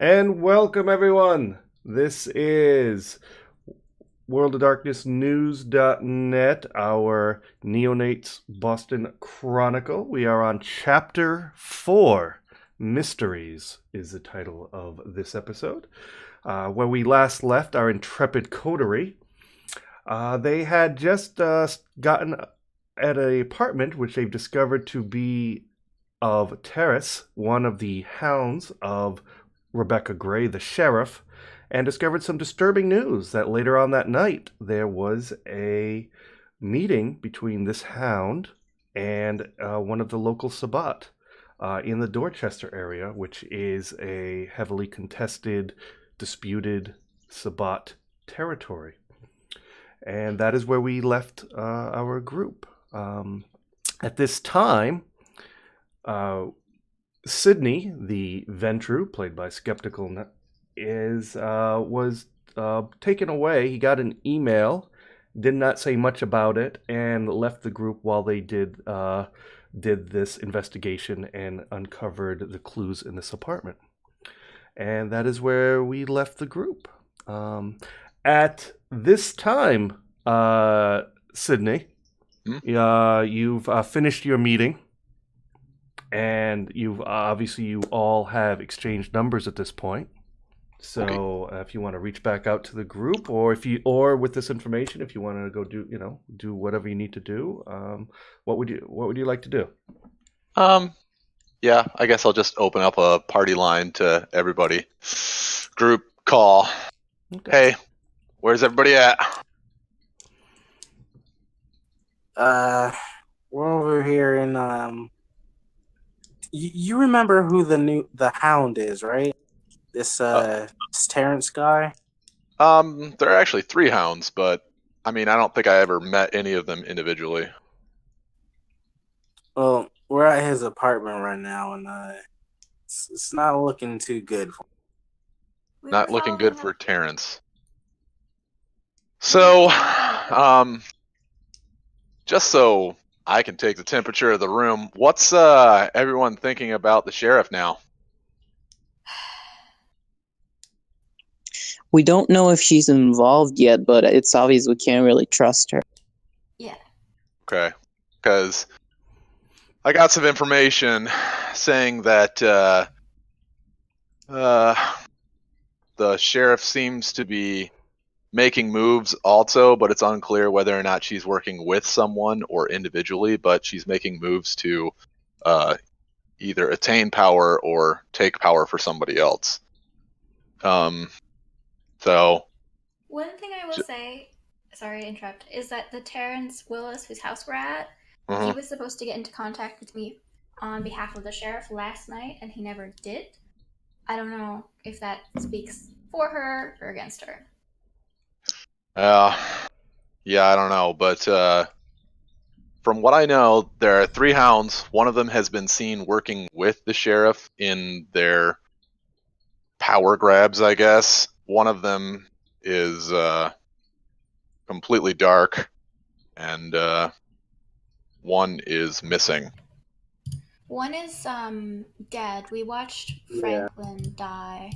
And welcome, everyone. This is World of Darkness News.net, our Neonates Boston Chronicle. We are on Chapter 4. Mysteries is the title of this episode. Where we last left our intrepid coterie, they had just gotten at an apartment which they've discovered to be of Terrace, one of the hounds of Rebecca Gray, the sheriff, and discovered some disturbing news that later on that night there was a meeting between this hound and one of the local Sabbat in the Dorchester area, which is a heavily contested, disputed Sabbat territory. And that is where we left our group. At this time, Sydney, the Ventru, played by Skeptical, was taken away. He got an email, did not say much about it, and left the group while they did this investigation and uncovered the clues in this apartment. And that is where we left the group. At this time, Sydney, you've finished your meeting. And you all have exchanged numbers at this point. So if you want to reach back out to the group, or with this information, if you want to go do whatever you need to do, what would you like to do? Yeah, I guess I'll just open up a party line to everybody. Group call. Okay. Hey, where's everybody at? We're over here in You remember who the Hound is, right? This Terrence guy. There are actually 3 hounds, but I mean, I don't think I ever met any of them individually. Well, we're at his apartment right now, and it's not looking too good. Not looking good for Terrence. So, just so I can take the temperature of the room, what's everyone thinking about the sheriff now? We don't know if she's involved yet, but it's obvious we can't really trust her. Yeah. Okay. Because I got some information saying that the sheriff seems to be making moves also, but it's unclear whether or not she's working with someone or individually, but she's making moves to either attain power or take power for somebody else. So one thing I will say, sorry to interrupt, is that the Terrence Willis, whose house we're at, he was supposed to get into contact with me on behalf of the sheriff last night, and he never did. I don't know if that speaks for her or against her. Yeah, I don't know, but from what I know, there are 3 hounds. One of them has been seen working with the sheriff in their power grabs, I guess. One of them is completely dark, and one is missing. One is dead. We watched Franklin die.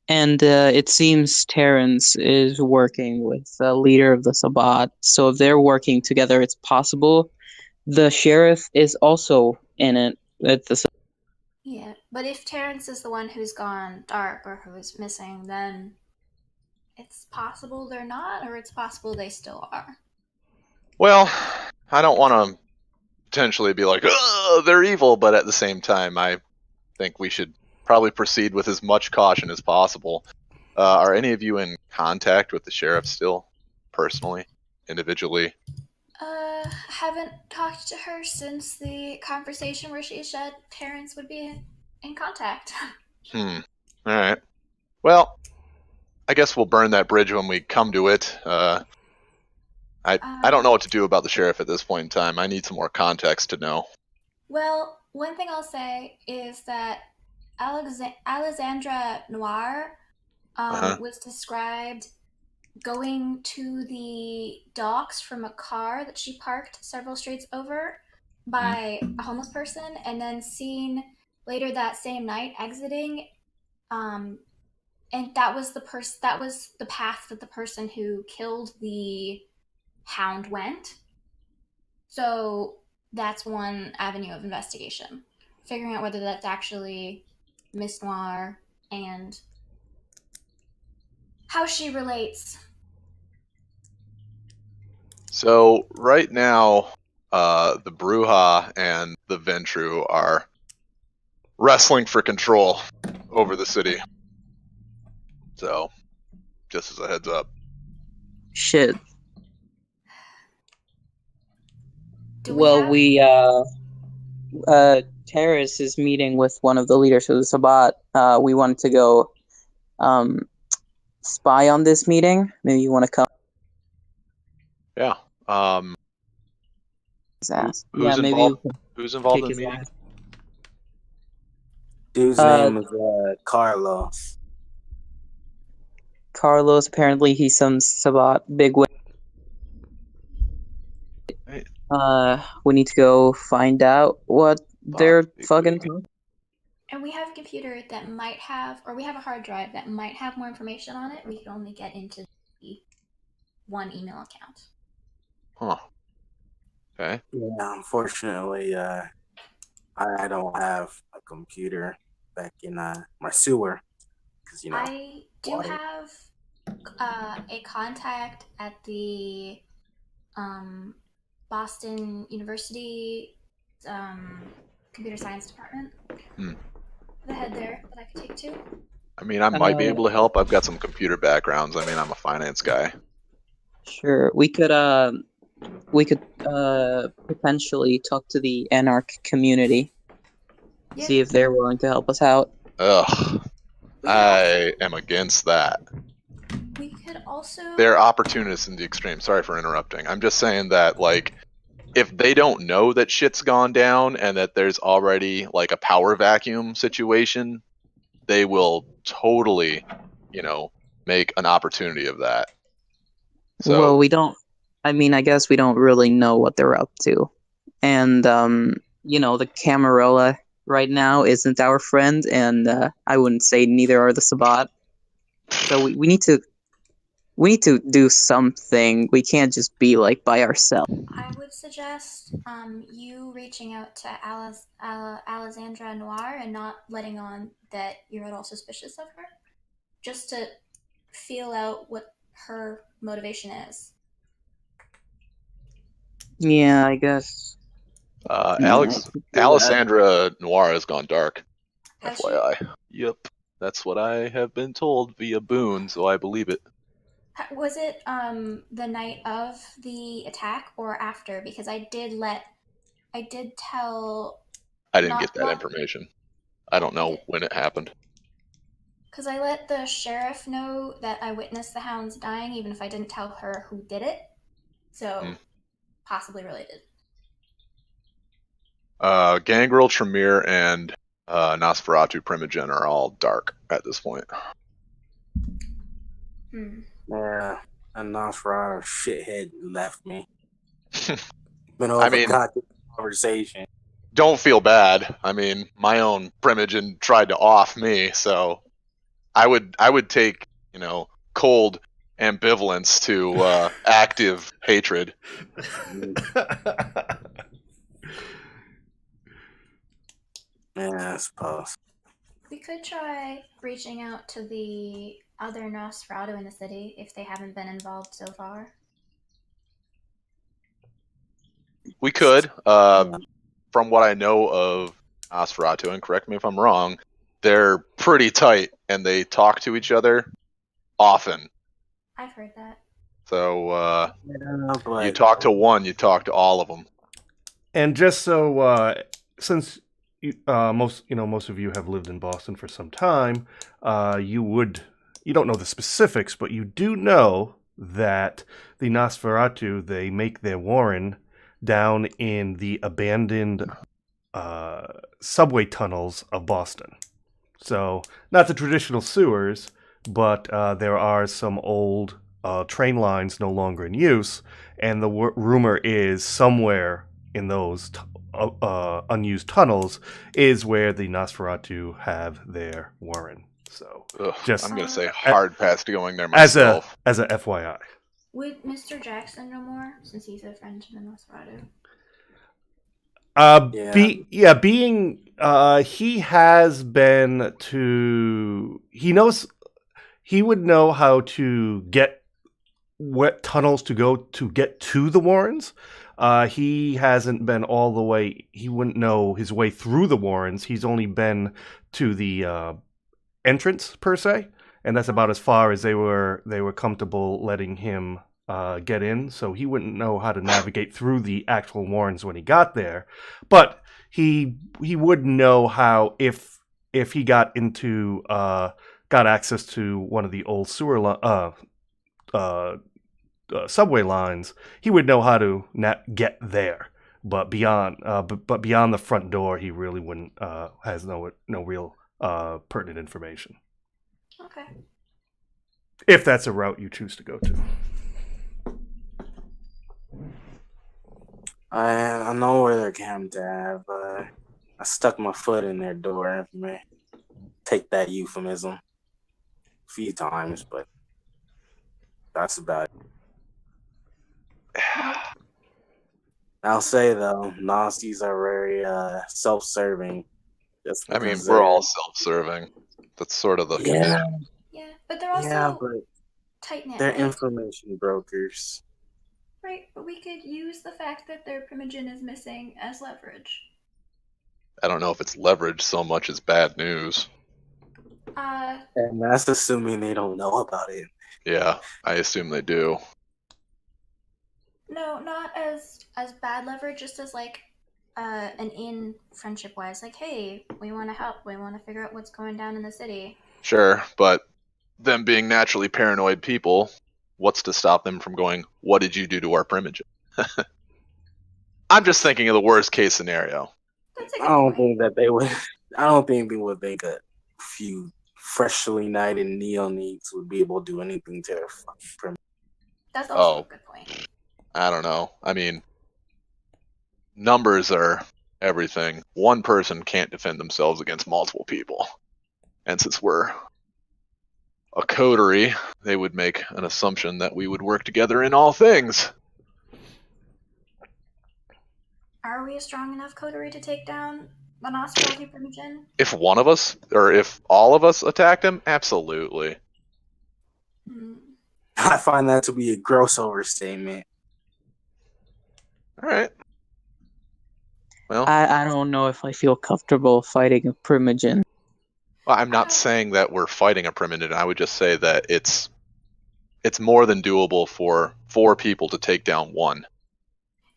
And it seems Terrence is working with the leader of the Sabbat. So if they're working together, it's possible the sheriff is also in it at the. Yeah, but if Terrence is the one who's gone dark or who is missing, then it's possible they're not, or it's possible they still are. Well, I don't want to potentially be like, oh, they're evil, but at the same time, I think we should probably proceed with as much caution as possible. Are any of you in contact with the sheriff still, personally, individually? Haven't talked to her since the conversation where she said Terrence would be in contact. All right. Well, I guess we'll burn that bridge when we come to it. I don't know what to do about the sheriff at this point in time. I need some more context to know. Well, one thing I'll say is that Alexandra Noir was described going to the docks from a car that she parked several streets over by a homeless person, and then seeing later that same night exiting, and that was the path that the person who killed the hound went. So that's one avenue of investigation, figuring out whether that's actually Miss Noir and how she relates. So right now, the Bruja and the Ventru are wrestling for control over the city. So, just as a heads up. Shit. Do we have- Terrace is meeting with one of the leaders of the Sabbat. We wanted to go spy on this meeting. Maybe you want to come. Yeah. His ass. Who's Yeah, maybe involved? we can Who's involved kick in the his meeting? ass. Dude's name is Carlos. Carlos, apparently he's some Sabbat bigwig. Hey. We need to go find out what they're bigwig. fucking talking. And we have a computer that might have, or we have a hard drive that might have more information on it. We can only get into the one email account. Huh. Okay. Yeah, unfortunately, I don't have a computer back in my sewer because I do water. have a contact at the Boston University computer science department. The head there that I could take to. I mean, I might be able to help. I've got some computer backgrounds. I mean, I'm a finance guy. Sure, we could potentially talk to the Anarch community, Yeah. see if they're willing to help us out. Ugh. I am against that. We could also. They're opportunists in the extreme. Sorry for interrupting. I'm just saying that, like, if they don't know that shit's gone down and that there's already, like, a power vacuum situation, they will totally, make an opportunity of that. So, Well, we don't. I mean, I guess we don't really know what they're up to, and the Camarilla right now isn't our friend, and I wouldn't say neither are the Sabbat. So we need to do something. We can't just be like by ourselves. I would suggest you reaching out to Alessandra Noir and not letting on that you're at all suspicious of her, just to feel out what her motivation is. Yeah, I guess. Alessandra Noir has gone dark. Has she? FYI. Yep. That's what I have been told via Boone, so I believe it. Was it the night of the attack or after? Because I did tell. I didn't get that information. I don't know when it happened. Because I let the sheriff know that I witnessed the hounds dying, even if I didn't tell her who did it. So, possibly related. Gangrel, Tremere, and Nosferatu Primogen are all dark at this point. Yeah, a Nosferatu shithead left me. Been I mean, conversation. Don't feel bad. I mean, my own Primogen tried to off me, so I would take, cold ambivalence to active hatred. Yeah, I suppose. We could try reaching out to the other Nosferatu in the city if they haven't been involved so far. We could. From what I know of Nosferatu, and correct me if I'm wrong, they're pretty tight and they talk to each other often. I've heard that. So you talk to one, you talk to all of them. And just so, since most of you have lived in Boston for some time, you don't know the specifics, but you do know that the Nosferatu, they make their warren down in the abandoned subway tunnels of Boston. So, not the traditional sewers, but there are some old train lines no longer in use, and the rumor is somewhere in those unused tunnels is where the Nosferatu have their warren. So Ugh, just I'm gonna say hard pass to going there as myself. a FYI. Would Mr. Jackson know more, since he's a friend to the Nosferatu? Being he has been to, he would know how to get what tunnels to go to get to the warrens. He hasn't been all the way. He wouldn't know his way through the warrens. He's only been to the entrance per se, and that's about as far as they were comfortable letting him get in. So he wouldn't know how to navigate through the actual warrens when he got there, but he would know how if he got into got access to one of the old subway lines, he would know how to get there. But beyond beyond the front door, he really wouldn't has no real pertinent information. Okay. If that's a route you choose to go to. I know where they're camped at, but I stuck my foot in their door, if you may take that euphemism, a few times, but that's about it. I'll say, though, Nazis are very self-serving. I mean, we're all self-serving. That's sort of the... Yeah, but they're also tight-knit. They're information brokers. Right, but we could use the fact that their primogen is missing as leverage. I don't know if it's leverage so much as bad news. And that's assuming they don't know about it. Yeah, I assume they do. No, not as bad leverage, just as like an in friendship-wise. Like, hey, we want to help. We want to figure out what's going down in the city. Sure, but them being naturally paranoid people, what's to stop them from going, what did you do to our primogen? I'm just thinking of the worst case scenario. I don't think that they would. I don't think they would think a few freshly knighted neonates would be able to do anything to their fucking primogen. That's also a good point. I don't know. I mean, numbers are everything. One person can't defend themselves against multiple people. And since we're a coterie, they would make an assumption that we would work together in all things. Are we a strong enough coterie to take down the Nosferatu primogen? If one of us, or if all of us attacked him, absolutely. I find that to be a gross overstatement. All right. Well, I don't know if I feel comfortable fighting a primogen. Well, I'm not saying that we're fighting a primogen. I would just say that it's more than doable for 4 people to take down one.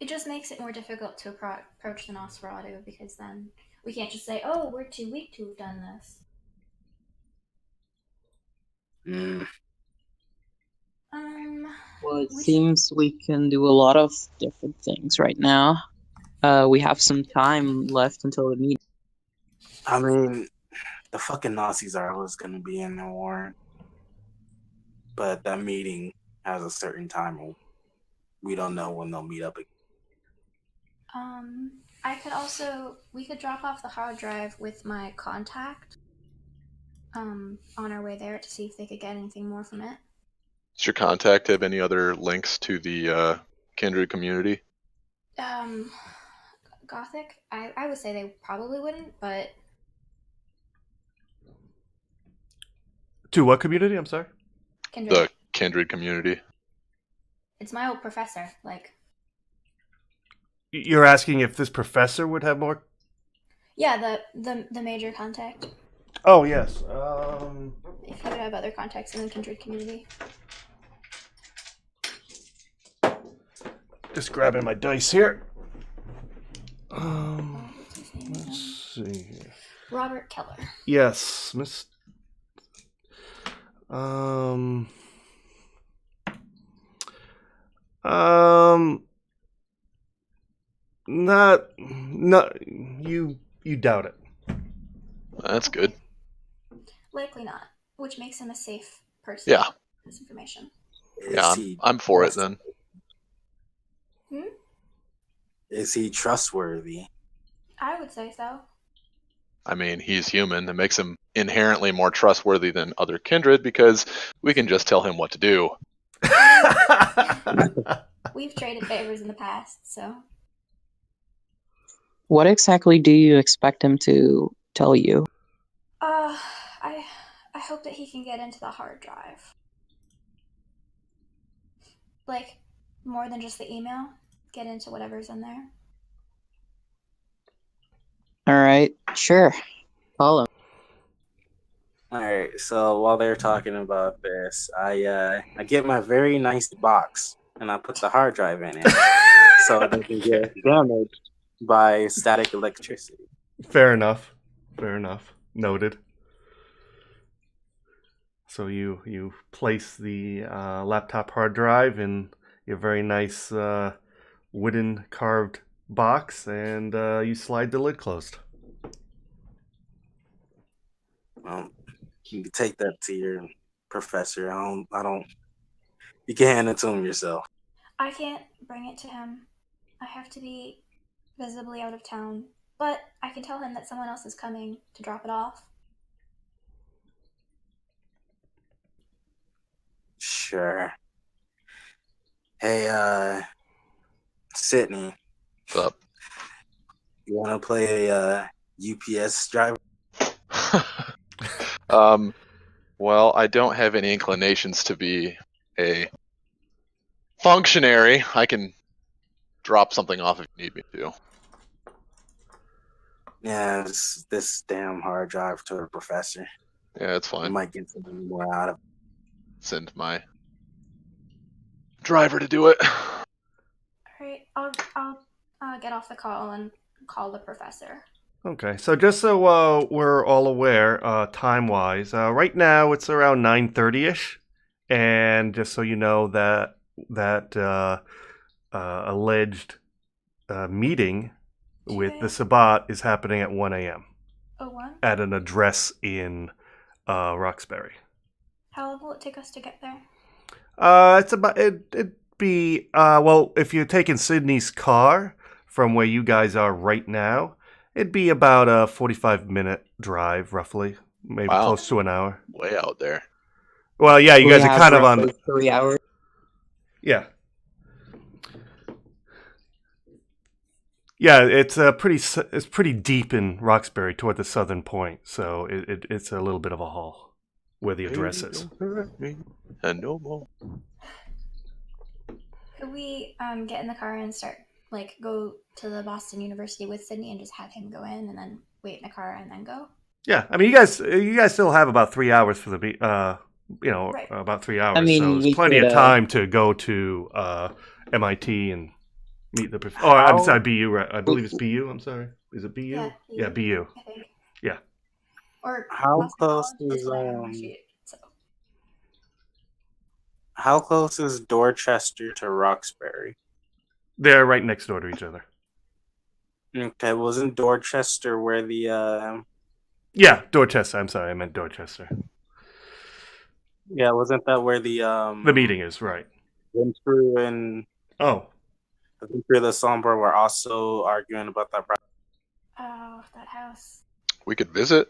It just makes it more difficult to approach the Nosferatu, because then we can't just say, oh, we're too weak to have done this. Well, it seems we can do a lot of different things right now. We have some time left until the meeting. I mean, the fucking Nazis are always going to be in the war. But that meeting has a certain time. We don't know when they'll meet up again. We could drop off the hard drive with my contact on our way there to see if they could get anything more from it. Does your contact have any other links to the Kindred community? Gothic? I would say they probably wouldn't, but... To what community? I'm sorry? Kindred. The Kindred community. It's my old professor, like... You're asking if this professor would have more? Yeah, the major contact. Oh, yes. If you would have other contacts in the Kindred community. Just grabbing my dice here. Let's see here. Robert Keller. Yes, not you doubt it. That's good. Likely not, which makes him a safe person. Yeah. This information. Yeah, I'm for it then. Is he trustworthy? I would say so. I mean, he's human. That makes him inherently more trustworthy than other kindred because we can just tell him what to do. We've traded favors in the past, so. What exactly do you expect him to tell you? I hope that he can get into the hard drive. Like, more than just the email. Get into whatever's in there. All right, sure. Call him. All right. So while they're talking about this, I get my very nice box and I put the hard drive in it so it doesn't get damaged by static electricity. Fair enough. Fair enough. Noted. So you place the laptop hard drive in your very nice wooden carved box, and you slide the lid closed. You can take that to your professor. I don't. You can hand it to him yourself. I can't bring it to him. I have to be visibly out of town. But I can tell him that someone else is coming to drop it off. Sure. Hey, Sydney. What's up? You want to play a UPS driver? Well, I don't have any inclinations to be a functionary. I can drop something off if you need me to. Yeah, this damn hard drive to a professor. Yeah, it's I fine. might get something more out of it. Send my driver to do it. Alright, I'll get off the call and call the professor. Okay, so just so we're all aware, time-wise, right now it's around 9:30ish, and just so you know that alleged meeting with the Sabbat is happening at 1 a.m. Oh, 1? at an address in Roxbury. How long will it take us to get there? It's about it'd be well, if you're taking Sydney's car from where you guys are right now, it'd be about a 45-minute drive, roughly, maybe Wow. close to an hour. Way out there. Well, yeah, you We guys are have kind of on. roughly 3 hours. Yeah. Yeah, it's pretty deep in Roxbury toward the southern point, so it's a little bit of a haul where the address is. And no more. Could we get in the car and go to the Boston University with Sydney and just have him go in and then wait in the car and then go? Yeah, I mean, you guys still have about 3 hours for the Right. about 3 hours. I mean, so there's we plenty could, of time to go to MIT and meet the. Oh, I'm sorry, BU. Right? I believe it's BU. I'm sorry. Is it BU? Yeah, Yeah, BU. I think. Yeah. Or How Boston close College is right on my street, so. How close is Dorchester to Roxbury? They're right next door to each other. Okay, wasn't Dorchester where the Yeah, Dorchester. I'm sorry, I meant Dorchester. yeah, wasn't that where the meeting is, right. Ventru and Oh, the Sombra were also arguing about that. Oh, that house. We could visit.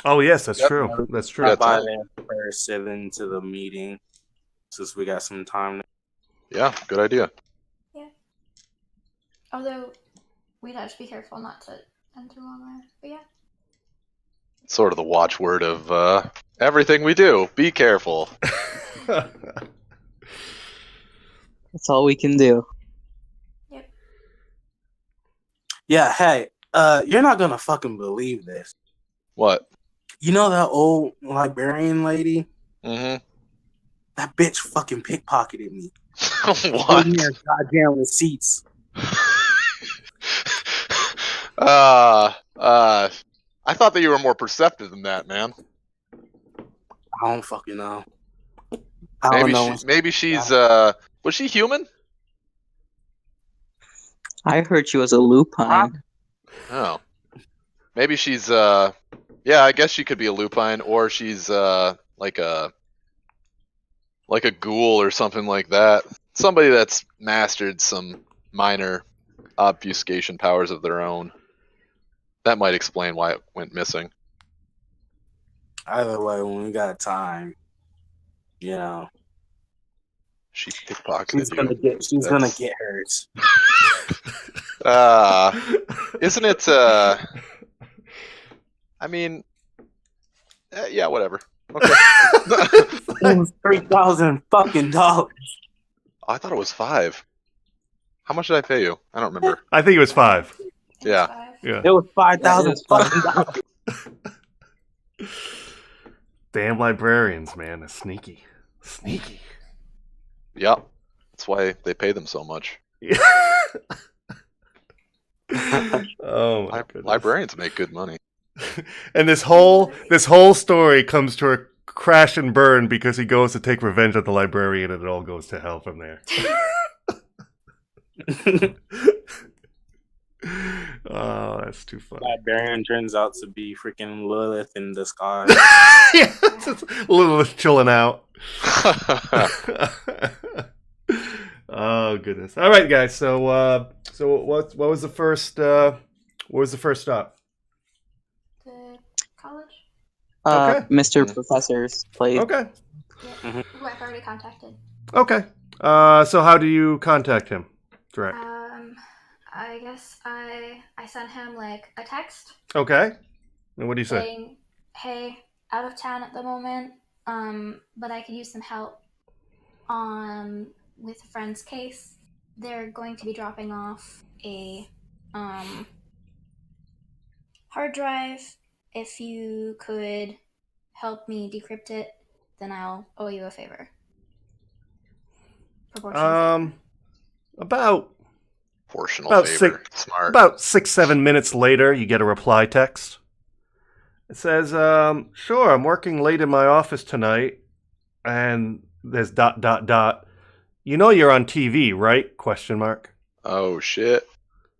oh yes, that's Yep. true. That's true. Yeah, By time. there first, and then to the meeting, since we got some time. Yeah, good idea. Although, we'd have to be careful not to spend too long there. But yeah. Sort of the watchword of everything we do. Be careful. That's all we can do. Yeah, hey, you're not gonna fucking believe this. What? You know that old librarian lady? Mm-hmm. That bitch fucking pickpocketed me. What? Gave me her goddamn receipts. I thought that you were more perceptive than that, man. I don't fucking know. I don't know. Maybe she's was she human? I heard she was a lupine. Oh. Maybe she's yeah, I guess she could be a lupine, or she's like a ghoul or something like that. Somebody that's mastered some minor obfuscation powers of their own. That might explain why it went missing. Either way, when we got time, She pickpocketed she's gonna get hers. Isn't it? I mean, yeah, whatever. Okay. It was $3,000 fucking dollars. I thought it was 5. How much did I pay you? I don't remember. I think it was 5. Yeah. Yeah. It was $5,000 fucking dollars. Damn librarians, man. They're sneaky. Sneaky. Yep. That's why they pay them so much. Oh my goodness. Librarians make good money. And this whole story comes to a crash and burn because he goes to take revenge on the librarian, and it all goes to hell from there. Oh, that's too funny. Librarian turns out to be freaking Lilith in disguise. Yeah, just Lilith chilling out. Oh goodness! All right, guys. So what was the first stop? The college? Okay. Mr. Professor's place. Okay. Yeah. Who I've already contacted. Okay. So how do you contact him? Direct. I guess I sent him like a text Okay. And what do you say? saying, "Hey, out of town at the moment, but I could use some help with a friend's case. They're going to be dropping off a hard drive. If you could help me decrypt it, then I'll owe you a favor." Proportional About Proportional favor. Smart. About 6-7 minutes later, you get a reply text. It says, "Sure, I'm working late in my office tonight," and there's ... "You know you're on TV, right?" ? Oh shit.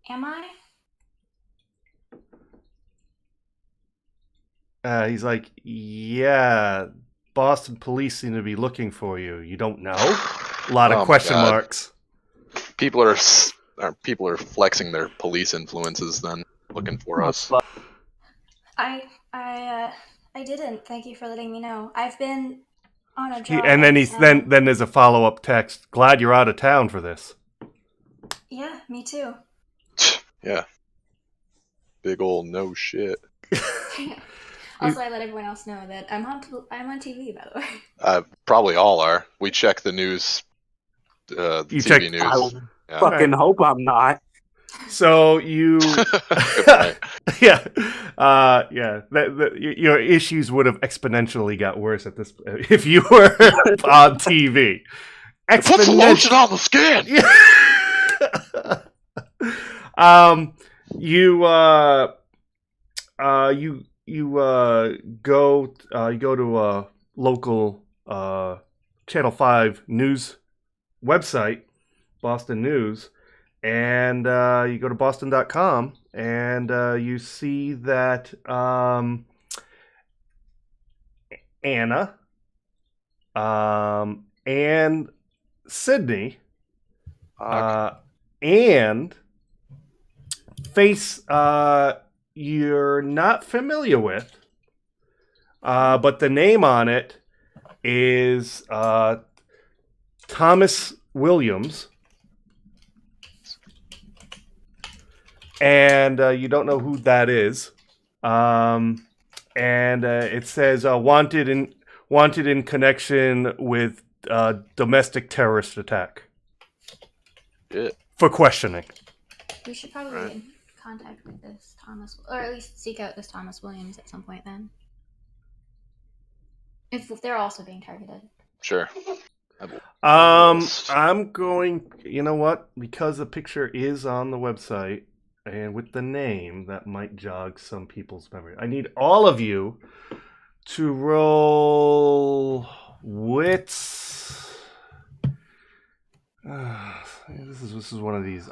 Am I? He's like, "Yeah, Boston police seem to be looking for you. You don't know?" A lot of Oh, question God. marks. People are flexing their police influences then, looking for us. I didn't. Thank you for letting me know. I've been on a job. And then then there's a follow-up text. "Glad you're out of town for this." Yeah, me too. Yeah. Big old no shit. Also, I let everyone else know that I'm on TV, by the way. Probably all are. We check the news. The You TV check- news. I Yeah. fucking hope I'm not. So you, Good point. yeah, your issues would have exponentially got worse at this if you were on TV. Put some lotion on the skin. You go to a local Channel 5 news website, Boston News, and you go to boston.com, and you see that Anna and Sydney and face you're not familiar with, but the name on it is Thomas Williams, and you don't know who that is, and it says wanted in connection with domestic terrorist attack. Shit. For questioning. We should probably get in contact with this Thomas, or at least seek out this Thomas Williams at some point then. If they're also being targeted. Sure. I'm going, you know what? Because the picture is on the website and with the name, that might jog some people's memory. I need all of you to roll wits. This is one of these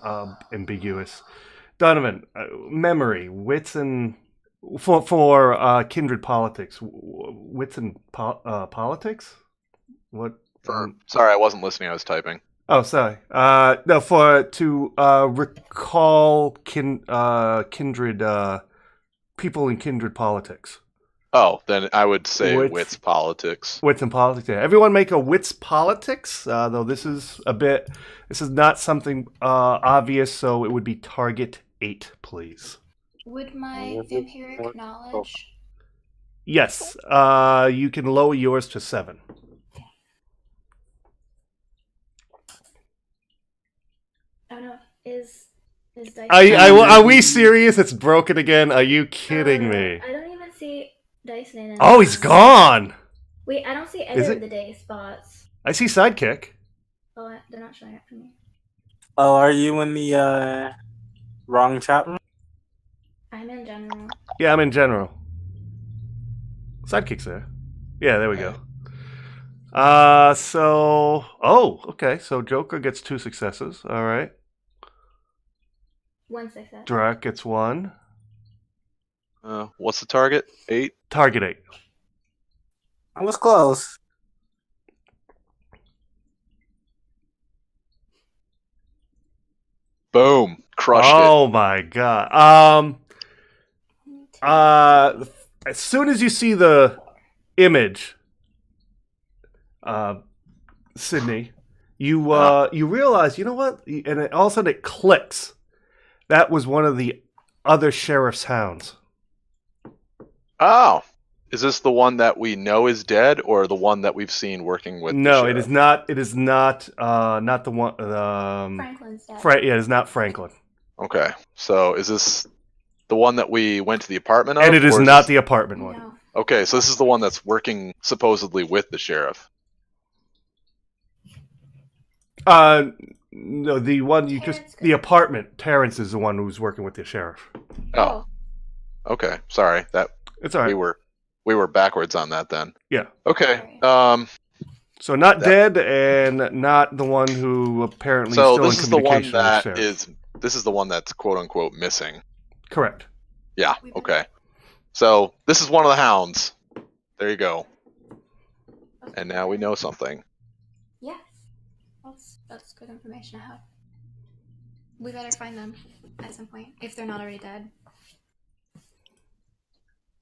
ambiguous. Donovan, memory, wits, and for kindred politics, wits and politics. What? Sorry, I wasn't listening. I was typing. Oh, sorry. No, to recall kindred people in kindred politics. Oh, then I would say Wits. wits politics. Wits and politics. Yeah. Everyone make a wits politics. Though this is not something obvious, so it would be target 8, please. Would my vampiric knowledge? Yes. You can lower yours to 7. Oh no, is dice? Are we serious? It's broken again. Are you kidding me? I don't even see dice in it. Oh, he's gone. Wait, I don't see either of the day spots. I see sidekick. Oh, they're not showing up for me. Oh, are you in the wrong chat room? I'm in general. Yeah, I'm in general. Sidekick's there. Yeah, there we go. Okay. So Joker gets 2 successes. All right. 1 success. Drac gets 1. What's the target? 8? Target 8. I was close. Boom. Crushed it. Oh my god. As soon as you see the image, Sydney, you realize, you know what? And all of a sudden it clicks. That was one of the other sheriff's hounds. Oh. Is this the one that we know is dead, or the one that we've seen working with? No, the it is not. It is not. Not the one. Franklin's dead. Yeah, it is not Franklin. Okay, so is this the one that we went to the apartment of? And it is or not this... the apartment one. No. Okay, so this is the one that's working supposedly with the sheriff. No, the one you Terrence just the apartment. Terrence is the one who's working with the sheriff. Oh. Okay, sorry. That It's all right. we were backwards on that then. Yeah. Okay. So not dead, and not the one who apparently So still this in is the one communication with the that sheriff. this is the one that's quote unquote missing. Correct. Yeah. Okay. So this is one of the hounds. There you go. And now we know something. Yeah. That's good information to have. We better find them at some point if they're not already dead.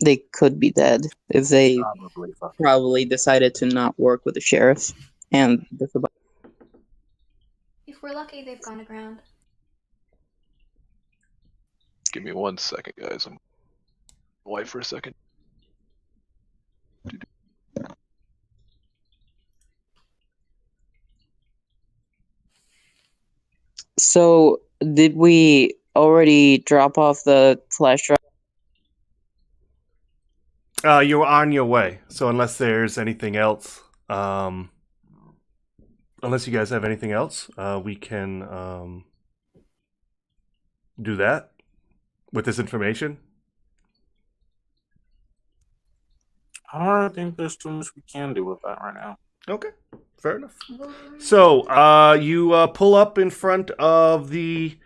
They could be dead if they Probably. probably decided to not work with the sheriff and the Sabbat. If we're lucky, they've gone aground. Give me 1 second, guys. I'm away for a second. So, did we already drop off the flash drive? You're on your way. So unless there's anything else, unless you guys have anything else, we can do that with this information. I don't think there's too much we can do with that right now. Okay, fair enough. So you pull up in front of the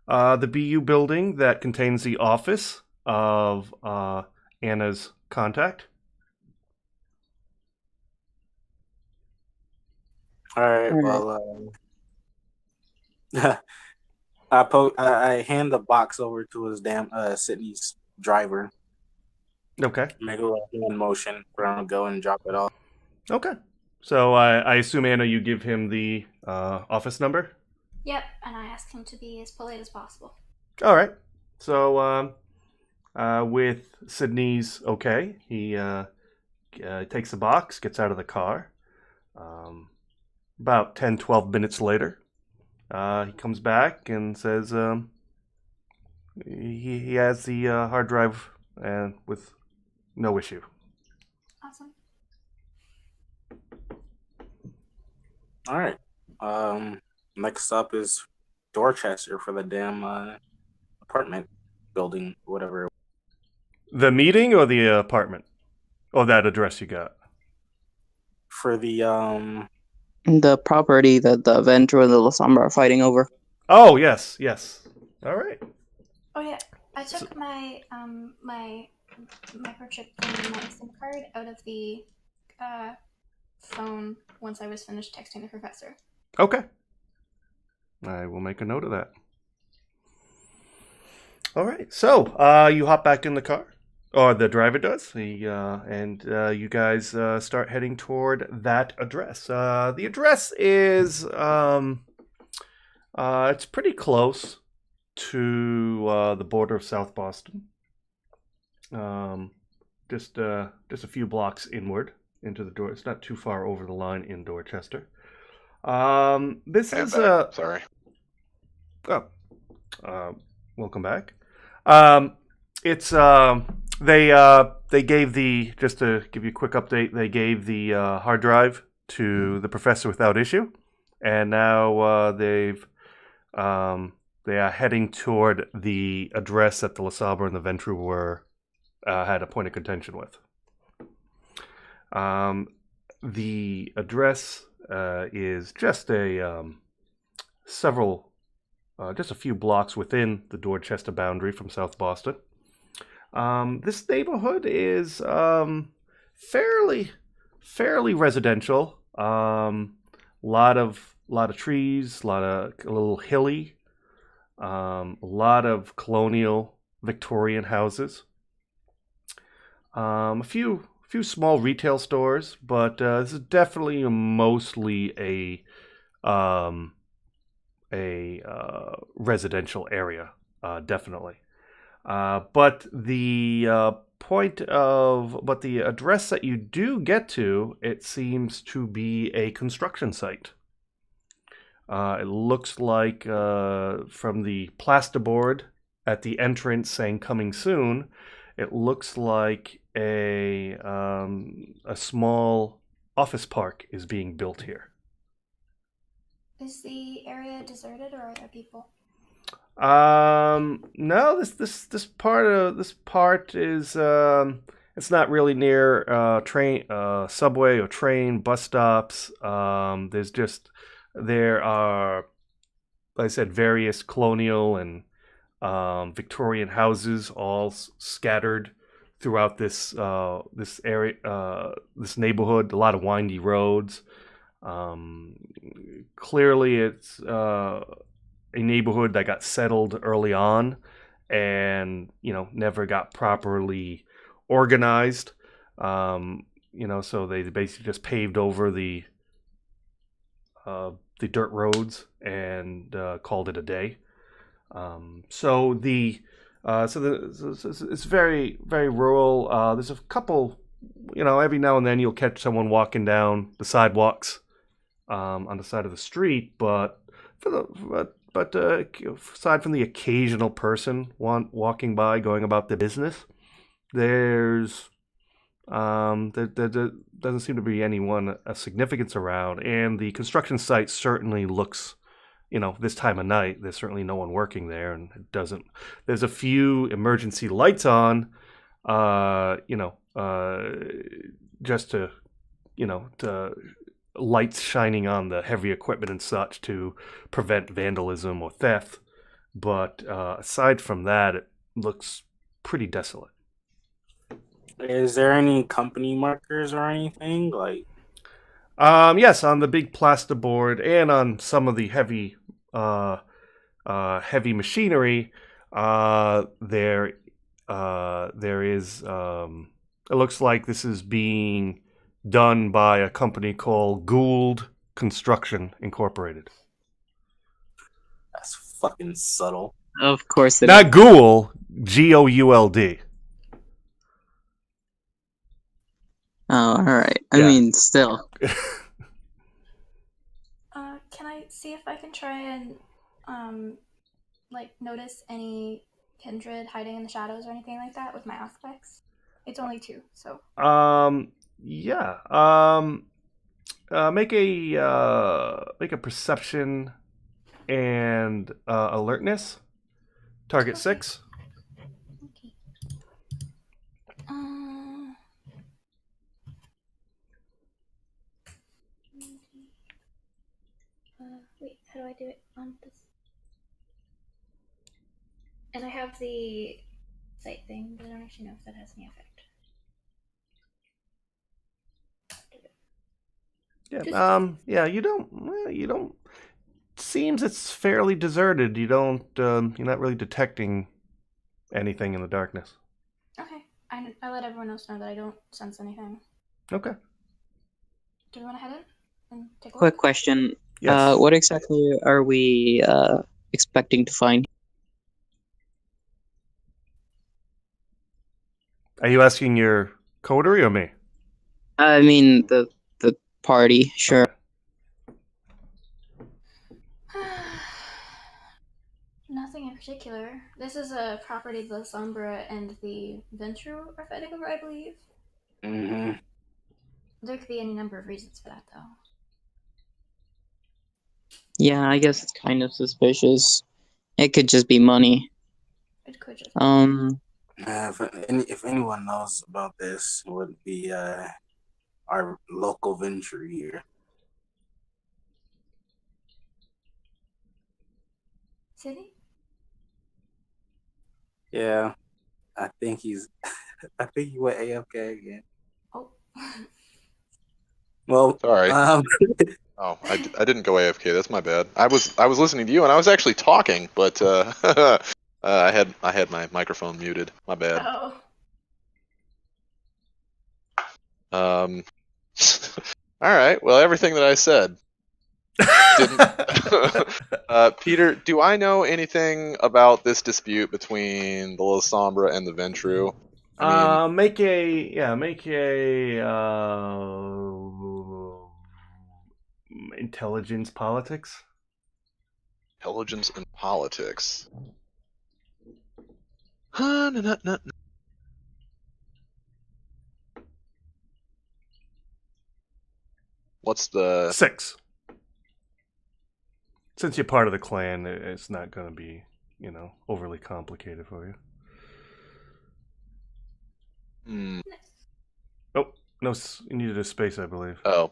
BU building that contains the office of Anna's contact. All right. Well, I hand the box over to his Sydney's driver. Okay. Make a little hand motion for him to go and drop it off. Okay. So I assume, Anna, you give him the office number? Yep, and I asked him to be as polite as possible. All right. So with Sydney's okay, he takes the box, gets out of the car. About 10, 12 minutes later, he comes back and says he has the hard drive and with no issue. Awesome. All right. Next up is Dorchester for the damn apartment building, whatever. The meeting or the apartment? Or that address you got? For the property that the Ventura and the La Sombra are fighting over. Oh, yes. All right. Oh yeah, I took my my microchip and my SIM card out of the phone once I was finished texting the professor. Okay. I will make a note of that. All right. So, you hop back in the car. Or the driver does. You guys start heading toward that address. The address is it's pretty close to the border of South Boston. Just a few blocks inward into the door. It's not too far over the line in Dorchester. This And is back. Sorry. welcome back. It's they gave the, just to give you a quick update, they gave the hard drive to the professor without issue, and now they are heading toward the address that the LeSabre and the Ventru were had a point of contention with. The address is just just a few blocks within the Dorchester boundary from South Boston. This neighborhood is fairly residential. Lot of trees, a little hilly. A lot of colonial Victorian houses. A few small retail stores, but this is definitely mostly a residential area, definitely. But the address that you do get to, it seems to be a construction site. It looks like from the plasterboard at the entrance saying "coming soon," it looks like a small office park is being built here. Is the area deserted, or are there people? No. This part is it's not really near train, subway or train, bus stops. There are, like I said, various colonial and Victorian houses all scattered throughout this area, this neighborhood. A lot of windy roads. Clearly, it's a neighborhood that got settled early on, and never got properly organized. So they basically just paved over the dirt roads and called it a day. It's very rural. There's a couple, every now and then you'll catch someone walking down the sidewalks on the side of the street, but aside from the occasional person walking by going about their business, there's there doesn't seem to be anyone of significance around, and the construction site certainly looks, this time of night, there's certainly no one working there, and it doesn't. There's a few emergency lights on, just to lights shining on the heavy equipment and such to prevent vandalism or theft. But aside from that, it looks pretty desolate. Is there any company markers or anything? Yes, on the big plasterboard and on some of the heavy machinery, there is. It looks like this is being done by a company called Gould Construction Incorporated. That's fucking subtle. Of course it Not is. Gould, Gould. Oh, all right. I Yeah. mean, still. Can I see if I can try and notice any kindred hiding in the shadows or anything like that with my aspects? It's only 2, so. Yeah. Make a perception and alertness. Target Okay. 6. Okay. Wait, how do I do it on this? And I have the sight thing, but I don't actually know if that has any effect. Yeah. You don't. Seems it's fairly deserted. You're not really detecting anything in the darkness. Okay. I let everyone else know that I don't sense anything. Okay. Do we want to head in and take a Quick look? question. Yes. What exactly are we expecting to find? Are you asking your coterie or me? I mean the party, sure. Okay. Nothing in particular. This is a property of the Sombra and the Ventru are fighting over, I believe. Mm-hmm. There could be any number of reasons for that, though. Yeah, I guess it's kind of suspicious. It could just be money. It could just. If anyone knows about this, it would be our local venture here. City? Yeah, I think he's. I think he went AFK again. Oh. Well, Sorry. Oh, I didn't go AFK. That's my bad. I was listening to you, and I was actually talking, but I had my microphone muted. My bad. Oh. All right. Well, everything that I said didn't. Peter, do I know anything about this dispute between the La Sombra and the Ventru? I mean, Make a intelligence politics. intelligence and politics. What's the 6. Since you're part of the clan, it's not going to be, overly complicated for you. Oh, no, you needed a space, I believe. Oh,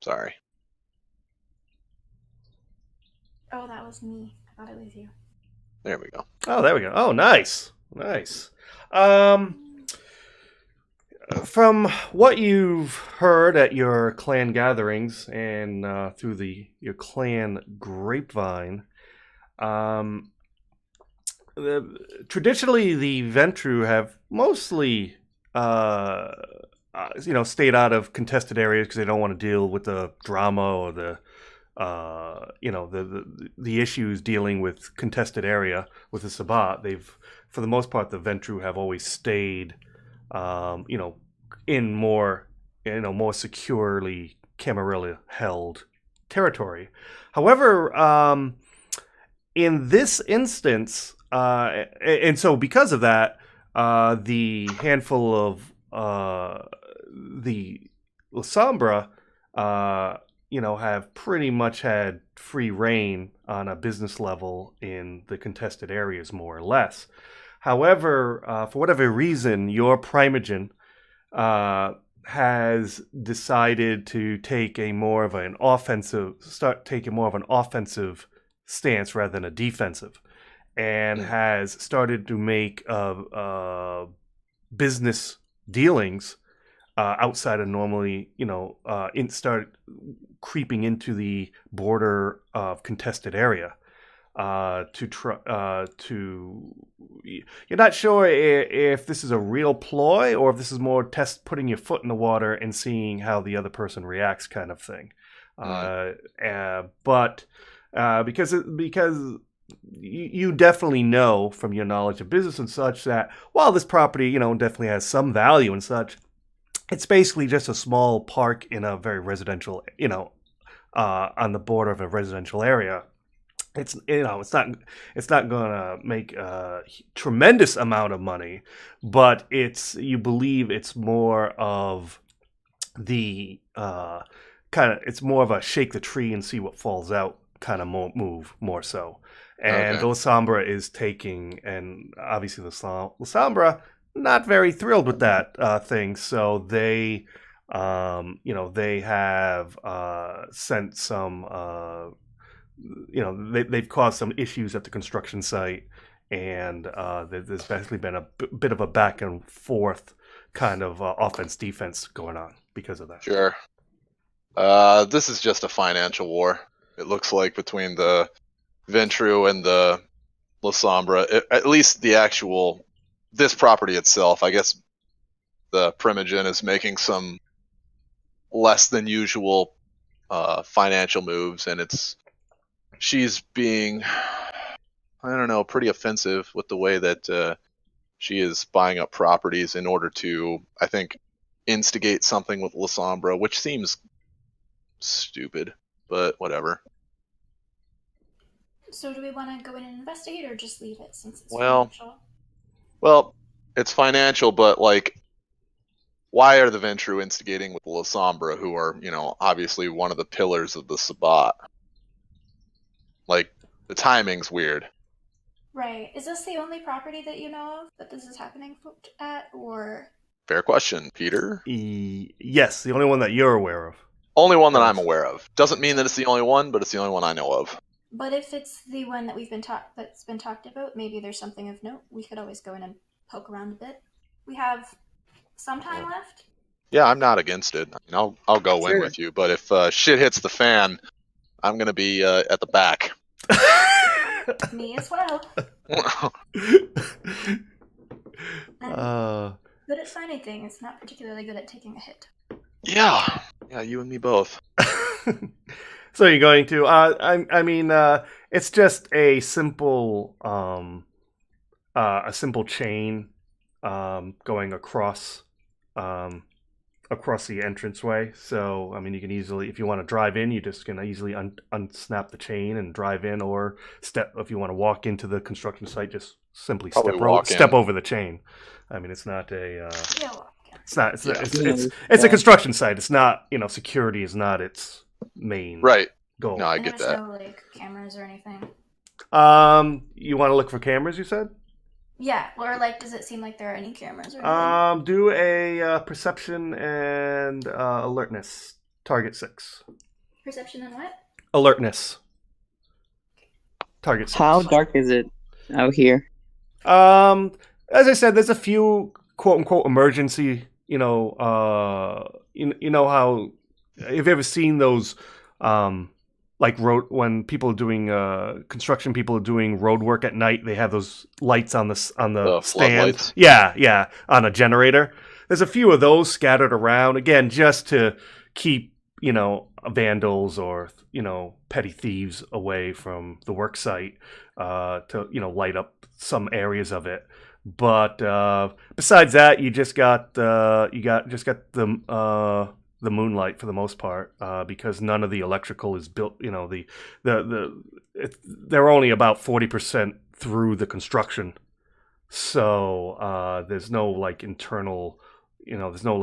sorry. Oh, that was me. I thought it was you. There we go. Oh, there we go. Oh, nice. From what you've heard at your clan gatherings and through your clan grapevine, traditionally the Ventru have mostly, stayed out of contested areas because they don't want to deal with the drama or the issues dealing with contested area with the Sabbat. They've, for the most part, the Ventru have always stayed, in more securely Camarilla held territory. However, in this instance, and so because of that, the handful of the La Sombra, have pretty much had free reign on a business level in the contested areas, more or less. However, for whatever reason, your Primogen has decided to take start taking more of an offensive stance rather than a defensive, and has started to make business dealings outside of normally, start creeping into the border of contested area. You're not sure if this is a real ploy or if this is more putting your foot in the water and seeing how the other person reacts, kind of thing. But because you definitely know from your knowledge of business and such that while this property, definitely has some value and such, it's basically just a small park in a very residential, on the border of a residential area. It's not gonna make a tremendous amount of money, but you believe it's more of the it's more of a shake the tree and see what falls out kind of move, more so. And the La Sombra is taking, and obviously the La Sombra not very thrilled with that thing, so they they have sent some they've caused some issues at the construction site, and there's basically been a bit of a back and forth kind of offense defense going on because of that. Sure. This is just a financial war. It looks like between the Ventru and the La Sombra, at least the actual this property itself. I guess the Primogen is making some less than usual financial moves, and she's being, I don't know, pretty offensive with the way that she is buying up properties in order to, I think, instigate something with La Sombra, which seems stupid, but whatever. So do we want to go in and investigate, or just leave it since it's Well, financial? Well, it's financial, but like, why are the Ventru instigating with La Sombra, who are, obviously one of the pillars of the Sabbat? Like, the timing's weird. Right. Is this the only property that you know of that this is happening at, or? Fair question, Peter. Yes, the only one that you're aware of. Only one that I'm aware of. Doesn't mean that it's the only one, but it's the only one I know of. But if it's the one that that's been talked about, maybe there's something of note. We could always go in and poke around a bit. We have some time left. Yeah, I'm not against it. I mean, I'll go in Sure. with you, but if shit hits the fan, I'm gonna be at the back. Me as well. Good at finding things, not particularly good at taking a hit. Yeah, you and me both. So you're going to? I mean, it's just a simple chain going across the entranceway. So I mean, you can easily, if you want to drive in, you just can easily unsnap the chain and drive in, or if you want to walk into the construction site, just simply step over the chain. I mean, it's not a. It's a construction site. It's not, security is not its main goal. No, I get that. There's no cameras or anything. You want to look for cameras, you said? Yeah, or does it seem like there are any cameras or anything? Do a perception and alertness. Target 6. Perception and what? Alertness. Target 6. How dark is it out here? As I said, there's a few quote unquote emergency. You know how, have you ever seen those road, when people are doing construction, people are doing road work at night, they have those lights on the stand. Floodlights. Yeah, on a generator. There's a few of those scattered around, again, just to keep, vandals or, petty thieves away from the work site, to, light up some areas of it. But besides that, you just got the moonlight for the most part, because none of the electrical is built. They're only about 40% through the construction, so there's no internal, there's no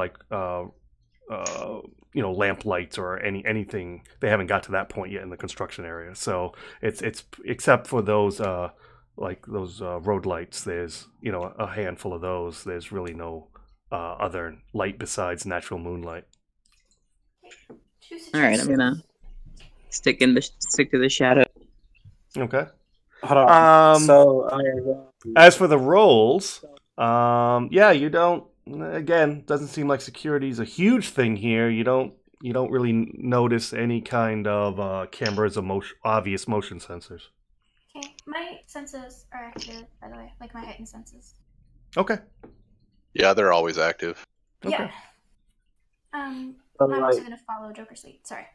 lamp lights or anything. They haven't got to that point yet in the construction area. So it's except for those road lights. There's a handful of those. There's really no other light besides natural moonlight. All right, I'm gonna stick to the shadow. Okay. Hold on. As for the rolls, you don't. Again, doesn't seem like security is a huge thing here. You don't really notice any kind of cameras of obvious motion sensors. Okay, my senses are active, by the way, like my heightened senses. Okay. Yeah, they're always active. Okay. Yeah. I'm also going to follow Joker's lead. Sorry.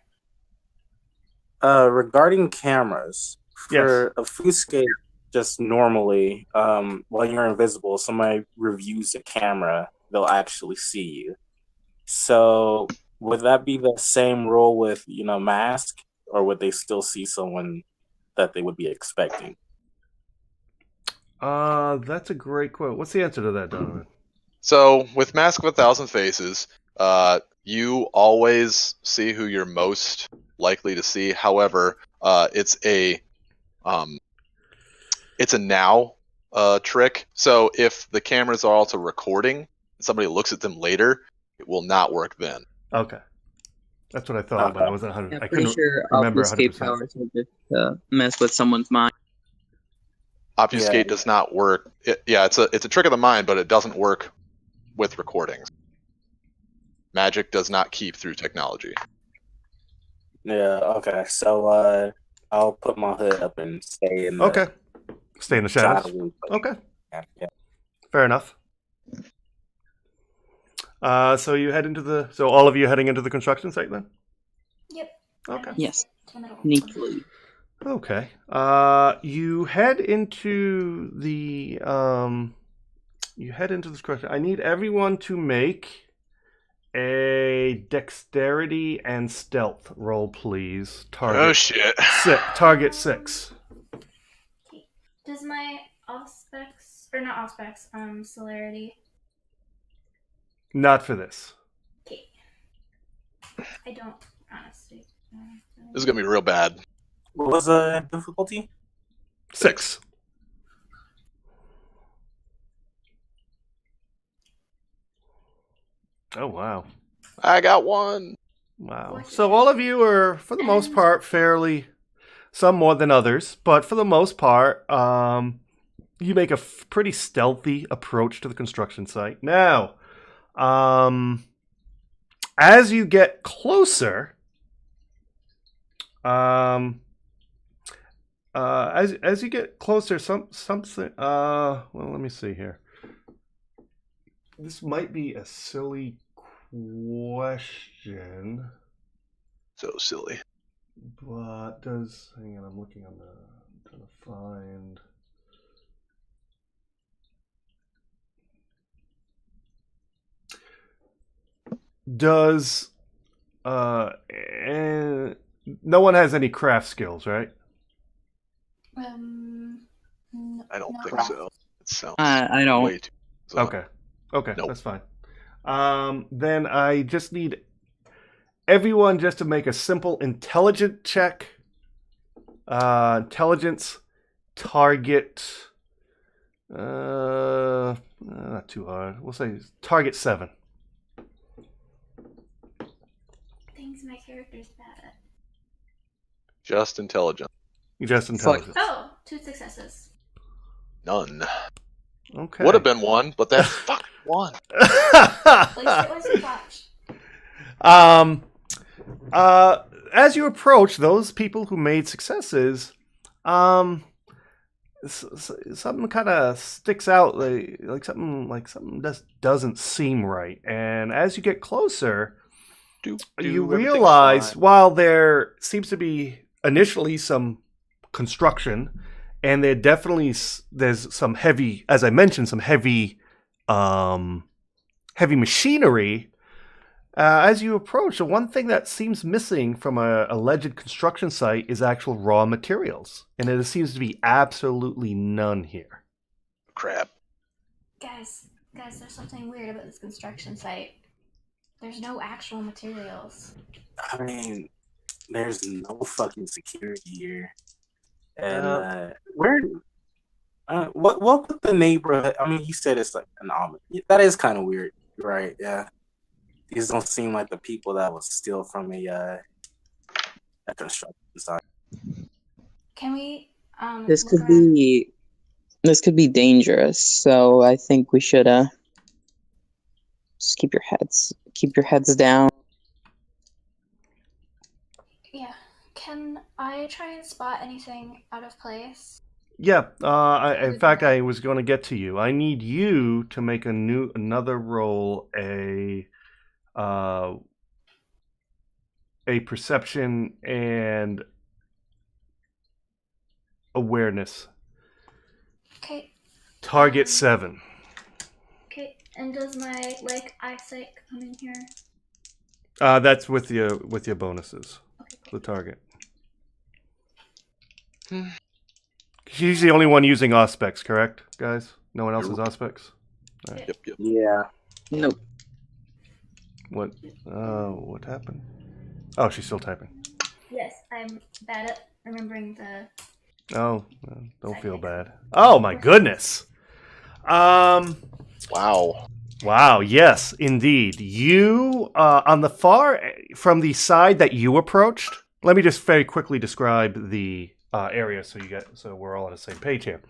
Regarding cameras, for Yes. obfuscate, just normally, while you're invisible, somebody reviews the camera, they'll actually see you. So would that be the same rule with, mask, or would they still see someone that they would be expecting? That's a great quote. What's the answer to that, Donovan? So with Mask of 1,000 Faces, you always see who you're most likely to see. However, it's a now trick. So if the cameras are also recording and somebody looks at them later, it will not work then. Okay. That's what I thought, but I wasn't 100%. I'm pretty sure remember obfuscate 100%. powers will just mess with someone's mind. Obfuscate does not work. It's a trick of the mind, but it doesn't work with recordings. Magic does not keep through technology. Yeah, okay. So I'll put my hood up and stay in the Stay in the shadows. shadow. Okay. Yeah. Fair enough. So you head into the. So all of you heading into the construction site then? Yep. Okay. Yes. To the middle. Sneakily. Okay. You head into the. You head into this question. I need everyone to make a dexterity and stealth roll, please. Oh shit! Target 6. Okay. Does my auspex or not auspex celerity? Not for this. Okay. I don't honestly. This is gonna be real bad. What was the difficulty? 6. Oh wow. I got 1. Wow. So all of you are, for the most part, fairly, some more than others, but for the most part, you make a pretty stealthy approach to the construction site. Now, as you get closer, as you get closer, something. Well, let me see here. This might be a silly question. So silly. But does hang on? I'm looking on the. I'm trying to find. Does and no one has any craft skills, right? No, I don't no. think so. It sounds I don't. way too. So. Okay, Nope. that's fine. Then I just need everyone just to make a simple intelligence check. Intelligence target. Not too hard. We'll say target 7. Things my character's bad at. Just intelligent. Just intelligence. Oh, 2 successes. None. Okay. Would have been 1, but that's fucking 1. At least it wasn't botched. As you approach those people who made successes, something kind of sticks out, like something just doesn't seem right. And as you get closer, you realize while there seems to be initially some construction, and there's some heavy, as I mentioned, some heavy machinery. As you approach, the one thing that seems missing from a alleged construction site is actual raw materials, and there seems to be absolutely none here. Crap. Guys, there's something weird about this construction site. There's no actual materials. I mean, there's no fucking security here. And what with the neighborhood? I mean, you said it's like an ominous. That is kind of weird, right? Yeah. These don't seem like the people that would steal from a construction site. Can we This look could around? be dangerous. So I think we should just keep your heads down. Yeah. Can I try and spot anything out of place? Yeah. In fact, I was going to get to you. I need you to make another roll, a perception and awareness. Okay. Target 7. Okay. And does my eyesight come in here? That's with your bonuses. Okay. The target. She's the only one using auspex, correct, guys? No one else has auspex? All right. Yep. Yeah. Nope. What happened? Oh, she's still typing. Yes, I'm bad at remembering the. Oh, don't feel bad. Oh my goodness. Wow. Wow. Yes, indeed. You on the from the side that you approached. Let me just very quickly describe the area so we're all on the same page here.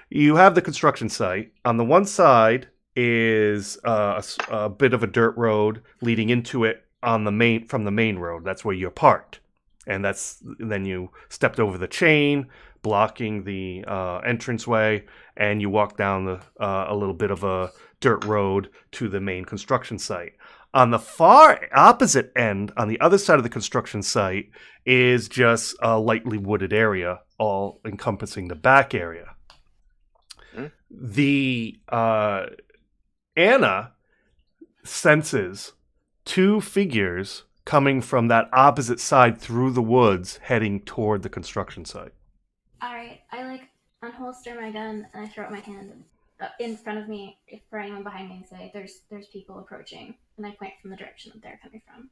You have the construction site. On the one side is a bit of a dirt road leading into it from the main road. That's where you're parked. And then you stepped over the chain, blocking the entranceway, and you walk down a little bit of a dirt road to the main construction site. On the far opposite end, on the other side of the construction site, is just a lightly wooded area, all encompassing the back area. The Anna senses two figures coming from that opposite side through the woods, heading toward the construction site. All right, I unholster my gun and I throw it in my hand in front of me for anyone behind me and say, "There's people approaching," and I point from the direction that they're coming from.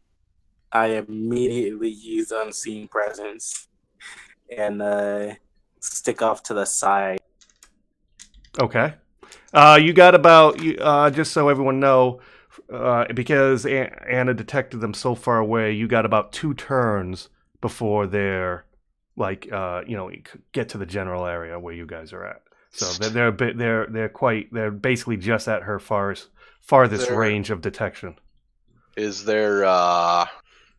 I immediately use unseen presence and stick off to the side. Okay. You got about, just so everyone know, because Anna detected them so far away, you got about 2 turns before they're get to the general area where you guys are at. So they're basically just at her farthest range of detection. Is there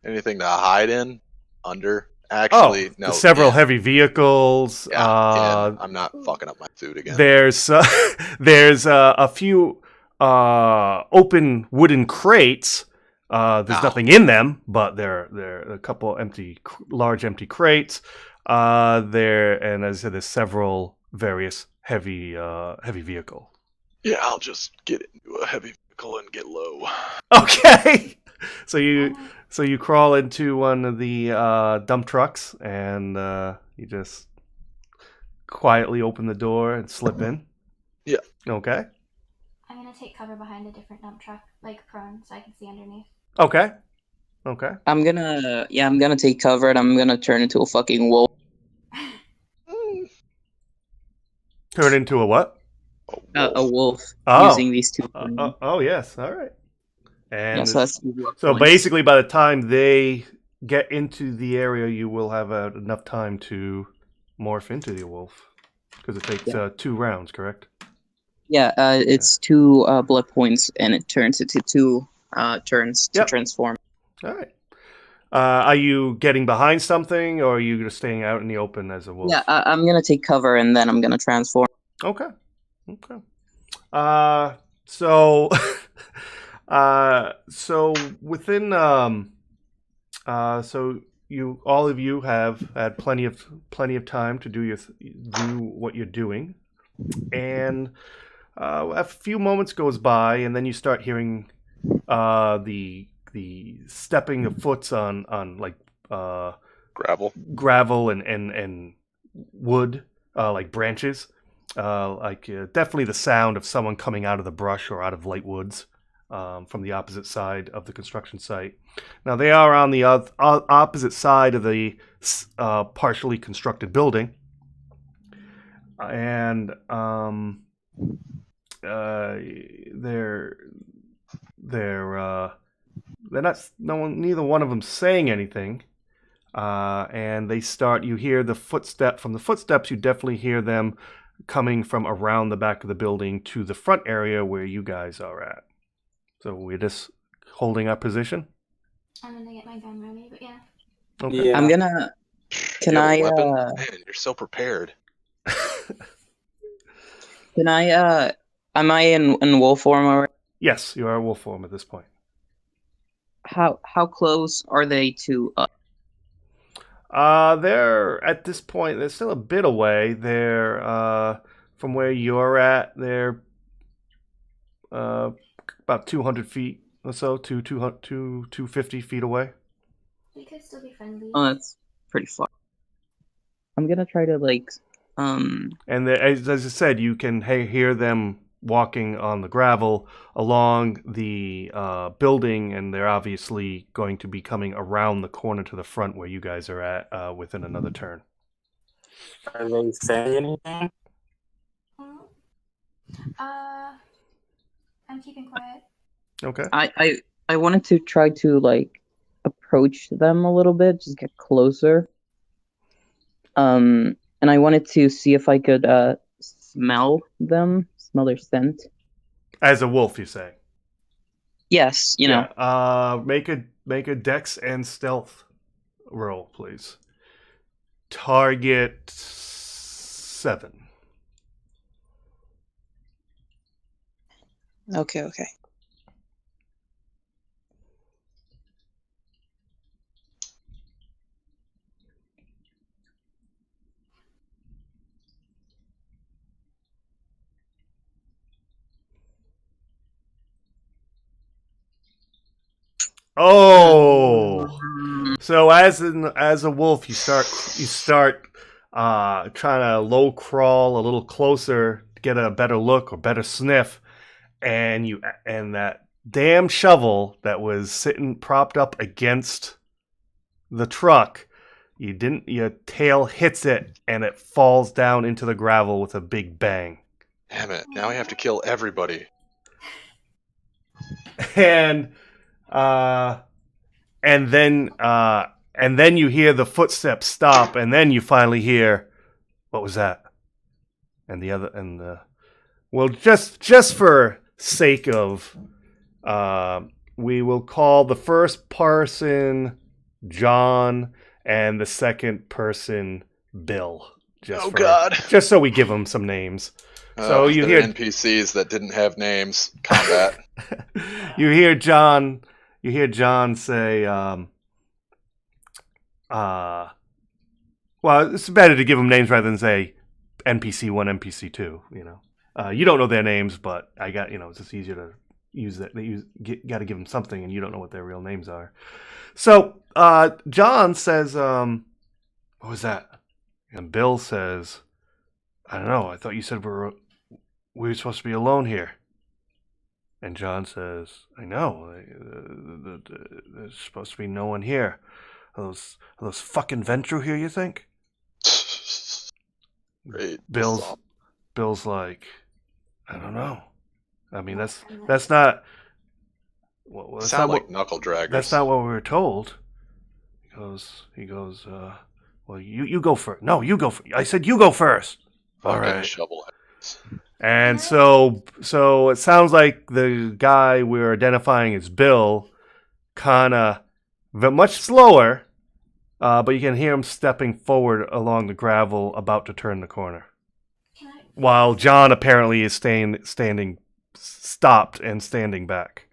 anything to hide in under? Actually, no. Several heavy vehicles. I'm not fucking up my suit again. There's a few open wooden crates. There's nothing in them, but there are a couple large empty crates. And as I said, there's several various heavy vehicle. Yeah, I'll just get into a heavy vehicle and get low. Okay. So you crawl into one of the dump trucks and you just quietly open the door and slip in. Yeah. Okay. I'm gonna take cover behind a different dump truck, prone, so I can see underneath. Okay. I'm gonna take cover and I'm gonna turn into a fucking wolf. Turn into a what? A wolf Oh. using these two. Oh yes. All right. And Yeah, so that's so basically, by the time they get into the area, you will have enough time to morph into the wolf, because it takes 2 rounds, correct? Yeah, it's 2 blood points, and it turns into 2 turns to transform. All right. Are you getting behind something, or are you just staying out in the open as a wolf? Yeah, I'm gonna take cover, and then I'm gonna transform. Okay. So within so all of you have had plenty of time to do what you're doing, and a few moments goes by, and then you start hearing the stepping of foots on gravel and wood, like branches, definitely the sound of someone coming out of the brush or out of light woods. From the opposite side of the construction site. Now they are on the opposite side of the partially constructed building, and they're not. Neither one of them saying anything, and they start. You hear the footstep. From the footsteps, you definitely hear them coming from around the back of the building to the front area where you guys are at. So we're just holding our position? I'm gonna get my gun ready, but yeah. Okay. Yeah. I'm gonna... Man, you're so prepared. Can I, am I in wolf form already? Yes, you are wolf form at this point. How close are they to us? They're, at this point, they're still a bit away. They're, from where you're at, they're about 200 feet or so, 250 feet away. We could still be friendly. Oh, that's pretty far. I'm gonna try to, And as I said, you can hear them walking on the gravel along the building, and they're obviously going to be coming around the corner to the front where you guys are at within another turn. Are they saying anything? I'm keeping quiet. Okay. I wanted to try to, approach them a little bit, just get closer. And I wanted to see if I could smell their scent. As a wolf, you say? Yes, you know. Make a dex and stealth roll, please. Target 7. Okay. Oh, so as a wolf, you start trying to low crawl a little closer to get a better look or better sniff, and that damn shovel that was sitting propped up against the truck, your tail hits it and it falls down into the gravel with a big bang. Damn it! Now we have to kill everybody. And then you hear the footsteps stop, and then you finally hear, what was that? And well, just for sake of, we will call the first person John and the second person Bill. God! Just so we give them some names. So you hear NPCs that didn't have names. Combat. You hear John say, well, it's better to give them names rather than say NPC 1, NPC 2, you know. You don't know their names, but I got, it's just easier to use that. Got to give them something, and you don't know what their real names are. So John says, what was that? And Bill says, I don't know. I thought you said we were supposed to be alone here. And John says, I know. There's supposed to be no one here. Are those fucking Ventru here, you think? Great. Bill's like, I don't know. I mean, that's not... Well, that's sound like knuckle draggers. That's not what we were told. He goes, well, you go first. No, you go first. I said you go first. All right. Shovel. And so it sounds like the guy we're identifying as Bill, kind of much slower, but you can hear him stepping forward along the gravel, about to turn the corner. While John apparently is stopped and standing back.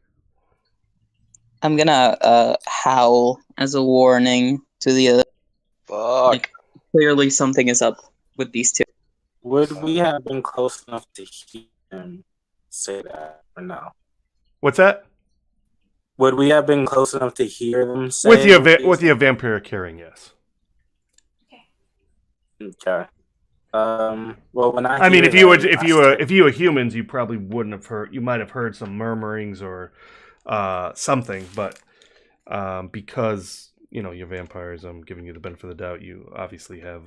I'm gonna howl as a warning to the other. Fuck. Like, clearly something is up with these two. Would we have been close enough to hear him say that or no? What's that? Would we have been close enough to hear them say with your vampiric hearing? Yes. Okay. Well, when I mean, if you were humans, you probably wouldn't have heard. You might have heard some murmurings or something, but because you're vampires, I'm giving you the benefit of the doubt. You obviously have,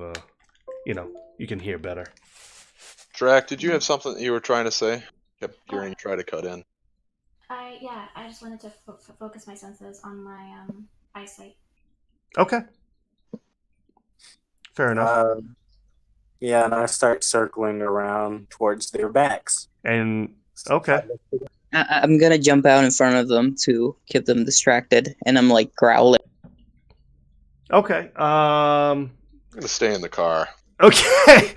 you can hear better. Drac, did you have something that you were trying to say? Kept hearing you try to cut in. I just wanted to focus my senses on my eyesight. Okay. Fair enough. Yeah, and I start circling around towards their backs. And okay. I'm gonna jump out in front of them to keep them distracted, and I'm like growling. Okay. I'm gonna stay in the car. Okay.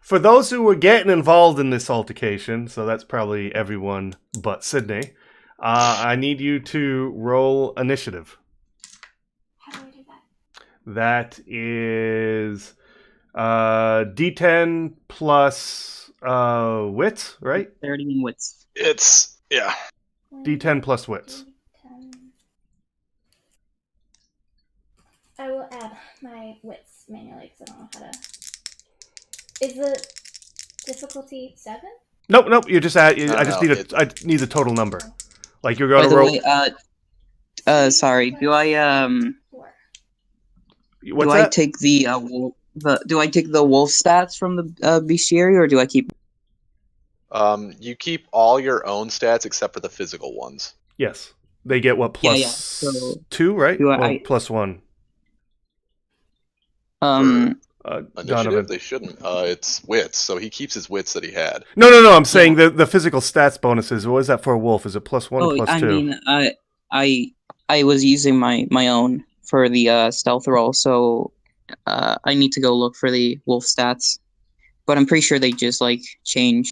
For those who were getting involved in this altercation, so that's probably everyone but Sydney, I need you to roll initiative. How do I do that? That is D10 plus wits, right? 30 wits. It's, yeah. D10 plus wits. I will add my wits manually because I don't know how to... Is the difficulty 7? Nope. You just add. No, I need the total number. Like you're going By to the roll. way, sorry. Do I 4. What's do that? I take do I take the wolf stats from the bestiary, or do I keep? You keep all your own stats except for the physical ones. Yes, they get what plus Yeah. So, 2, right? Plus 1. Initiative, Donovan. they shouldn't. It's wits, so he keeps his wits that he had. No. I'm saying the physical stats bonuses. What is that for a wolf? Is it plus 1 or plus 2? I mean, I was using my own for the stealth roll, so I need to go look for the wolf stats. But I'm pretty sure they just like change.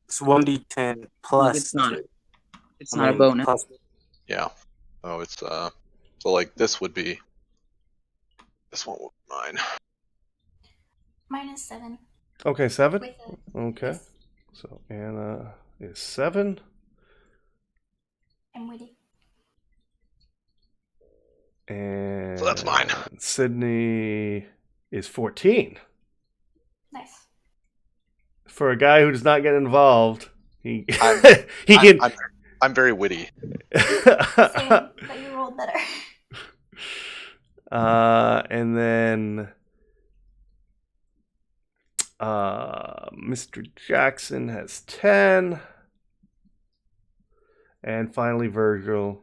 It's 1d10 plus. It's not. It's I not a mean, bonus. plus- Yeah. Oh, it's so like this one would be mine. Mine is 7. Okay, 7. With a, Okay, yes, so Anna is 7, I'm witty. and So that's mine. Sydney is 14. Nice. For a guy who does not get involved, he I'm- he can. I'm very witty. Same, but you rolled better. And then Mr. Jackson has 10, and finally Virgil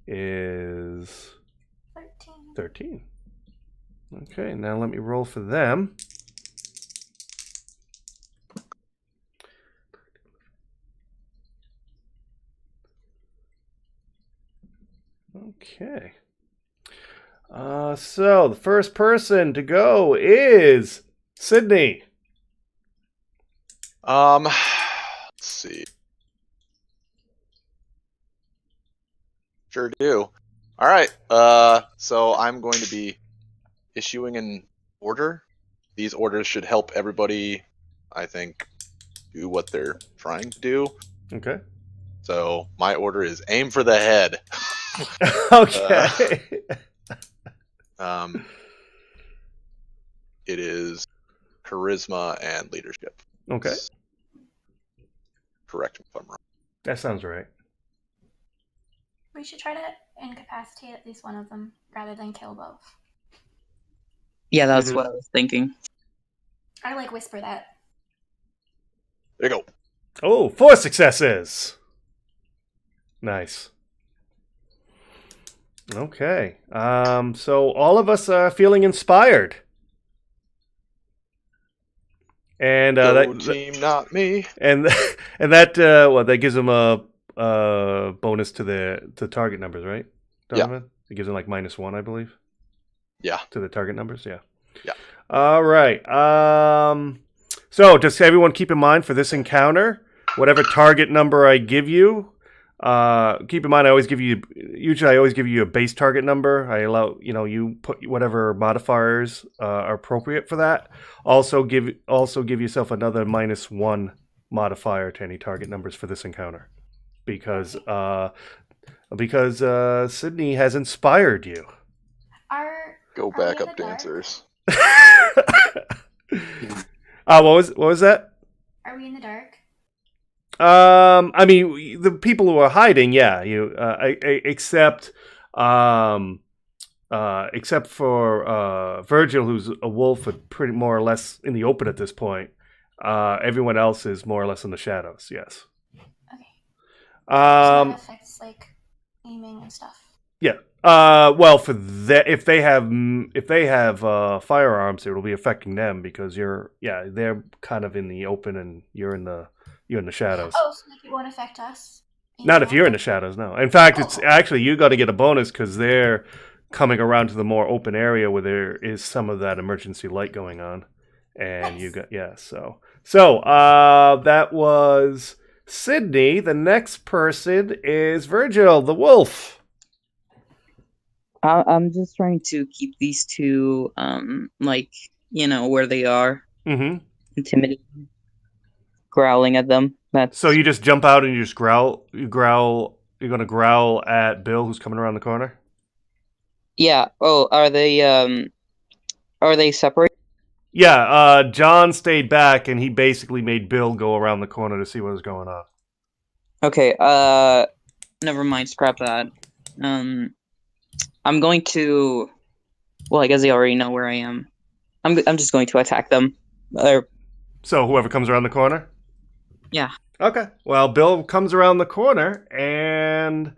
is 13. 13. Okay, now let me roll for them. Okay. So the first person to go is Sydney. Let's see. Sure do. All right. So I'm going to be issuing an order. These orders should help everybody, I think, do what they're trying to do. Okay. So my order is aim for the head. Okay. It is charisma and leadership. Okay. Correct me if I'm wrong. That sounds right. We should try to incapacitate at least one of them rather than kill both. Yeah, that's what I was thinking. I like whisper that. There you go. Oh, 4 successes. Nice. Okay. So all of us are feeling inspired. And Go team, not me. and that that gives them a bonus to the target numbers, right? Donovan? It gives them like -1, I believe. Yeah. To the target numbers, yeah. Yeah. All right. So just everyone keep in mind for this encounter, whatever target number I give you, keep in mind I always give you a base target number. I allow you put whatever modifiers are appropriate for that. Also give yourself another -1 modifier to any target numbers for this encounter, because Sydney has inspired you. Go Are we back in up the dark? dancers. What was that? Are we in the dark? I mean, the people who are hiding, yeah, except for Virgil, who's a wolf, and pretty more or less in the open at this point. Everyone else is more or less in the shadows. Yes. Okay. So that affects like aiming and stuff. Yeah. Well, for that, if they have firearms, it will be affecting them because they're kind of in the open and you're in the shadows. Oh, so like it won't affect us? Not if you're in the shadows, no. In fact, it's actually you got to get a bonus because they're coming around to the more open area where there is some of that emergency light going on, and Nice. you got So that was Sydney. The next person is Virgil, the wolf. I'm just trying to keep these two, where they are, Mm-hmm. intimidating, growling at them. So you just jump out and you just growl. You're gonna growl at Bill, who's coming around the corner. Yeah. Oh, are they separate? Yeah. John stayed back, and he basically made Bill go around the corner to see what was going on. Okay. Never mind. Scrap that. I'm going to. Well, I guess they already know where I am. I'm just going to attack them. So whoever comes around the corner. Yeah. Okay. Well, Bill comes around the corner, and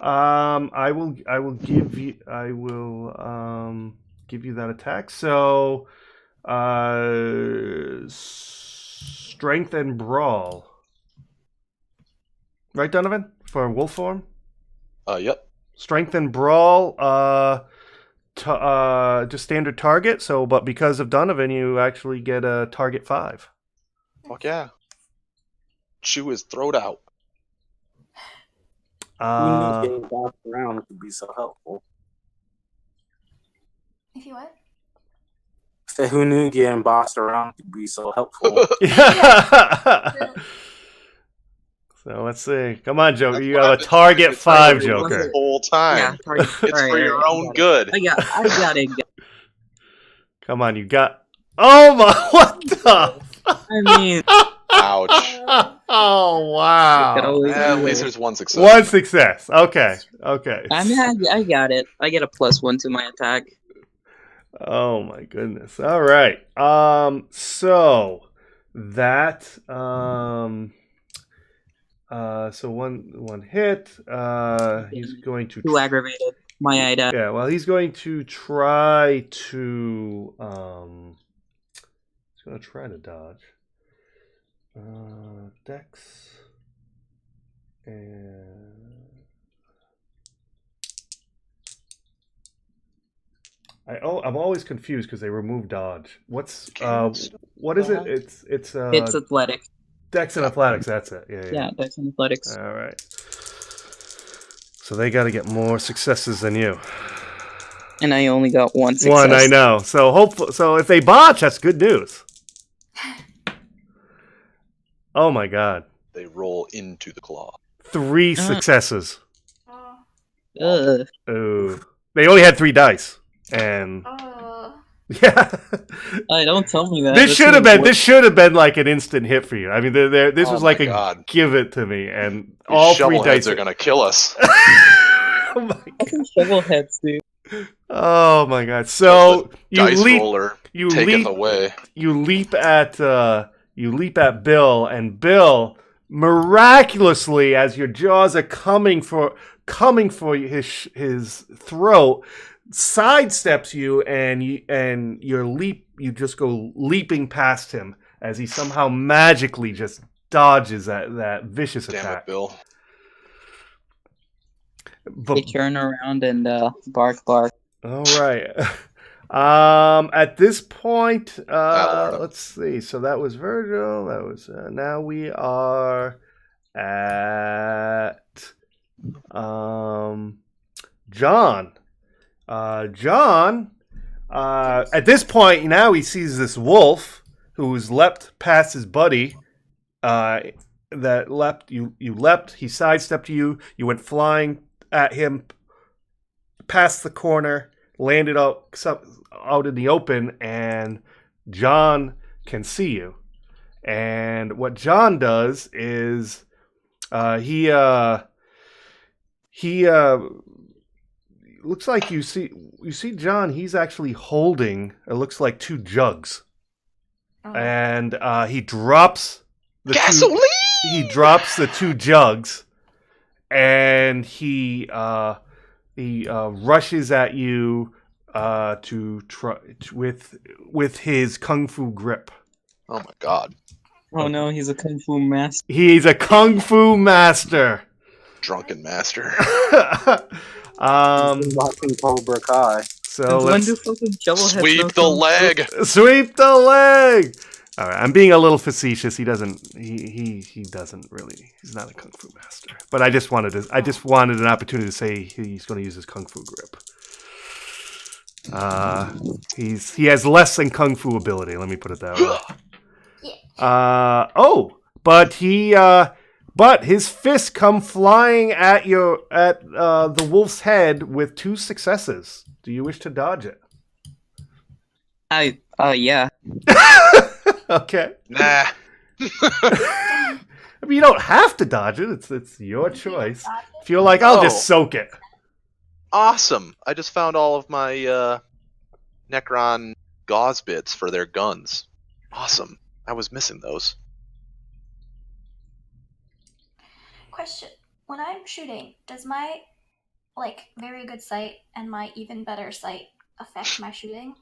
I will give you that attack. So, strength and brawl. Right, Donovan, for wolf form. Yep. Strength and brawl, just standard target. So, but because of Donovan, you actually get a target 5. Fuck yeah. Chew his throat out. Who knew getting bossed around could be so helpful? If you what? Said who knew getting bossed around could be so helpful? So let's see. Come on, Joker. That's You what have I've a been target trying to 5, tell you Joker. the whole time. Yeah, target. It's for your own good. I got it. Come on, you got. Oh my! What the? I mean, Ouch. Oh wow! At least there's one success. One success. Okay. I mean, I got it. I get a +1 to my attack. Oh my goodness. All right. So that so one hit. He's going to Too aggravated. My ida. Yeah, well, he's going to try to he's going to try to dodge. Dex and I'm always confused because they remove dodge. What is it? It's athletics. Dex and athletics. That's it. Yeah, Dex and athletics. All right. So they got to get more successes than you. And I only got 1 success. One, I know. So hopefully, so if they botch, that's good news. Oh my god! They roll into the claw. 3 successes. Ugh. Oh, they only had 3 dice, and yeah. Don't tell me that. This should have been like an instant hit for you. I mean, this was like a give it to me, and These all 3 dice are gonna kill us. Oh my god! Shovel heads, dude. Oh my god! So you leap, away. You leap at Bill, and Bill miraculously, as your jaws are coming for his throat, sidesteps you, and you just go leaping past him as he somehow magically just dodges that vicious attack. Damn it, Bill. They turn around and bark. All right. At this point, let's see. So that was Virgil. That was now we are at John. John. At this point, now he sees this wolf who's leapt past his buddy. That leapt. You leapt. He sidestepped you. You went flying at him, past the corner, landed out in the open, and John can see you. And what John does is he looks like you see John. He's actually holding, it looks like, 2 jugs, and he drops the gasoline. He drops the 2 jugs, and he rushes at you to try with his kung fu grip. Oh my god! Oh no, he's a kung fu master. He's a kung fu master. Drunken master. Watching Cobra Kai. So let's sweep the leg. Sweep the leg. All right, I'm being a little facetious. He doesn't. He doesn't really. He's not a kung fu master. But I just wanted an opportunity to say he's going to use his kung fu grip. He has less than kung fu ability. Let me put it that way. But his fists come flying at the wolf's head with 2 successes. Do you wish to dodge it? Yeah. Okay. Nah. I mean, you don't have to dodge it. It's your choice. If you're like, I'll just soak it. Awesome. I just found all of my Necron gauze bits for their guns. Awesome. I was missing those. Question. When I'm shooting, does my very good sight and my even better sight affect my shooting?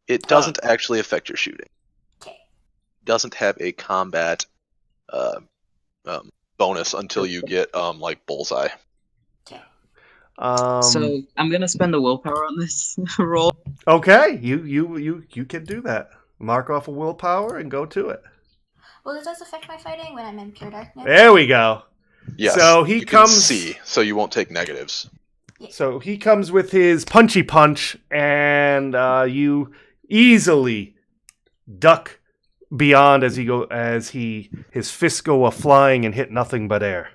It doesn't actually affect your shooting. Okay. Doesn't have a combat bonus until you get bullseye. Okay. So I'm gonna spend the willpower on this roll. Okay, you can do that. Mark off a willpower and go to it. Well, it does affect my fighting when I'm in pure darkness. There we go. Yes. So he you can comes. see, so you won't take negatives. So he comes with his punchy punch, and you easily duck beyond as his fists go flying and hit nothing but air.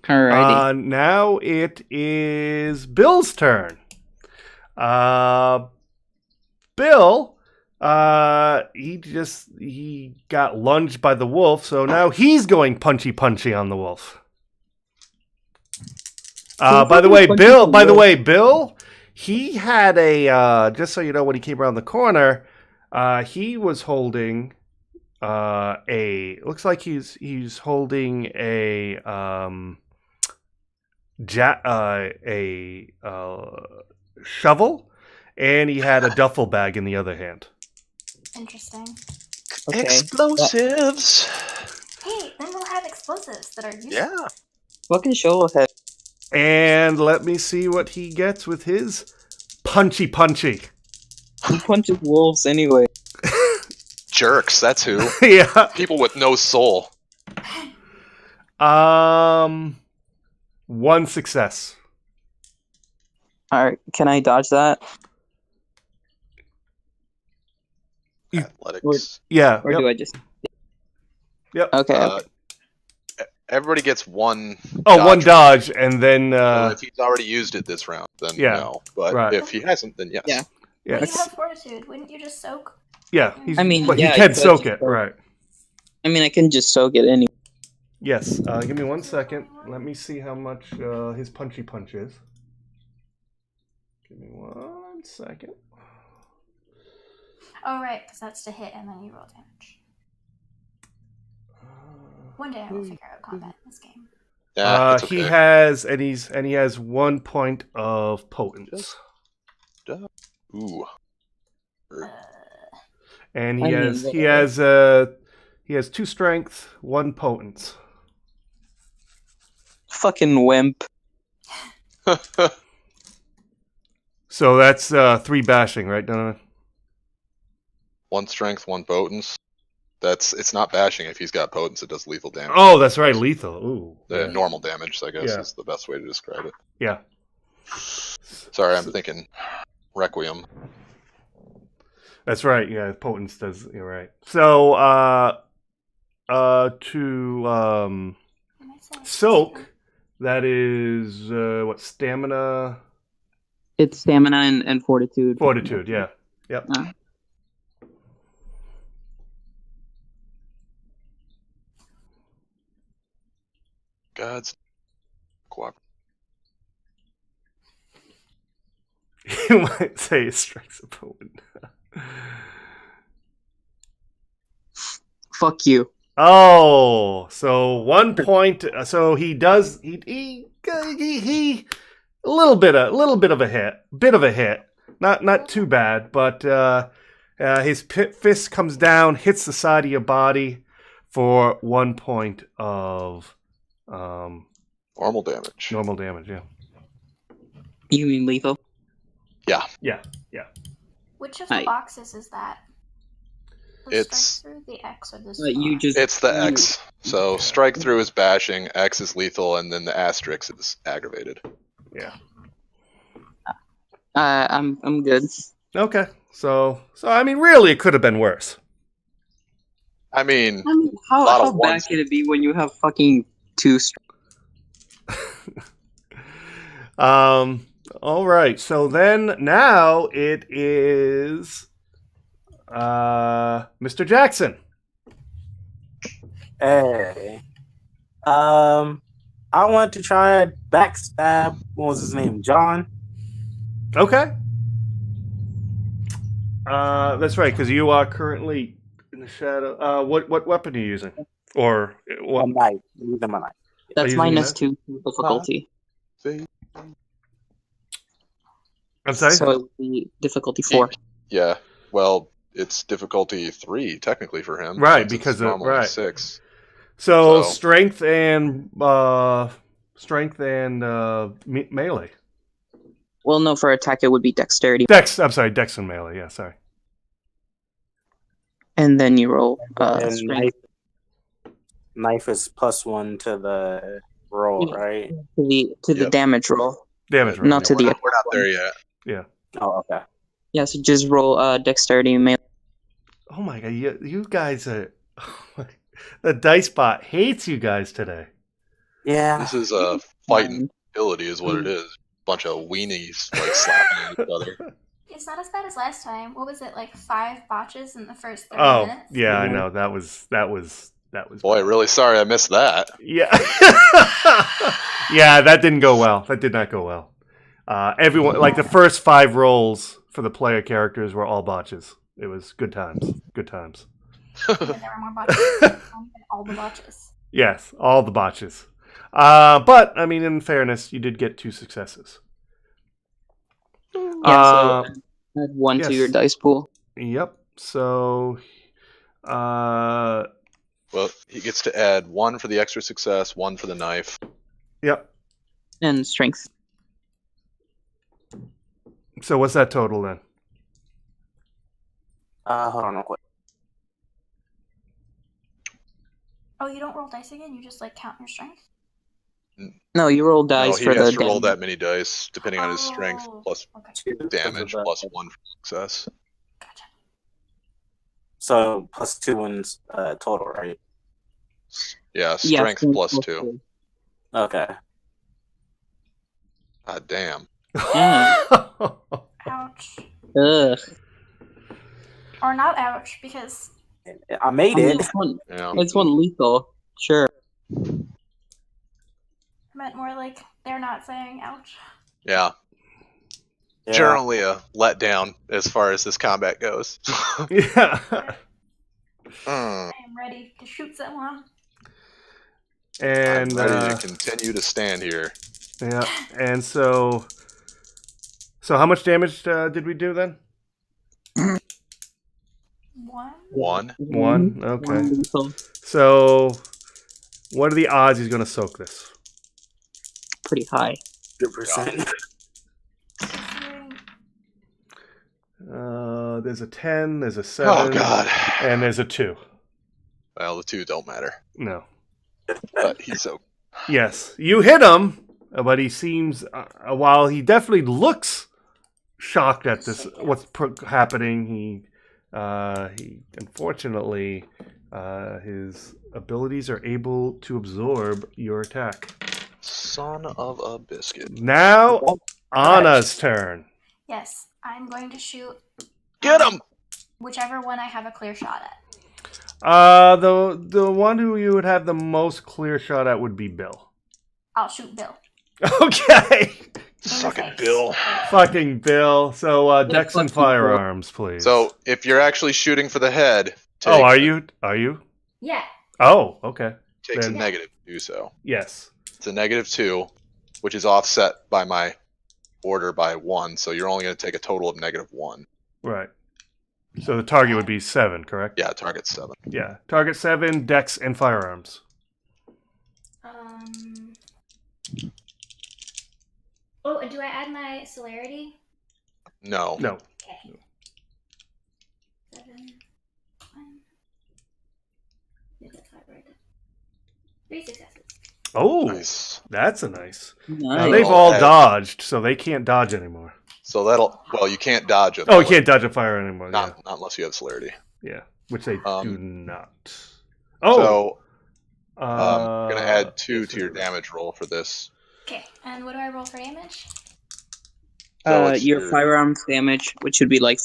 Alrighty. Now it is Bill's turn. Bill, he got lunged by the wolf, so now he's going punchy on the wolf. By the way, Bill, he had a just so you know, when he came around the corner, he was holding looks like he's holding a shovel, and he had a duffel bag in the other hand. Interesting. Okay. Explosives. Hey, then we'll have explosives that are useful. Yeah. Fucking shovelhead. And let me see what he gets with his punchy. He punches wolves anyway. Jerks, that's who. Yeah. People with no soul. One success. Alright, can I dodge that? Athletics. Yeah. Or do I just... Yep. Okay. Everybody gets one. One dodge, and then So if he's already used it this round, then Yeah. no. But Right. if he hasn't, then yes. Yeah. yeah, You have fortitude. Wouldn't you just soak? yeah. I mean, but yeah, he can you could soak just it, soak. right? I mean, I can just soak it anyway. Yes. Give me 1 second. Let me see how much his punchy punch is. Give me 1 second. Oh, right, because that's to hit and then you roll damage. One day I will figure out combat in this game. Yeah, it's okay. He has 1 point of potence, Ooh. and I mean, he has 2 strength, 1 potence. Fucking wimp. So that's 3 bashing, right, Donovan? 1 strength, 1 potence. It's not bashing. If he's got potence, it does lethal damage. Oh, that's right, lethal. Ooh. The normal damage, I guess, Yeah. is the best way to describe it. Yeah. Sorry, I'm thinking Requiem. That's right. Yeah, potence does. You're right. So, to Am I saying soak, that is what, stamina, It's stamina and fortitude. fortitude. Yeah. Yep. God's cooperate. You might say it strikes a potent. Fuck you. Oh, so 1 point. So he does. He a little bit of a hit. Not too bad, but his fist comes down, hits the side of your body for 1 point of Normal damage. normal damage. Yeah. You mean lethal? Yeah. Which of the boxes is that? The It's- strike through, the X, or the You star? just... It's the X. So strike through is bashing, X is lethal, and then the asterisk is aggravated. Yeah. I'm good. Okay. So I mean, really, it could have been worse. I mean, I mean, lot how of bad ones. can it be when you have fucking 2 All right. So then now it is Mr. Jackson. Hey. I want to try and backstab. What was his name? John. Okay. That's right, because you are currently in the shadow. What weapon are you using? Or what? A knife. Using my knife. That's using minus that? 2 difficulty. I'm sorry. So it would be difficulty 4. yeah. Well, it's difficulty 3 technically for him. Right, since it's because of- normally right. 6. So So- strength and melee. Well, no, for attack it would be dexterity, Dex. I'm sorry, Dex and melee. Yeah, sorry. and then you roll And strength knife is +1 to the roll, right? to the Yep. damage roll, Damage roll. not to we're the not, attack we're not one. there yet. Oh, okay. Yeah, so just roll dexterity melee. Oh my god, you guys are. The dice bot hates you guys today. Yeah. This is a fighting ability, is what it is. Bunch of weenies like slapping each other. It's not as bad as last time. What was it, like 5 botches in the first 30 Oh minutes? yeah, I Mhm. know that was. Boy, really sorry I missed that. Yeah, yeah, that didn't go well. That did not go well. Everyone, like the first 5 rolls for the player characters were all botches. It was good times. Good times. And then there were more botches. All the botches. Yes, all the botches. But I mean, in fairness, you did get 2 successes. Yeah, so add 1 yes. to your dice pool. Yep. So, Well, he gets to add 1 for the extra success, 1 for the knife. yep. And strength. So what's that total then? Hold on real quick. Oh, you don't roll dice again? You just, like, count your strength? No, you roll No, dice he for has the to roll damage. that many dice, depending on his strength, Oh, plus okay. 2 damage, because of plus the- 1 for success. Gotcha. So +2 wins total, right? Yeah, Yeah, strength plus 2. Okay. God damn. Ouch. Ugh. Or not ouch, because I made I mean, it. Yeah. it's one lethal. Sure. I meant more like they're not saying ouch. Yeah. Yeah. Generally a letdown as far as this combat goes. Yeah. Mm, I am ready to shoot someone. And I'm ready to continue to stand here. yeah, and so how much damage did we do then? 1? 1. 1. Okay. One lethal. So, what are the odds he's going to soak this? Pretty high. 100%. There's a 10, there's a 7, Oh god. and there's a 2. Well, the 2 don't matter. No. But he's so. Yes, you hit him, but he seems, while he definitely looks shocked at this, what's happening, he unfortunately, his abilities are able to absorb your attack. Son of a biscuit. Now, Anna's turn. Yes, I'm going to shoot Get him! whichever one I have a clear shot at. The one who you would have the most clear shot at would be Bill. I'll shoot Bill. Okay. Suck face. it, Bill. Fucking Bill. So, Dex and fucking firearms, please. So, if you're actually shooting for the head, oh, are you? Are you? Yeah. Oh, okay. takes a Then- negative to do so. Yes. It's a -2, which is offset by my order by 1, so you're only going to take a total of -1. Right. So the target would be 7, correct? Yeah, target 7. Yeah. Target 7, Dex, and firearms. Oh, and do I add my celerity? No. No. Okay. 7. 1. Yeah, that's 5 right there. 3 successes. Oh, Nice. that's a nice. Nice. They've Oh, all hey. dodged, so they can't dodge anymore. So that'll. Well, you can't dodge it. Oh, you can't dodge a fire anymore. Not unless you have celerity. Yeah. Which they do Um, not. Oh. So I'm going to add 2 yes, to your yes. damage roll for this. Okay, and what do I roll for damage? So it's Your firearms damage, which would be like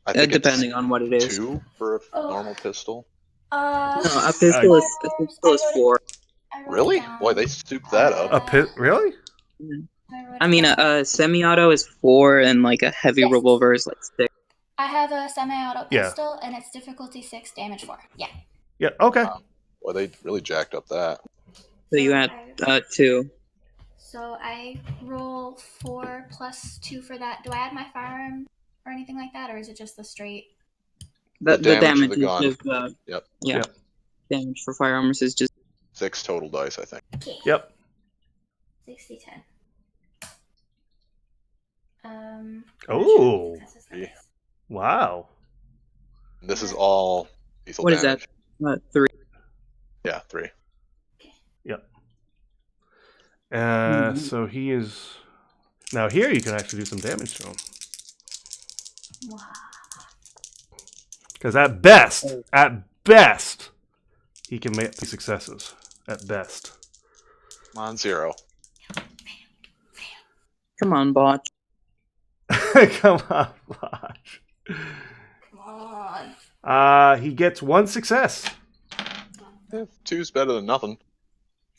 I think depending on what it it's is. 2 for a Oh. normal pistol. No, a pistol is 4. I wrote it Really? down. Boy, they souped that up. A pit? Really? I mean, a semi-auto is 4, and like a heavy Yes. revolver is like 6. I have a semi-auto Yeah. pistol, and it's difficulty 6, damage 4. Yeah. Yeah. Okay. Boy, they really jacked up that. So you add 2. So I roll 4 plus 2 for that. Do I add my firearm or anything like that, or is it just the straight? The damage of damage the gun. is Yep. yeah. Yep. damage for firearms is just 6 total dice, I think. Okay. Yep. 60, 10. Oh. Yeah. Wow. This is all lethal what is damage. that? 3. Yeah, 3. Yep. Mhm. So he is now here. You can actually do some damage to him Wow. because at best, he can make 3 successes. At best. I'm on 0. Come on, botch. Come on, Bosch. Come on. He gets 1 success. 2's better than nothing.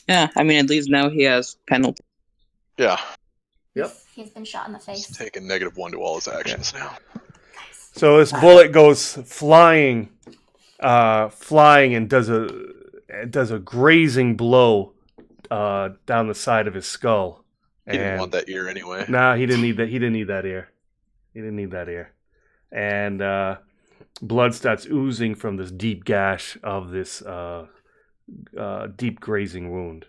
Yeah, I mean, at least now he has penalty. Yeah. Yep. He's been shot in the He's face. taking -1 to all his actions now. So this bullet goes flying and does a grazing blow down the side of his skull. He didn't want that ear anyway. Nah, he didn't need that. He didn't need that ear. He didn't need that ear. And blood starts oozing from this deep gash of this deep grazing wound.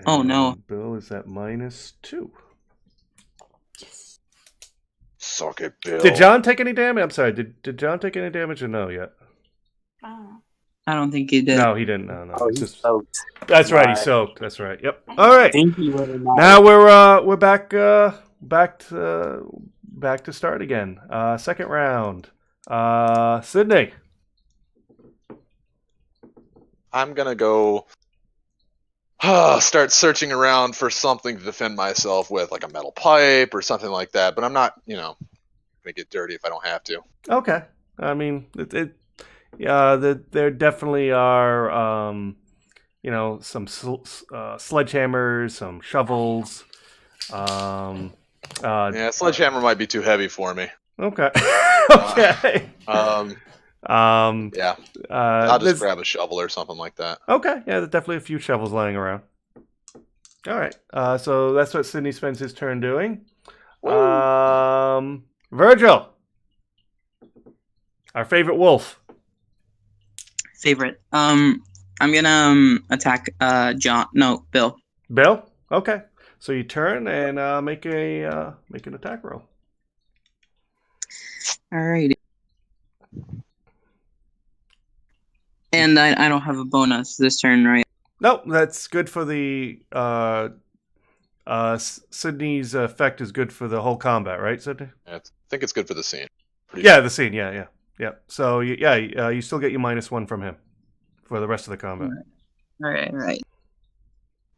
Oh, no. And Bill is at -2. Suck it, Bill. Did John take any damage? I'm sorry. Did John take any damage or no yet? Oh. I don't think he did. No, he didn't. No. Oh, It's he's just- soaked. That's right. He's Right. soaked. That's right. Yep. All right. I think he would have not. Now we're back to start again. Second round. Sydney. I'm gonna go start searching around for something to defend myself with, like a metal pipe or something like that. But I'm not, gonna get dirty if I don't have to. Okay. I mean, there definitely are, some sledgehammers, some shovels. Yeah, sledgehammer might be too heavy for me. Okay. Okay. Yeah, I'll just there's- grab a shovel or something like that. Okay, yeah, there's definitely a few shovels lying around. All right, so that's what Sydney spends his turn doing. Virgil, our favorite wolf. Favorite. I'm gonna attack Bill. Bill. Okay, so you turn and make an attack roll. Alrighty. And I don't have a bonus this turn, right? Nope, that's good for the Sydney's effect is good for the whole combat, right, Sydney? Yeah, I think it's good for the scene. Yeah, the scene. Yeah. So you still get your -1 from him for the rest of the combat. All right.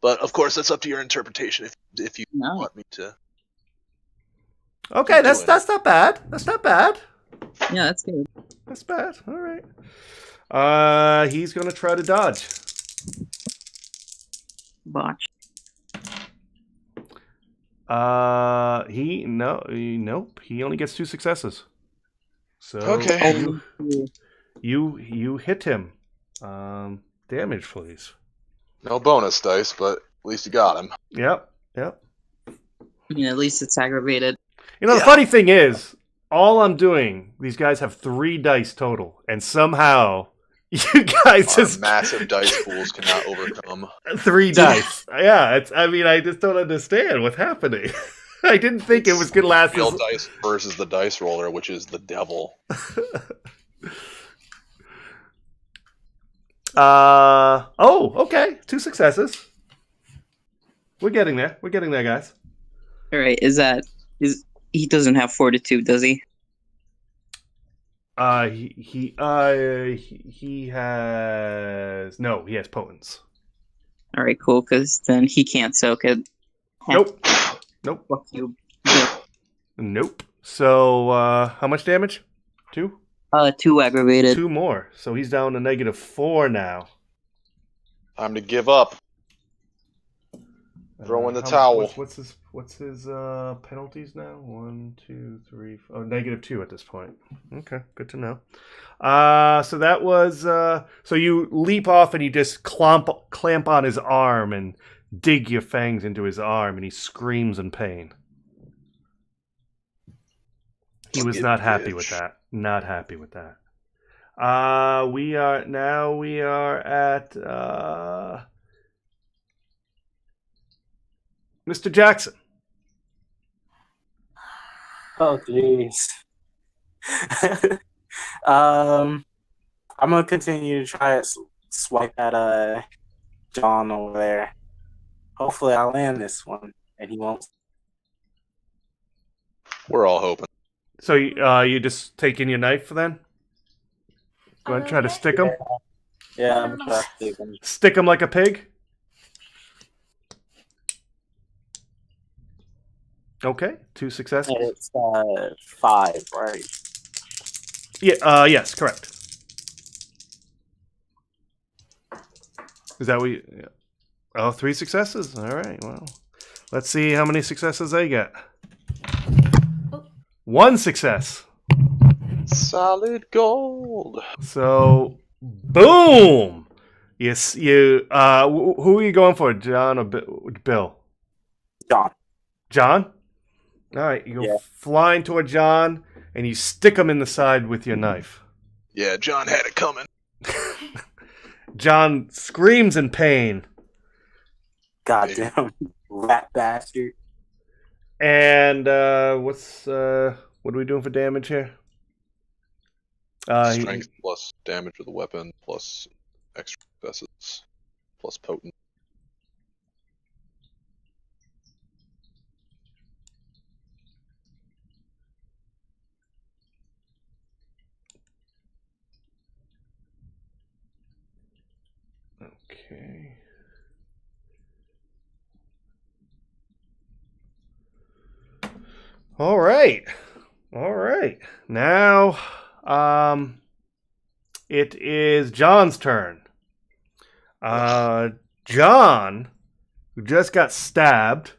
But of course, that's up to your interpretation. If you No. want me to. Okay, Keep that's doing not bad. That's not bad. Yeah, that's good. That's bad. All right. He's gonna try to dodge. Botch. Nope. He only gets 2 successes. So Okay. you hit him. Damage, please. No bonus dice, but at least you got him. Yep. I mean, at least it's aggravated. The funny thing is, all I'm doing, these guys have 3 dice total, and somehow you guys Our just massive dice pools cannot overcome. 3 dice. Yeah, I just don't understand what's happening. I didn't think it was gonna last. Real dice versus the dice roller, which is the devil. Okay. 2 successes. We're getting there, guys. All right. He doesn't have fortitude, does he? He has potence. All right, cool. Because then he can't soak it. Nope. Fuck you. Nope. So, how much damage? 2? 2 aggravated. 2 more. So he's down to -4 now. Time to give up. Throw in the towel. What's his penalties now? 1, 2, 3, 4. Oh, -2 at this point. Okay, good to know. So that was so you leap off and you just clamp on his arm and dig your fangs into his arm, and he screams in pain. He was not happy with that. Not happy with that. We are at Mr. Jackson. Oh, jeez. I'm gonna continue to try to swipe at John over there. Hopefully, I'll land this one, and he won't. We're all hoping. So you just taking your knife then? Go ahead and try to stick him. Yeah, I'm gonna stick him. Stick him like a pig. Okay, 2 successes. It's 5, right? Yeah. Yes, correct. Is that what you... Yeah. Oh, 3 successes? All right, well. Let's see how many successes they get. 1 success. Solid gold. So, boom! Yes, you... who are you going for, John or Bill? John. John? All right, you go flying toward John, and you stick him in the side with your knife. Yeah, John had it coming. John screams in pain. Goddamn rat bastard. And what are we doing for damage here? Strength plus damage with the weapon plus extra successes plus potent. Okay. All right. Now, it is John's turn. John, who just got stabbed.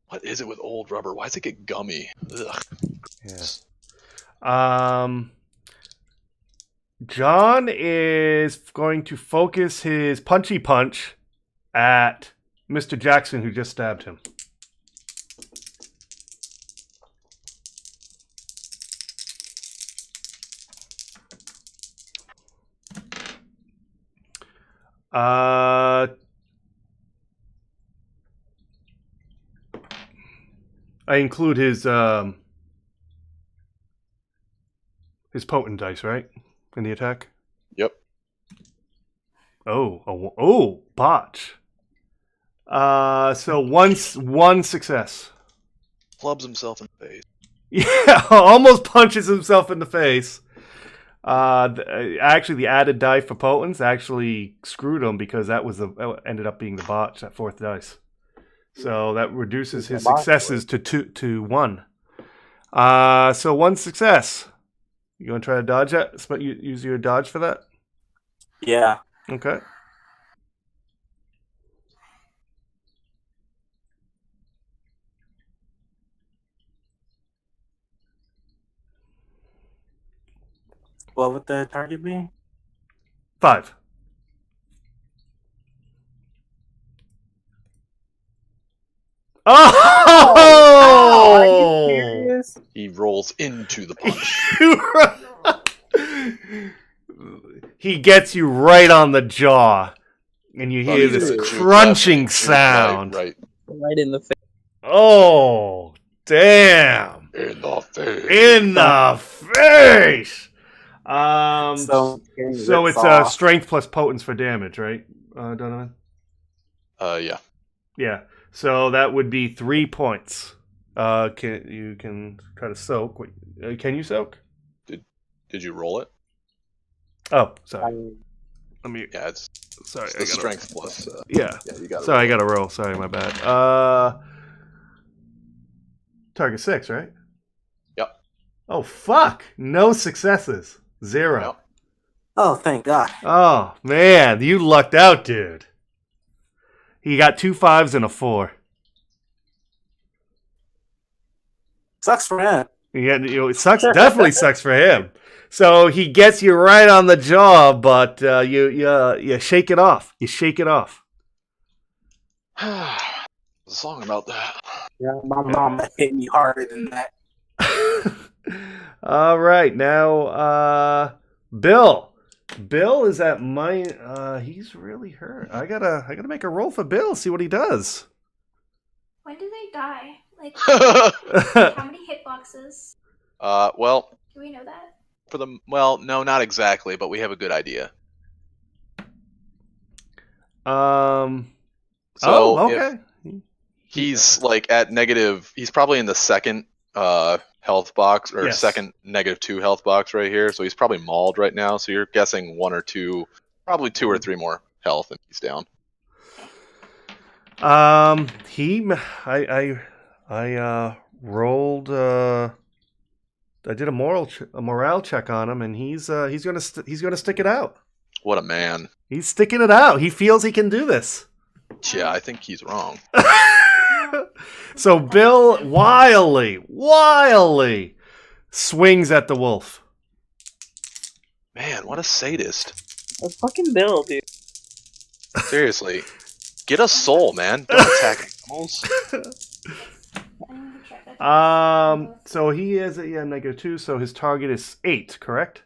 What is it with old rubber? Why does it get gummy? Ugh. Yeah. John is going to focus his punchy punch at Mr. Jackson, who just stabbed him. I include his potent dice, right? In the attack? Yep. Oh, botch. So one success. Clubs himself in the face. Yeah, almost punches himself in the face. Actually, the added die for potence actually screwed him because that ended up being the botch, that 4th dice. So that reduces his successes to 1. So 1 success. You want to try to dodge that? Use your dodge for that? Yeah. Okay. What would the target be? 5. Oh! Are you serious? He rolls into the punch. He gets you right on the jaw, and you hear this crunching sound. Right in the face. Oh, damn! In the face. In the face. So it's strength plus potence for damage, right, Donovan? Yeah. Yeah. So that would be 3 points. You can try to soak. Can you soak? Did you roll it? Oh, sorry. Let me. Yeah, it's sorry. the strength plus. Yeah. Yeah, you got it. Sorry, I got to roll. Sorry, my bad. Target 6, right? Yep. Oh fuck! No successes. 0. Yep. Oh, thank God. Oh man, you lucked out, dude. He got 2 5s and a 4. Sucks for him. Yeah, it sucks. Definitely sucks for him. So he gets you right on the jaw, but you shake it off. You shake it off. There's a song about that. Yeah, my mama hit me harder than that. All right, now, Bill, Bill is at he's really hurt. I gotta make a roll for Bill, see what he does. When do they die? Like, how many hitboxes? Well, Do we know that? no, not exactly, but we have a good idea. Okay. He's like at negative. He's probably in the second health box or Yes. second -2 health box right here. So he's probably mauled right now. So you're guessing 1 or 2, probably 2 or 3 more health, and he's down. I rolled. I did a morale check on him, and he's gonna stick it out. What a man! He's sticking it out. He feels he can do this. Yeah, I think he's wrong. So Bill wildly swings at the wolf. Man, what a sadist! A fucking Bill, dude. Seriously, get a soul, man. Don't attack animals. So he is at -2. So his target is 8, correct?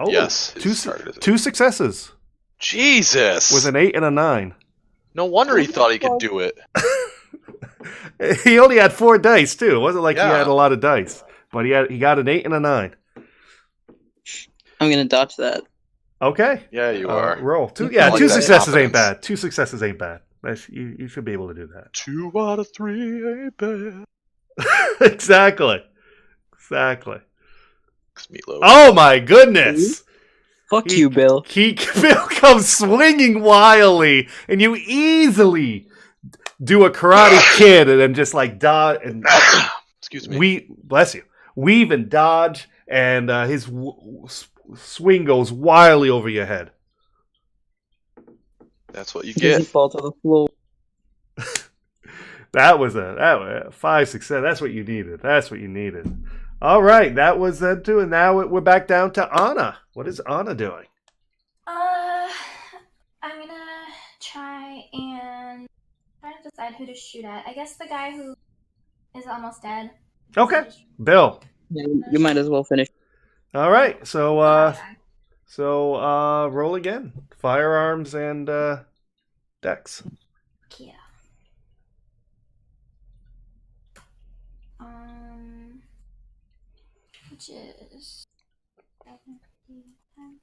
Yes. Two successes Jesus! with an 8 and a 9. No wonder he thought he could do it. He only had 4 dice too. It wasn't like he Yeah. had a lot of dice, but he got an 8 and a 9. I'm gonna dodge that. Okay. Yeah, you are. Roll 2. I Yeah, like 2 that successes ain't confidence. bad. 2 successes ain't bad. You should be able to do that. 2 out of 3 ain't bad. Exactly. Meatloaf. Oh my goodness! Fuck you, Bill. Bill comes swinging wildly, and you easily do a Karate Kid, and then just like dodge and Excuse me. bless you, weave and dodge, and his swing goes wildly over your head. That's what you Does he get. fall to the floor? That was a 5 success. That's what you needed. All right, that was that too, and now we're back down to Anna. What is Anna doing? I'm gonna try to decide who to shoot at. I guess the guy who is almost dead. Okay, Bill. Yeah, you might as well finish. All right, so roll again. Firearms and dex. Yeah. Which is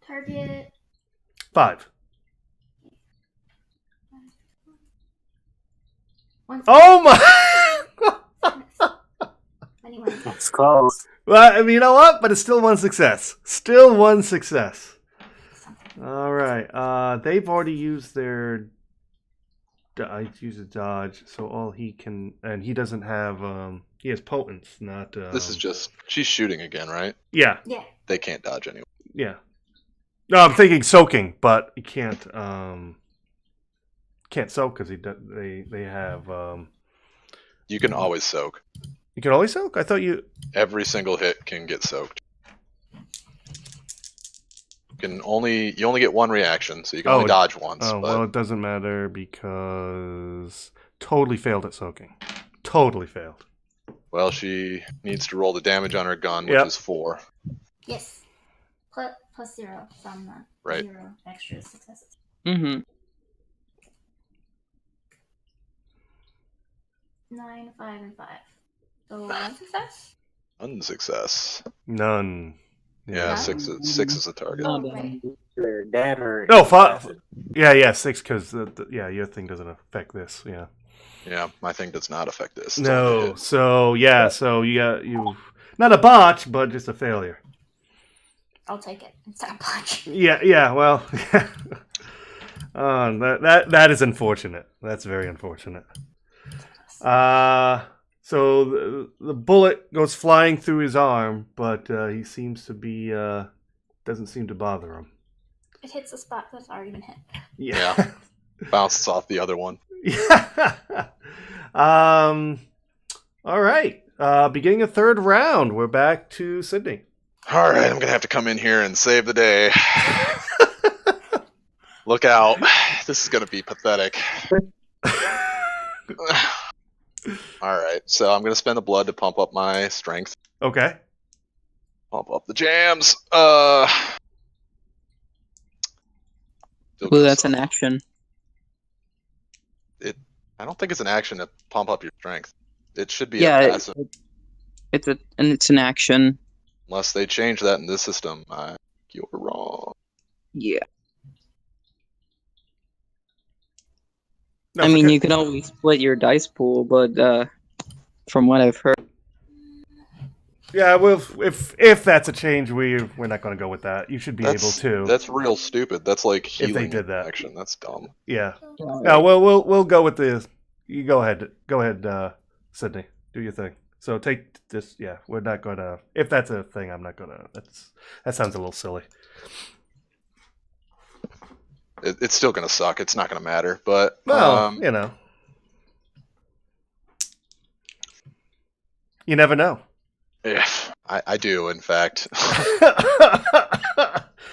target 5. 1. Oh my! Anyone? It's close. Well, I mean, you know what? But it's still 1 success. All right. They've already used their. I use a dodge, so all he can, and he doesn't have. He has potence, not. This is just she's shooting again, right? Yeah. Yeah. They can't dodge anyway. Yeah. No, I'm thinking soaking, but he can't. Can't soak because they have. You can always soak. You can always soak. I thought you. Every single hit can get soaked. You only get 1 reaction, so you can only dodge once. Oh, but well, it doesn't matter because totally failed at soaking. Totally failed. Well, she needs to roll the damage on her gun, which is 4. Yes. Plus 0 from the Right. 0 extra successes. Mm-hmm. 9, 5, and 5. So 1 success? Unsuccess. None. Yeah, 6 is the target. Right. Your dad or No, 5. Yeah, 6 because your thing doesn't affect this. Yeah. Yeah, my thing does not affect this. It's only No. hit. So you not a botch, but just a failure. I'll take it. It's not a punch. Yeah. Well, that is unfortunate. That's very unfortunate. So the bullet goes flying through his arm, but he seems to be doesn't seem to bother him. It hits a spot that's already been hit. Yeah. Bounces off the other one. Yeah. All right. Beginning of 3rd round, we're back to Sydney. All right, I'm going to have to come in here and save the day. Look out. This is going to be pathetic. All right, so I'm going to spend the blood to pump up my strength. Okay. Pump up the jams. Still Well, gonna that's suck. an action. I don't think it's an action to pump up your strength. It should be a Yeah, passive. it's an action. Unless they change that in this system. You're wrong. Yeah. No, I it's mean, okay. you can always split your dice pool, but from what I've heard, Yeah, well, if that's a change, we're not going to go with that. You should be able to. That's real stupid. That's like they healing did that. action. That's dumb. Yeah. Alright. No, we'll go with the. You go ahead. Go ahead, Sydney. Do your thing. So take this. Yeah, we're not gonna. If that's a thing, I'm not gonna. That sounds a little silly. It's still gonna suck. It's not gonna matter. But Well, you know, you never know. yeah, I do. In fact,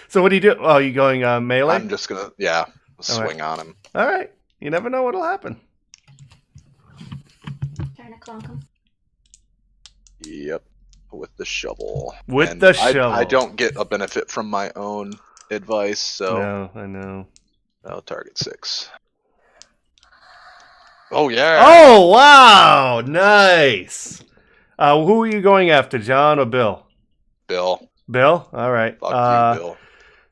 So what do you do? Oh, you going melee? I'm just gonna swing on him. All right. You never know what'll happen. Trying to clonk him. Yep, with the shovel. With And the shovel. I don't get a benefit from my own advice, so No, I know. I'll target 6. Oh yeah. Oh wow! Nice. Who are you going after, John or Bill? Bill. Bill. All right. Fuck you, Bill.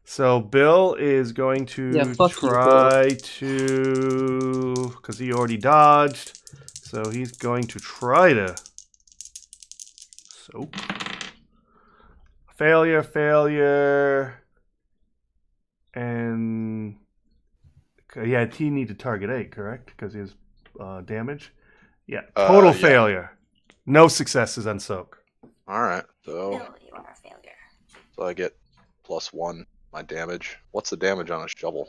So Bill is going to Yeah, fuck you, try to, because he already dodged. So he's going to try to. So failure, and yeah, he needed target 8, correct? Because he has damage. Yeah, total Yeah. failure. No successes on soak. All right. So Bill, you are a failure. I get +1 my damage. What's the damage on a shovel?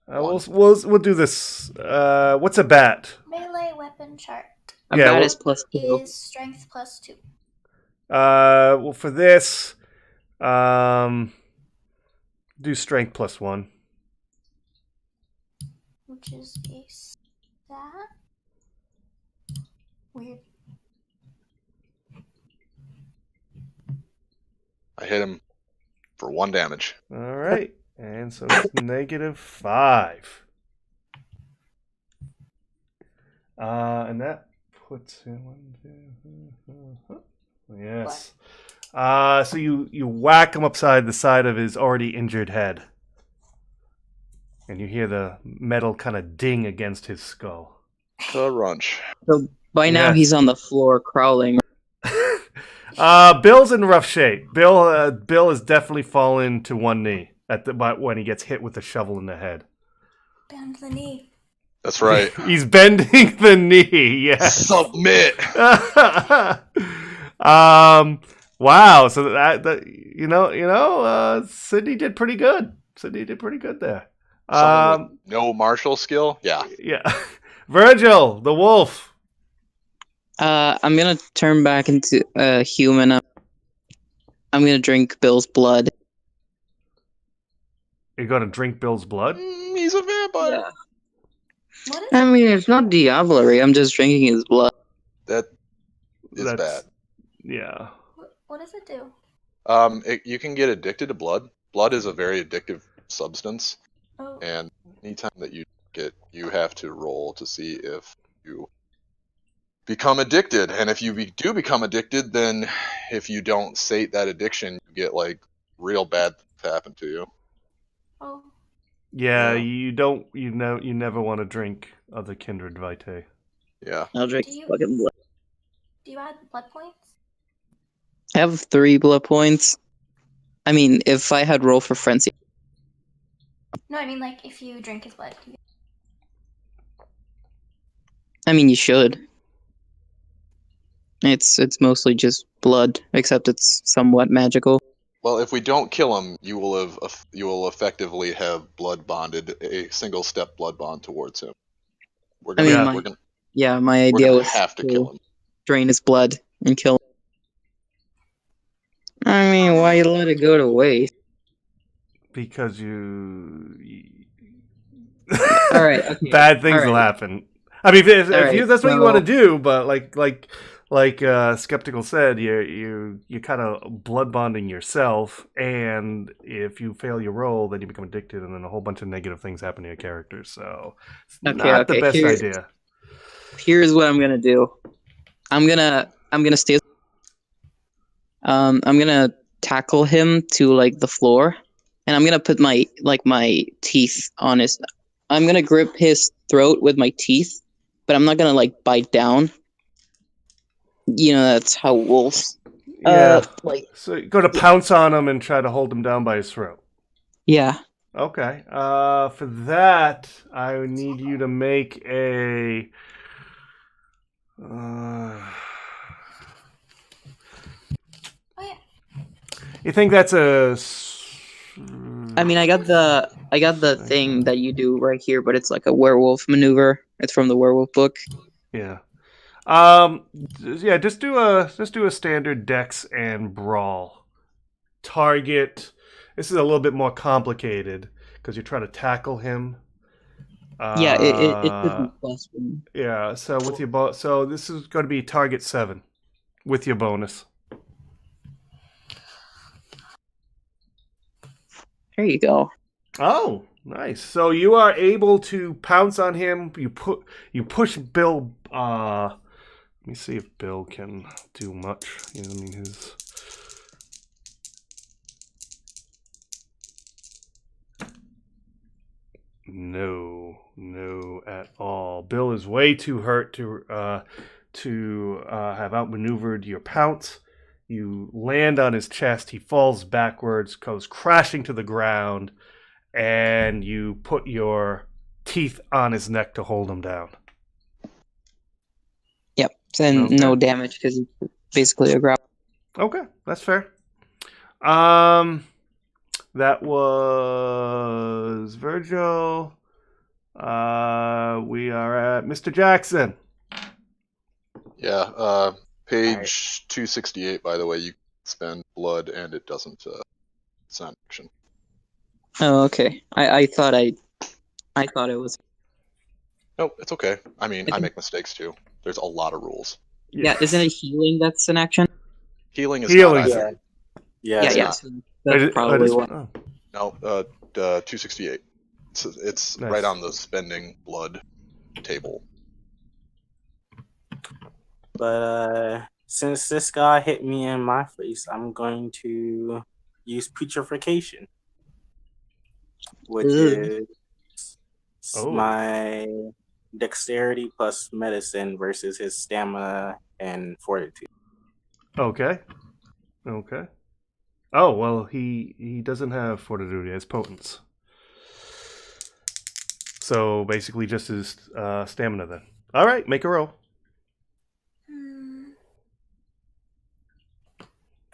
We'll do this. What's a bat? Melee weapon chart a Yeah, bat well- is +2. is strength +2. Well, for this, do strength +1. Which is a stat. Weird. I hit him for 1 damage. All right, and so it's -5. And that puts him. Yes. So you whack him upside the side of his already injured head, and you hear the metal kind of ding against his skull. Crunch. So by now Yes. he's on the floor crawling. Bill's in rough shape. Bill has definitely fallen to one knee when he gets hit with a shovel in the head. Bend the knee. That's right. He's bending the knee. Yes. Submit. Wow. So Sydney did pretty good. There. Someone with no martial skill? Yeah. Yeah. Virgil, the wolf. I'm gonna turn back into a human. I'm gonna drink Bill's blood. You're gonna drink Bill's blood? He's a vampire. What is I mean, it's not diablerie. I'm just drinking his blood. That is That's- bad. Yeah. what does it do? You can get addicted to blood. Blood is a very addictive substance, Oh, and anytime that you you have to roll to see if you become addicted. And if you do become addicted, then if you don't sate that addiction, you get like real bad things happen to you. oh. Yeah, Yeah. you never want to drink other kindred vitae. Yeah. I'll drink Do you- fucking blood. Do you add blood points? I have 3 blood points. I mean, if I had roll for frenzy, No, I mean like if you drink his blood. I mean you should. It's mostly just blood, except it's somewhat magical. Well, if we don't kill him, you will effectively have blood bonded a single step blood bond towards him. We're I gonna, mean, Yeah. my we're gonna, yeah, my we're idea gonna was have to kill him. drain his blood and kill him. I mean, why you let it go to waste? Because you All right, okay. bad things All will right. happen. I mean, if All right, that's what you so- want to do, but like like Skeptical said, you're kind of blood bonding yourself, and if you fail your role, then you become addicted, and then a whole bunch of negative things happen to your character. So it's not the best idea. Here's what I'm gonna do. I'm gonna stay. I'm gonna tackle him to like the floor, and I'm gonna put my teeth on his. I'm gonna grip his throat with my teeth, but I'm not gonna like bite down. You know, that's how wolves. Yeah. So you go to pounce on him and try to hold him down by his throat. Yeah. Okay. For that, I need you to make a. You think that's a? I mean, I got the thing that you do right here, but it's like a werewolf maneuver. It's from the werewolf book. Yeah. Yeah. Just do a standard dex and brawl. Target. This is a little bit more complicated because you're trying to tackle him. Yeah, it could be +1. Yeah. So with your so this is going to be target 7 with your bonus. There you go. Oh, nice. So you are able to pounce on him. You push Bill. Let me see if Bill can do much. You know, I mean his. No, at all. Bill is way too hurt to have outmaneuvered your pounce. You land on his chest. He falls backwards, goes crashing to the ground, and you put your teeth on his neck to hold him down. Yep, and no damage because he's basically a grapple. Okay, that's fair. That was Virgil. We are at Mr. Jackson. Yeah, page 268, by the way, you spend blood and it doesn't it's not action. Oh, okay. I thought it was. No, it's okay. I mean, I make mistakes too. There's a lot of rules. Yeah, isn't it healing that's an action? Healing is not action. Yeah. So that's probably what. No, 268. It's nice. Right on the spending blood table. But since this guy hit me in my face, I'm going to use putrefaction, which is my dexterity plus medicine versus his stamina and fortitude. Okay. Oh, well, he doesn't have fortitude, he has potence. So basically just his stamina then. All right, make a roll.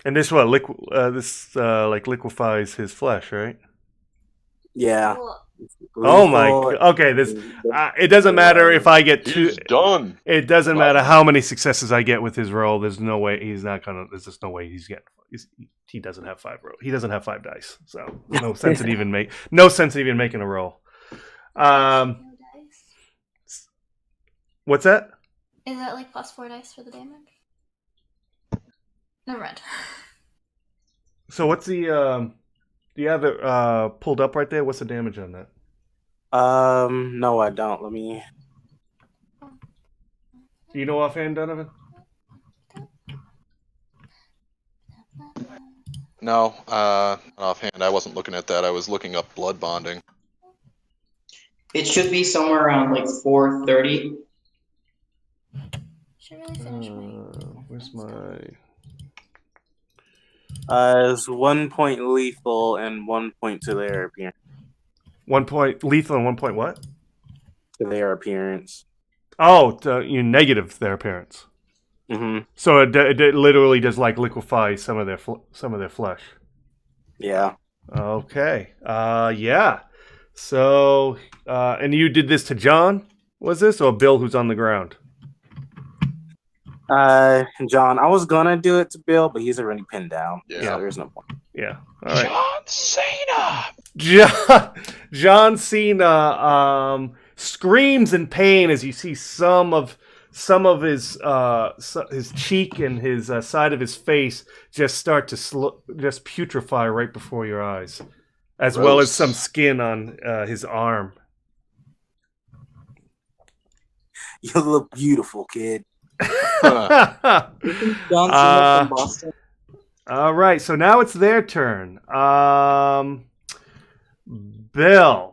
And this what liquefies his flesh, right? Yeah. Oh my! Okay, this it doesn't matter if I get 2. He's done. It doesn't matter how many successes I get with his roll. There's no way he's not gonna. There's just no way he's getting. He doesn't have 5 roll. He doesn't have 5 dice, so no sense in even making a roll. What's that? Is that like +4 dice for the damage? Never mind. So what's the do you have it pulled up right there? What's the damage on that? No, I don't. Let me. Do you know offhand, Donovan? No, offhand, I wasn't looking at that. I was looking up blood bonding. It should be somewhere around like 430. Should really finish where's my? It's 1 point lethal and 1 point to their appearance. 1 point lethal and 1 point what? To their appearance. Oh, you negative their appearance. Mm-hmm. So it literally does like liquefy some of their flesh. Yeah. Okay. Yeah. So, and you did this to John? Was this or Bill, who's on the ground? John, I was gonna do it to Bill, but he's already pinned down. Yeah. So there's no point. Yeah. All right. John Cena. John Cena screams in pain as you see some of some of his cheek and his side of his face just start to just putrefy right before your eyes, as well as Gross. some skin on his arm. You look beautiful, kid. Isn't John Cena from Boston? All right, so now it's their turn. Bill.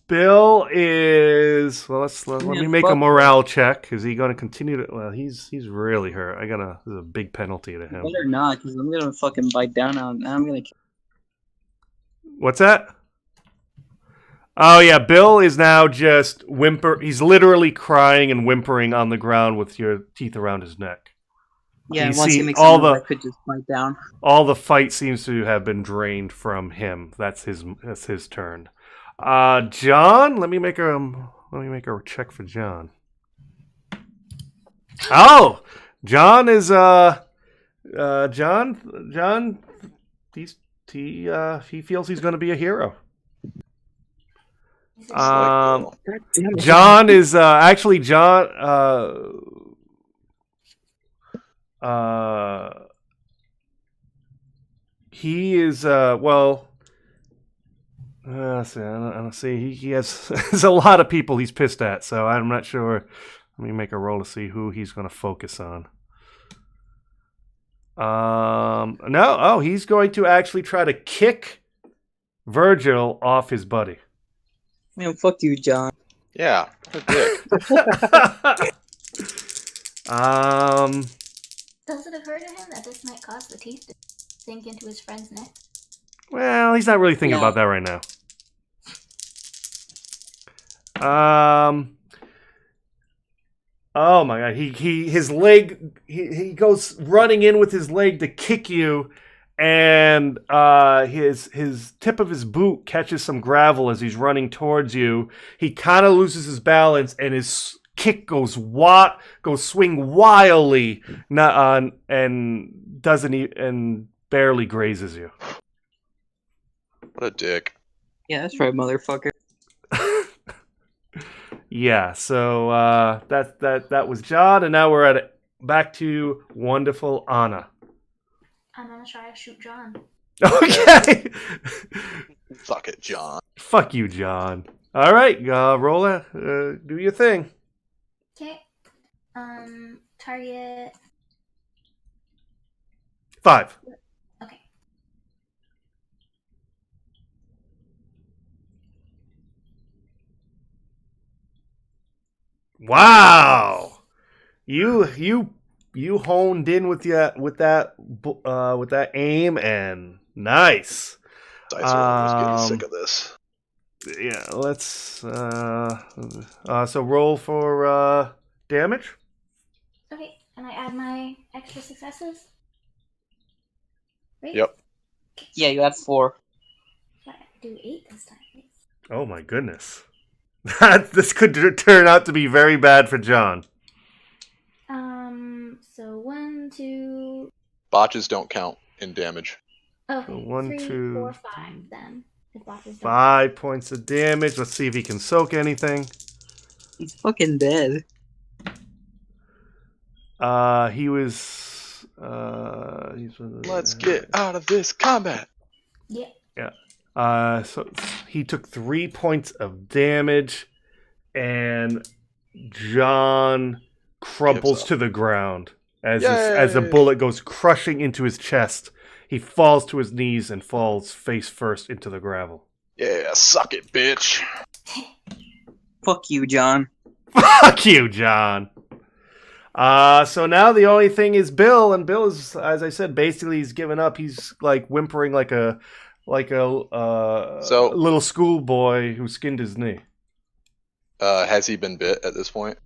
Bill is let me make a morale check. Is he going to continue to? Well, he's really hurt. There's a big penalty to him. Better not, because I'm gonna fucking bite down on. I'm gonna. What's that? Oh yeah, Bill is now just He's literally crying and whimpering on the ground with your teeth around his neck. Yeah, You once see he makes all I could just bite down. All the fight seems to have been drained from him. That's his turn. John, let me make a check for John. Oh, John is John. He feels he's going to be a hero. John is actually John. He is well. I don't see. He has there's a lot of people he's pissed at, so I'm not sure. Let me make a roll to see who he's going to focus on. No. Oh, he's going to actually try to kick Virgil off his buddy. Man, fuck you, John. Yeah, what a dick. Does it occur to him that this might cause the teeth to sink into his friend's neck? Well, he's not really thinking about that right now. Oh my god, his leg he goes running in with his leg to kick you, and his tip of his boot catches some gravel as he's running towards you. He kind of loses his balance, and his kick goes swing wildly, and barely grazes you. What a dick. Yeah, that's right, motherfucker. Yeah, so that was John, and now we're back to wonderful Anna. I'm gonna try to shoot John. Okay. Fuck it, John. Fuck you, John. All right, roll it. Do your thing. Okay. Target. 5. Okay. Wow. You honed in with that aim, and nice. Dice was getting sick of this. Yeah, let's so roll for damage. Okay, and I add my extra successes. Right? Yep. Yeah, you have 4. Gotta do 8 this time. Oh my goodness. This could turn out to be very bad for John. So 1, 2. Botches don't count in damage. Okay, So 1, 3, 2, 4, 5 then. If botches don't. 5 points of damage. Let's see if he can soak anything. He's fucking dead. He was. Let's get out of this combat. Yeah. Yeah. So he took 3 points of damage, and John crumples to the ground as a bullet goes crushing into his chest. He falls to his knees and falls face first into the gravel. Yeah, suck it, bitch. Fuck you, John. Fuck you, John. So now the only thing is Bill, and Bill is, as I said, basically he's given up. He's like whimpering like a little schoolboy who skinned his knee. Has he been bit at this point?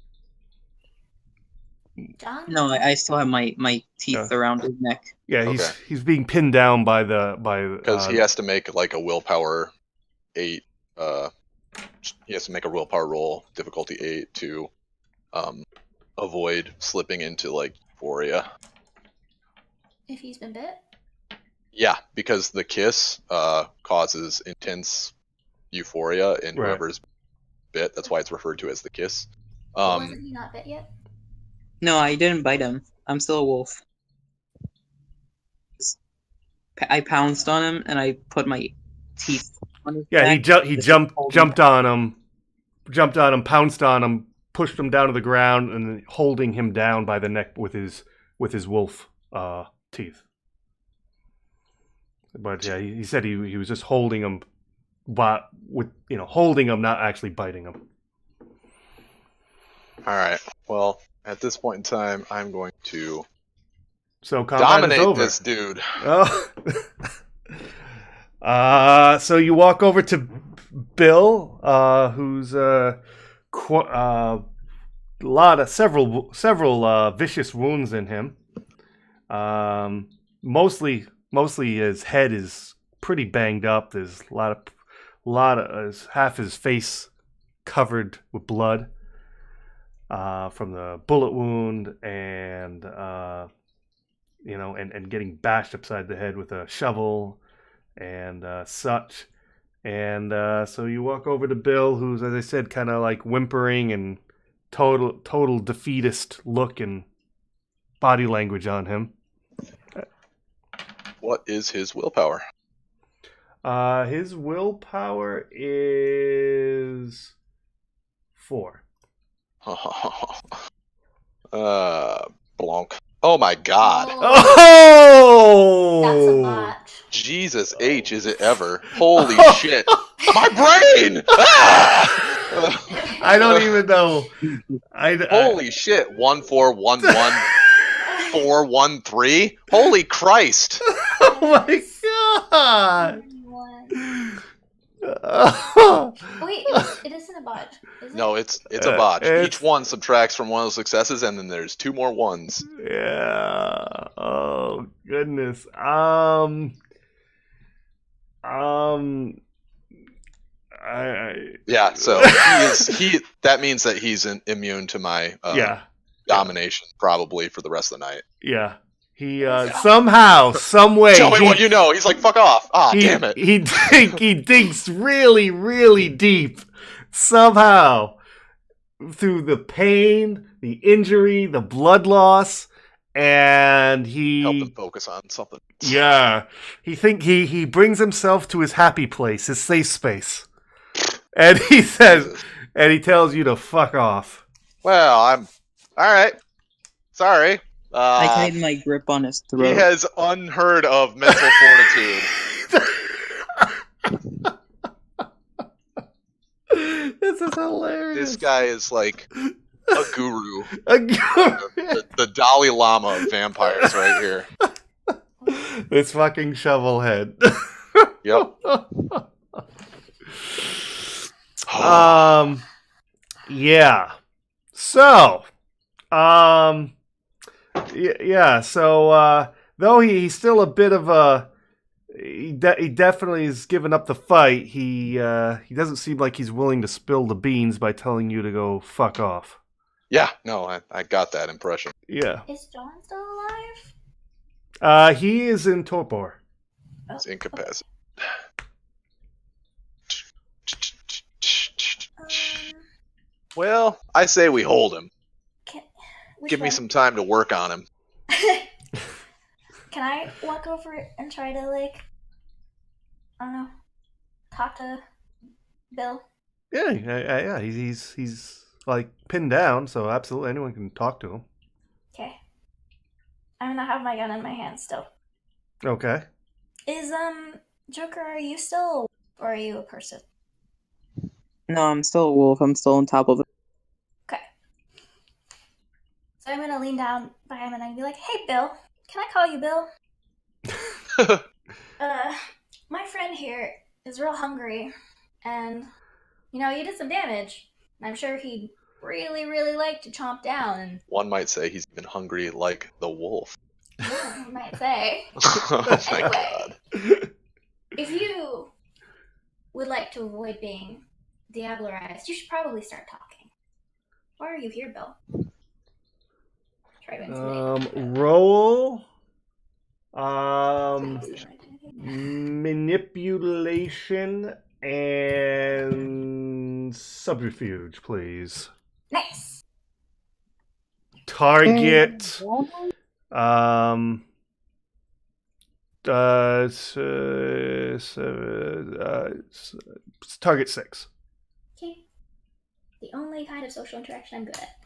John? No, I still have my teeth around his neck. Yeah, he's being pinned down by because he has to make like a willpower 8. He has to make a willpower roll, difficulty 8, to avoid slipping into like euphoria. If he's been bit? Yeah, because the kiss causes intense euphoria in whoever's bit. That's why it's referred to as the kiss. Wasn't he not bit yet? No, I didn't bite him. I'm still a wolf. I pounced on him and I put my teeth on his Yeah, back. he Just to jumped hold him jumped down. on him, pounced on him, pushed him down to the ground, and then holding him down by the neck with his wolf teeth. But yeah, he said he was just holding him, but with holding him, not actually biting him. All right. Well, at this point in time, I'm going to So combat is dominate over. this dude. Oh. So you walk over to Bill, who's several vicious wounds in him. Mostly his head is pretty banged up. There's a lot of half his face covered with blood from the bullet wound, and and getting bashed upside the head with a shovel and such. And so you walk over to Bill, who's, as I said, kind of like whimpering and total defeatist look and body language on him. What is his willpower? His willpower is 4. Blanc. Oh my god. Oh! That's a lot. Jesus H, is it ever? Holy shit. My brain! Ah! I don't even know. Holy shit. 1411413? Holy Christ. Oh my god! Wait, it isn't a botch. Is it? No, it's a botch. it's- Each one subtracts from one of those successes, and then there's 2 more ones. Yeah. Oh goodness. Yeah, so that means that he's immune to my yeah. domination probably for the rest of the night. Yeah. He somehow, some way. Tell me what you know. He's like, fuck off. Ah, damn it. He digs really, really deep. Somehow, through the pain, the injury, the blood loss, and Help him focus on something. yeah, he brings himself to his happy place, his safe space, and he says, and he tells you to fuck off. Well, I'm all right. Sorry. I tighten my grip on his throat. He has unheard of mental fortitude. This is hilarious. This guy is like a guru. A guru. The Dalai Lama of vampires right here. This fucking shovel head. Yep. Yeah. So, yeah. So, though he's still a bit of a, he definitely has given up the fight. He doesn't seem like he's willing to spill the beans by telling you to go fuck off. Yeah, no, I got that impression. Yeah. Is John still alive? He is in torpor. He's incapacitated. Well, I say we hold him. Give me some time to work on him. Can I walk over and try to, like, I don't know, talk to Bill? Yeah. He's like pinned down, so absolutely anyone can talk to him. Okay. I'm gonna have my gun in my hand still. Okay. Is, Joker, are you still, or are you a person? No, I'm still a wolf. I'm still on top of it. Okay. So I'm gonna lean down by him and I'm gonna be like, hey, Bill. Can I call you Bill? My friend here is real hungry, and, you know, you did some damage. I'm sure he'd really, really like to chomp down, and One might say he's even hungry like the wolf. you might say. Oh my Anyway. god. If you would like to avoid being diablerized, you should probably start talking. Why are you here, Bill? Try to intimidate. Roll. Manipulation and subterfuge, please. Nice. Target. Target 6. Okay. The only kind of social interaction I'm good at.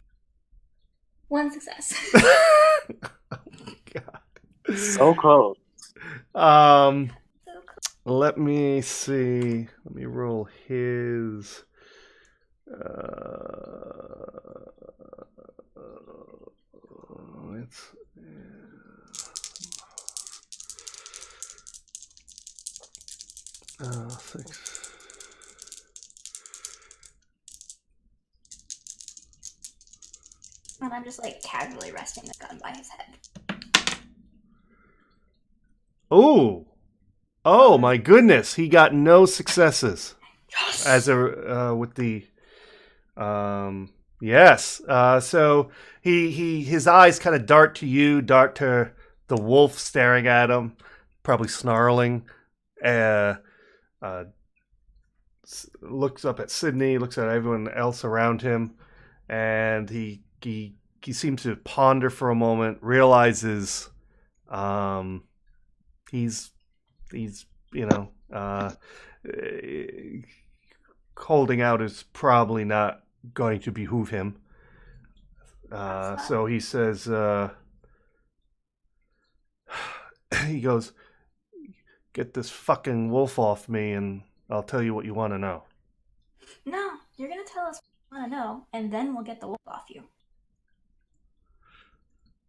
1 success. Oh my god. So close. Um, So cool. let me see. Let me roll his. It's. 6. And I'm just like casually resting the gun by his head. Oh my goodness! He got no successes. Yes! As a with the yes. So his eyes kind of dart to you, dart to the wolf staring at him, probably snarling. Looks up at Sydney, looks at everyone else around him, and he seems to ponder for a moment, realizes he's holding out is probably not going to behoove him. So he says, he goes, "Get this fucking wolf off me and I'll tell you what you want to know." No, you're gonna tell us what you want to know, and then we'll get the wolf off you.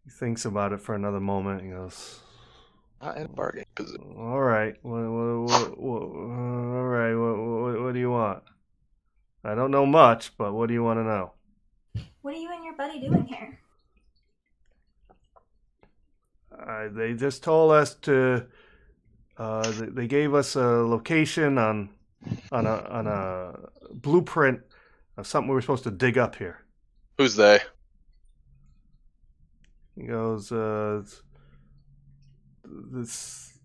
He thinks about it for another moment. He goes, Not in a bargaining position. "All right, all right. What do you want? I don't know much, but what do you want to know?" What are you and your buddy doing here? They just told us to. They gave us a location on a blueprint of something we were supposed to dig up here. Who's they? He goes, this.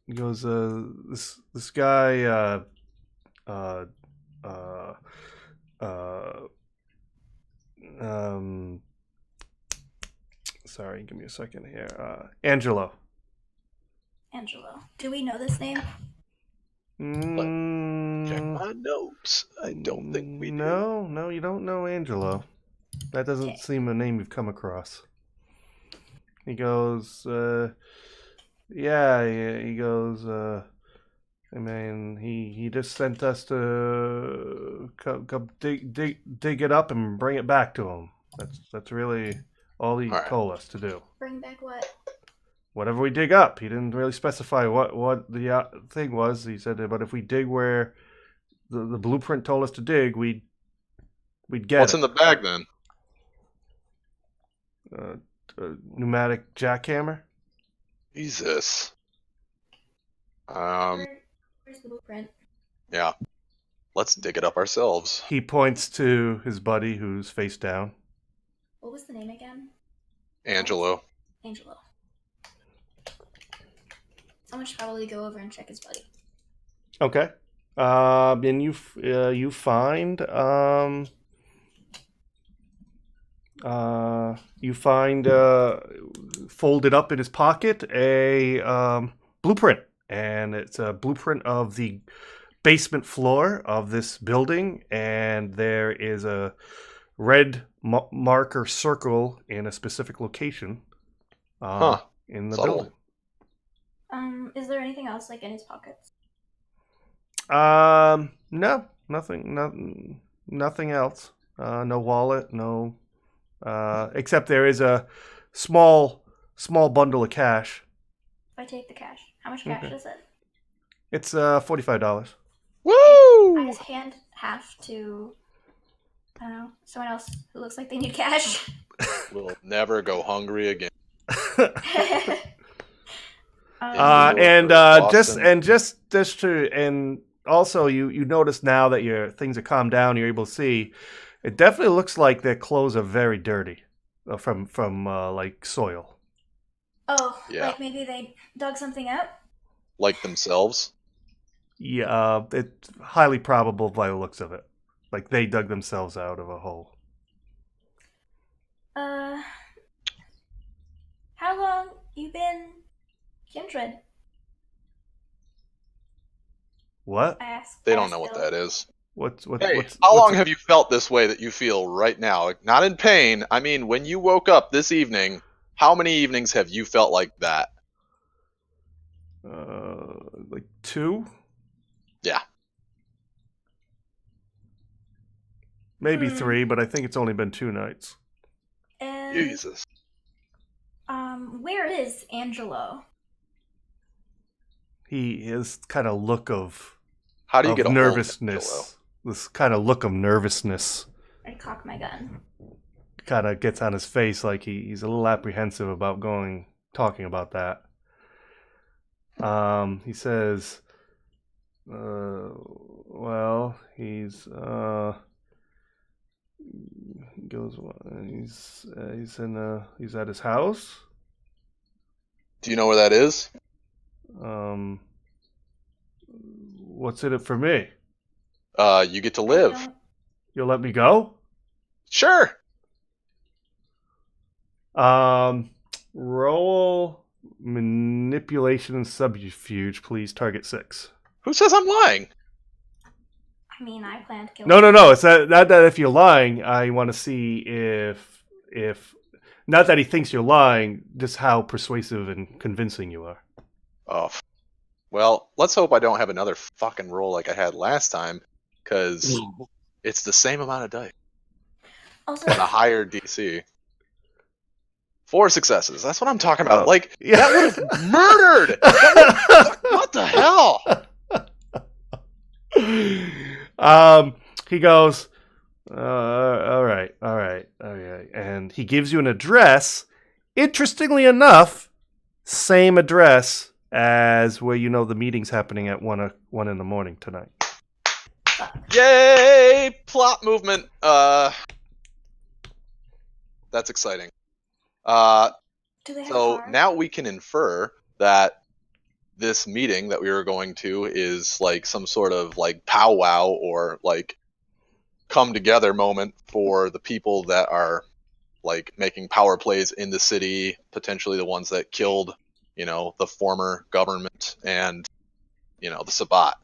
He goes, this guy. Sorry, give me a second here. Angelo. Angelo. Do we know this name? Check my notes. I don't think we do. No, you don't know Angelo. That doesn't seem a name you've come across. He goes, yeah, he goes, I mean, he just sent us to come dig it up and bring it back to him. That's really all he told us to do. Bring back what? Whatever we dig up. He didn't really specify what the thing was. He said, but if we dig where the blueprint told us to dig, we'd get What's it. in the bag then? A pneumatic jackhammer. Jesus. Where's the blueprint? Yeah. Let's dig it up ourselves. He points to his buddy who's face down. What was the name again? Angelo. Angelo. Someone should probably go over and check his buddy. Okay. And you find folded up in his pocket a blueprint, and it's a blueprint of the basement floor of this building, and there is a red marker circle in a specific location in the Subtle. building. Is there anything else like in his pockets? No, nothing else. No wallet, no. Except there is a small bundle of cash. If I take the cash, how much cash is it? It's $45. Woo! I just hand half to, I don't know, someone else who looks like they need cash. We'll never go hungry again. And also you notice now that your things are calmed down, you're able to see. It definitely looks like their clothes are very dirty, from like soil. Oh, Yeah. like maybe they dug something out? Like themselves? Yeah, it's highly probable by the looks of it. Like they dug themselves out of a hole. Uh, how long you been kindred? What? I asked. They I don't asked know what Bill. that is. What's Hey, how what's long have you felt this way that you feel right now? Not in pain. I mean, when you woke up this evening, how many evenings have you felt like that? like 2? Yeah. Maybe Hmm. 3, but I think it's only been 2 nights. And Jesus. where is Angelo? He his kind of look of How do you get a hold of Angelo? nervousness. This kind of look of nervousness I cock my gun. kind of gets on his face, like he's a little apprehensive about talking about that. He says, well, he goes, he's at his house. Do you know where that is? What's in it for me? You get to live. Don't- You'll let me go? Sure. Roll manipulation and subterfuge, please. Target 6. Who says I'm lying? I mean, I plan to kill. No. It's not that if you're lying. I want to see if not that he thinks you're lying, just how persuasive and convincing you are. Oh, well, let's hope I don't have another fucking roll like I had last time, because it's the same amount of dice Also, and a higher DC. 4 successes. That's what I'm talking about. Oh, Like, yeah. that would have murdered! What the hell? He goes, all right, and he gives you an address. Interestingly enough, same address as where you know the meeting's happening at 1 in the morning tonight. Yay! Plot movement. That's exciting. do they have a So car? now we can infer that this meeting that we were going to is like some sort of like powwow or like come together moment for the people that are like making power plays in the city, potentially the ones that killed, the former government and, the Sabbat.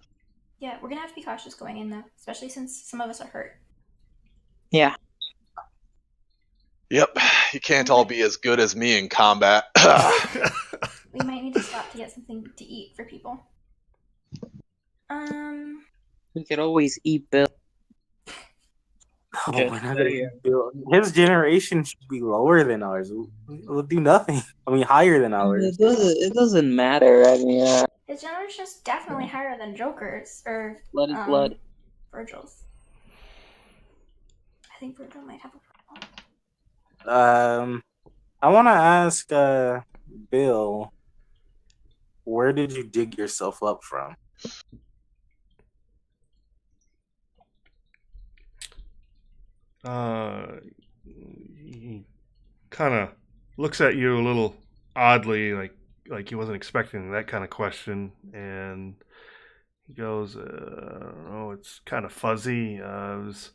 Yeah, we're gonna have to be cautious going in though, especially since some of us are hurt. Yeah. Yep, you can't all be as good as me in combat. We might need to stop to get something to eat for people. We could always eat Bill. Oh, Just we're not so gonna you- build. His generation should be lower than ours. We'll do nothing. I mean, higher than ours. It doesn't matter. I mean, His generation is definitely higher than Joker's or blood is blood. Virgil's. I think Virgil might have a problem. I want to ask Bill, where did you dig yourself up from? He kind of looks at you a little oddly, like he wasn't expecting that kind of question, and he goes, "I don't know, it's kind of fuzzy. It was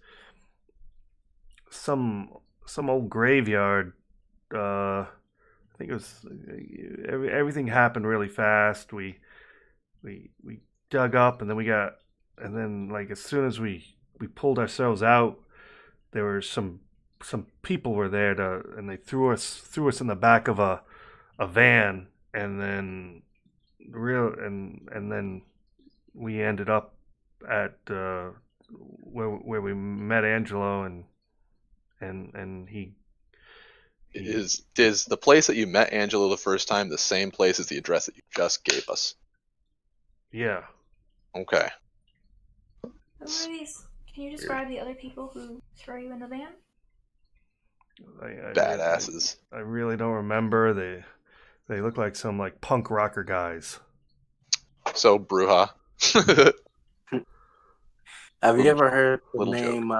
some old graveyard. I think it was everything happened really fast. We dug up, and then like as soon as we pulled ourselves out, there were some people were there and they threw us in the back of a van, and then and then we ended up at where we met Angelo, and he Is the place that you met Angelo the first time the same place as the address that you just gave us? yeah. Okay. Who are these? Can you describe the other people who throw you in the van? Badasses. I really don't remember. They look like some like punk rocker guys. So, Bruja. Have you ever heard the Little name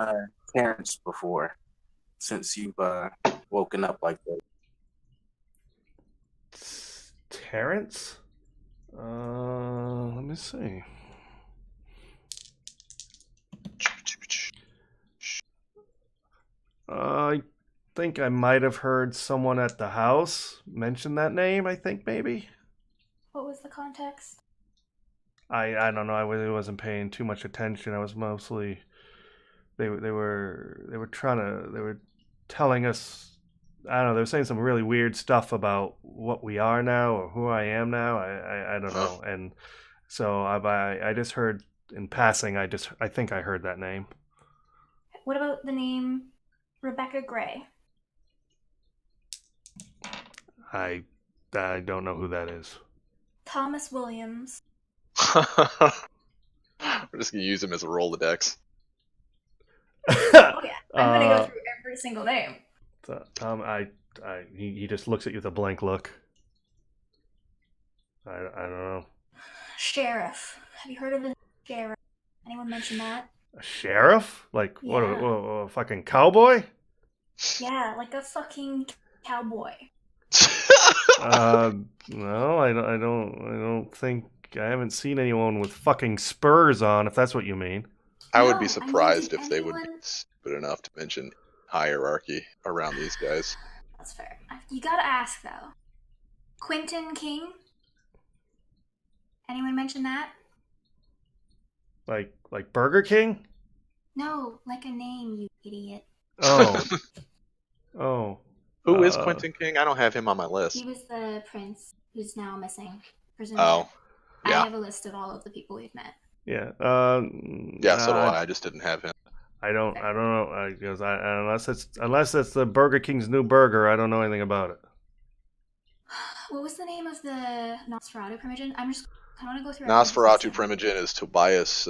Terrence before? Since you've woken up like that. Terrence? Let me see. I think I might have heard someone at the house mention that name. I think maybe. What was the context? I don't know. I really wasn't paying too much attention. I was mostly they were telling us. I don't know. They were saying some really weird stuff about what we are now or who I am now. I don't know. And so I just heard in passing. I think I heard that name. What about the name Rebecca Gray? I don't know who that is. Thomas Williams. We're just gonna use him as a Rolodex. Oh yeah, I'm gonna go through every single name. Tom, he just looks at you with a blank look. I don't know. Sheriff. Have you heard of the sheriff? Anyone mention that? A sheriff? Like Yeah. what? A fucking cowboy? Yeah, like a fucking cowboy. No, I don't think I haven't seen anyone with fucking spurs on. If that's what you mean. I would No, be I surprised mean, if they would be anyone- stupid enough to mention hierarchy around these guys. That's fair. You gotta ask though. Quentin King. Anyone mention that? Like Burger King? No, like a name, you idiot. Oh. Oh. Who is Quentin King? I don't have him on my list. He was the prince who's now missing. Presumably. Oh, yeah. I have a list of all of the people we've met. Yeah. Yeah, so do I. I just didn't have him. I don't know because unless it's the Burger King's new burger, I don't know anything about it. What was the name of the Nosferatu primogen? I want to go through. Nosferatu primogen is Tobias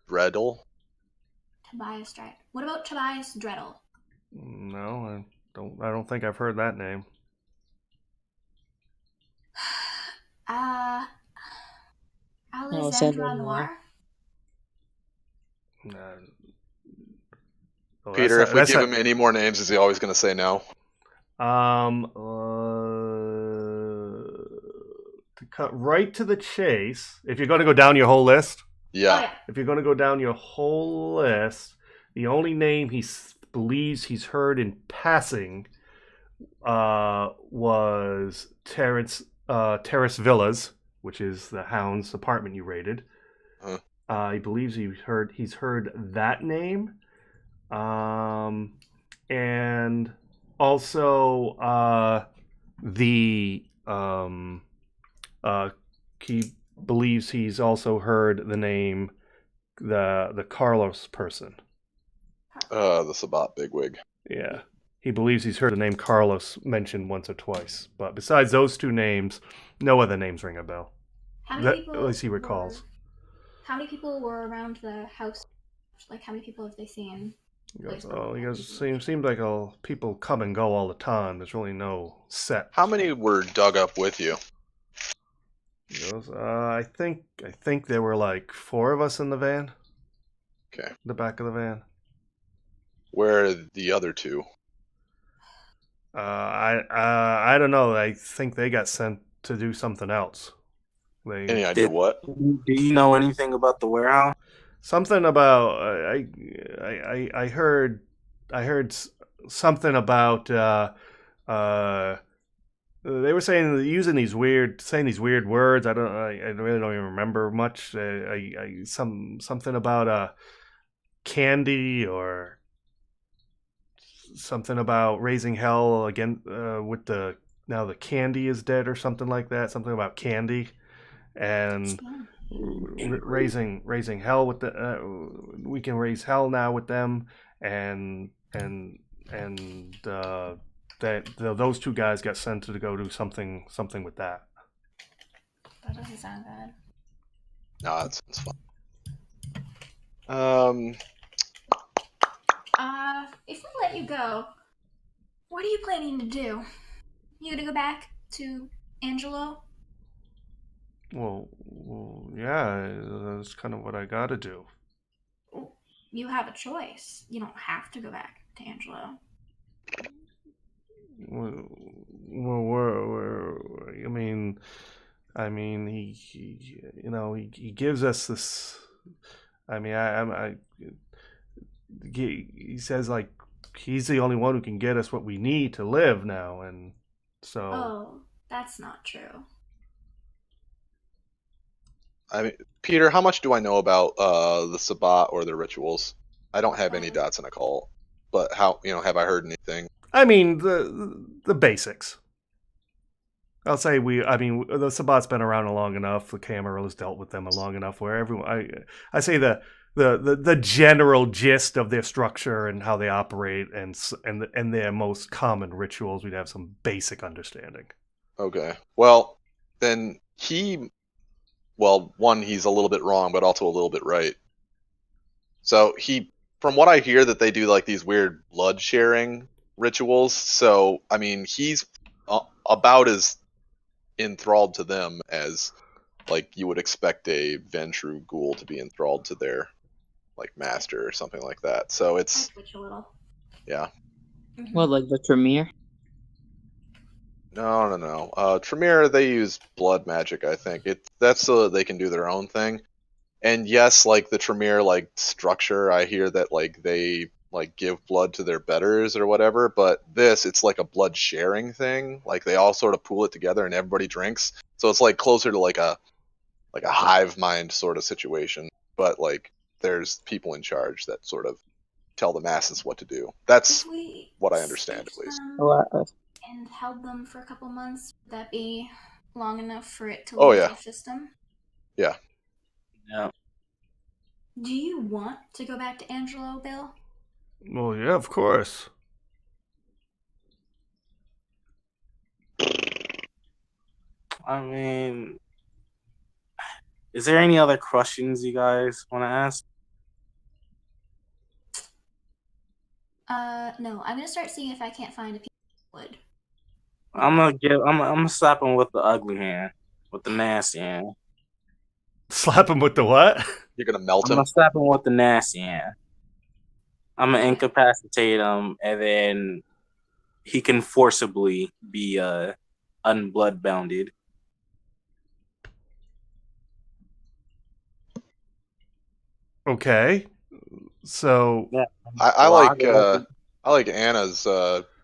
Dreddle. Tobias Dreddle. What about Tobias Dreddle? No, I don't think I've heard that name. Alexandra Noir. Peter, if we give him any more names, is he always going to say no? To cut right to the chase, if you're going to go down your whole list, Yeah. Oh, yeah. if you're going to go down your whole list, the only name he believes he's heard in passing was Terrace Villas, which is the Hound's apartment you raided. He believes he's heard that name, and also he believes he's also heard the name the Carlos person. The Sabbat bigwig. Yeah. He believes he's heard the name Carlos mentioned once or twice. But besides those two names, no other names ring a bell. How many people at least he recalls. How many people were around the house? Like, how many people have they seen? He goes, seems like people come and go all the time. There's really no set. How many were dug up with you? He goes, I think there were like 4 of us in the van. Okay. The back of the van. Where are the other 2? I don't know. I think they got sent to do something else. Any idea what? Do you know anything about the warehouse? Something about I heard something about they were using these weird words. I really don't even remember much. Something about candy or something about raising hell again with now the candy is dead or something like that. Something about candy and raising hell with we can raise hell now with them and that those 2 guys got sent to go do something with that. That doesn't sound good. No, that sounds fun. If we let you go, what are you planning to do? You gonna go back to Angelo? Well, yeah, that's kind of what I gotta do. You have a choice. You don't have to go back to Angelo. Well, I mean, he gives us this. I mean, he says like he's the only one who can get us what we need to live now, and so. Oh, that's not true. I mean, Peter, how much do I know about the Sabbat or the rituals? I don't have any dots in a cult, but how have I heard anything? I mean the basics. I'll say the Sabbat's been around long enough. The Camarilla dealt with them long enough where everyone. I say the general gist of their structure and how they operate and their most common rituals. We'd have some basic understanding. Okay. Well, then one, he's a little bit wrong, but also a little bit right. So from what I hear, that they do like these weird blood sharing rituals. So I mean, he's about as enthralled to them as like you would expect a Ventru ghoul to be enthralled to their like master or something like that. So it's I switch a little. Yeah. Mm-hmm. Well, like the Tremere? No. Tremere, they use blood magic, I think. That's so that they can do their own thing. And yes, like the Tremere like structure, I hear that like they like give blood to their betters or whatever, but it's like a blood sharing thing. Like they all sort of pool it together and everybody drinks. So it's like closer to like a hive mind sort of situation. But like there's people in charge that sort of tell the masses what to do. That's what I understand, at least. And held them for a couple months, would that be long enough for it to Oh, leave yeah. their system? Yeah. Yeah. Do you want to go back to Angelo, Bill? Well, yeah, of course. I mean, is there any other questions you guys want to ask? No. I'm gonna start seeing if I can't find a piece of wood. I'm gonna slap him with the ugly hand, with the nasty hand. Slap him with the what? You're gonna melt I'm him. gonna slap him with the nasty hand. I'm gonna incapacitate him, and then he can forcibly be unblood-bounded. Okay. So Yeah. I like Anna's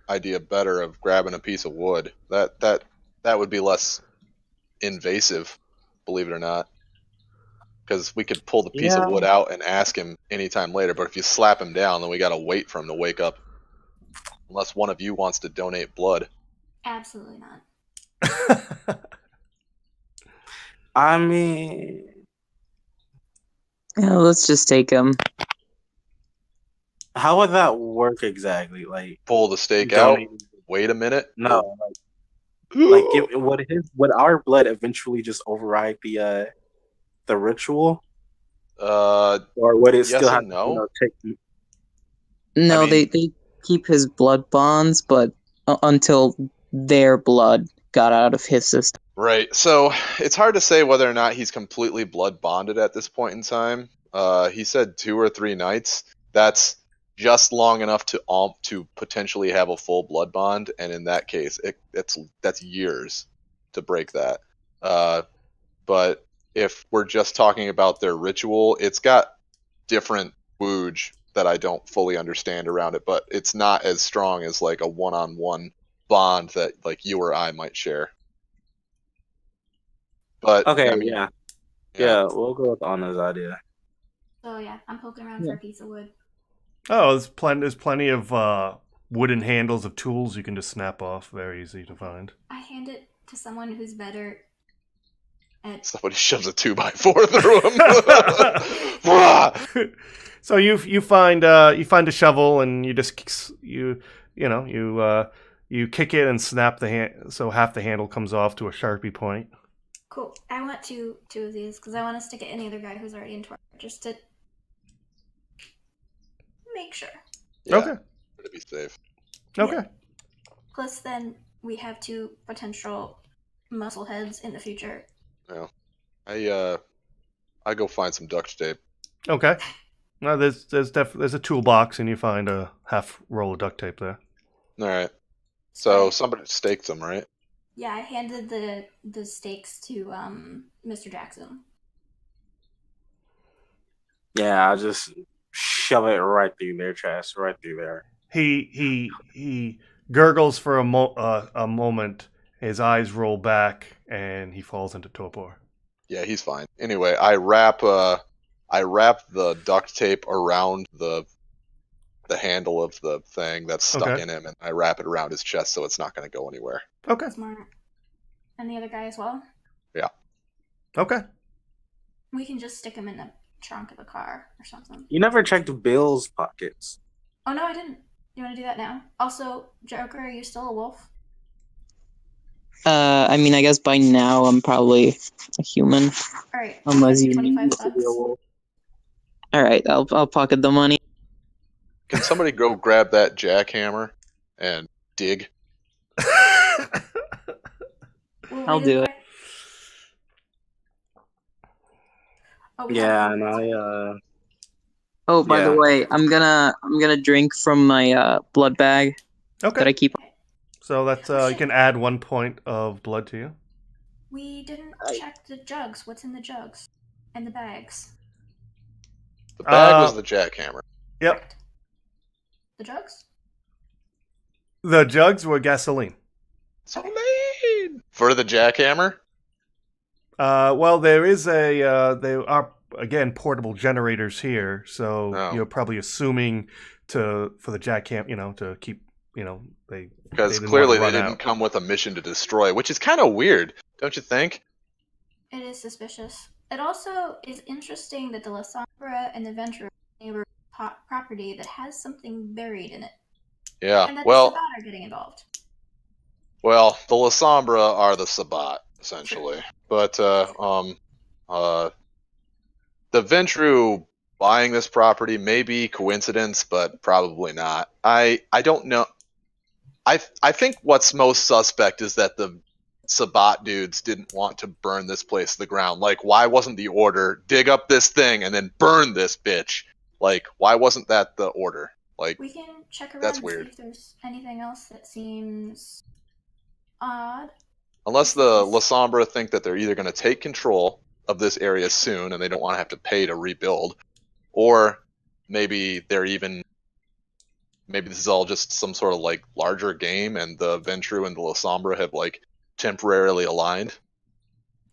idea better of grabbing a piece of wood. That would be less invasive, believe it or not. Because we could pull the piece of wood out and ask him anytime later. But if you slap him down, then we gotta wait for him to wake up. Unless one of you wants to donate blood. Absolutely not. I mean, Yeah, let's just take him. how would that work exactly? Like, pull the stake donate- out. Wait a minute. No, would our blood eventually just override the ritual, or would it yes still have and no. to take? No, I mean- they keep his blood bonds, but until their blood got out of his system. Right. So it's hard to say whether or not he's completely blood bonded at this point in time. He said 2 or 3 nights. That's just long enough to potentially have a full blood bond, and in that case, that's years to break that. But if we're just talking about their ritual, it's got different wooj that I don't fully understand around it, but it's not as strong as like a one-on-one bond that like you or I might share. But Okay, I mean, yeah, we'll go with Anna's idea. So yeah, I'm poking around for a piece of wood. Oh, there's plenty of wooden handles of tools you can just snap off. Very easy to find. I hand it to someone who's better at. Somebody shoves a 2x4 through him. So you find a shovel and you just you kick it and snap the hand so half the handle comes off to a Sharpie point. Cool. I want two of these because I want to stick it any other guy who's already in torture just to make sure. Yeah, okay. To be safe. Okay. Yeah. Plus, then we have 2 potential muscle heads in the future. Yeah. I go find some duct tape. Okay. No, there's a toolbox and you find a half roll of duct tape there. All right. So somebody staked them, right? Yeah, I handed the stakes to Mr. Jackson. Yeah, I'll just shove it right through their chest, right through there. He gurgles for a moment. His eyes roll back, and he falls into torpor. Yeah, he's fine. Anyway, I wrap the duct tape around the handle of the thing that's stuck Okay. in him, and I wrap it around his chest so it's not going to go anywhere. Okay. Smart. And the other guy as well? Yeah. Okay. We can just stick him in the trunk of the car or something. You never checked Bill's pockets. Oh, no, I didn't. You want to do that now? Also, Joker, are you still a wolf? I mean, I guess by now I'm probably a human, Alright, unless you 25 need to be a bucks. wolf. All right, I'll pocket the money. Can somebody go grab that jackhammer and dig? I'll do it. Oh, we Yeah, have- and I Oh, by the Yeah. way, I'm gonna drink from my blood bag that I Okay. keep. So that's you can add 1 point of blood to you. We didn't check the jugs. What's in the jugs? And the bags? The bag was the jackhammer. Yep. Correct. The jugs? The jugs were gasoline. So mean! For the jackhammer? Well, there is there are again portable generators here, so Oh. you're probably assuming for the jackhammer, to keep, they Because didn't clearly wanna they run didn't out. come with a mission to destroy, which is kind of weird, don't you think? It is suspicious. It also is interesting that the La Sombra and the Ventura neighbor property that has something buried in it. Yeah. And that the Well, Sabbat are getting involved. the La Sombra are the Sabbat, essentially. But the Ventru buying this property may be coincidence, but probably not. I don't know. I think what's most suspect is that the Sabbat dudes didn't want to burn this place to the ground. Like, why wasn't the order dig up this thing and then burn this bitch? Like, why wasn't that the order? Like, We can check around that's and weird. see if there's anything else that seems odd. unless the La Sombra think that they're either going to take control of this area soon and they don't want to have to pay to rebuild, or maybe maybe this is all just some sort of like larger game and the Ventru and the La Sombra have like temporarily aligned.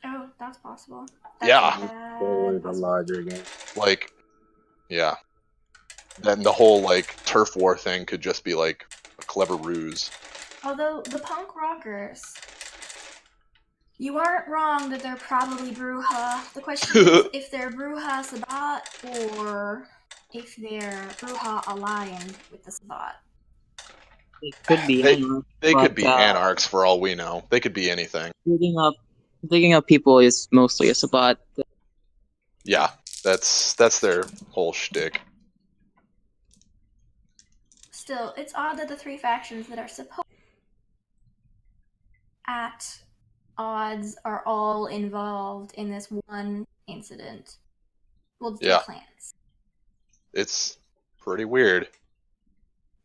Oh, that's possible. Yeah. Totally the larger game. Like, yeah. Then the whole like turf war thing could just be like a clever ruse. Although the punk rockers, you aren't wrong that they're probably Bruja. The question is if they're Bruja Sabbat or if they're Bruja aligned with the Sabbat. It could be. They but, could be anarchs for all we know. They could be anything. Digging up people is mostly a Sabbat. Yeah, that's their whole shtick. Still, it's odd that the three factions that are supposed at odds are all involved in this one incident. Well, the Yeah. clans. It's pretty weird.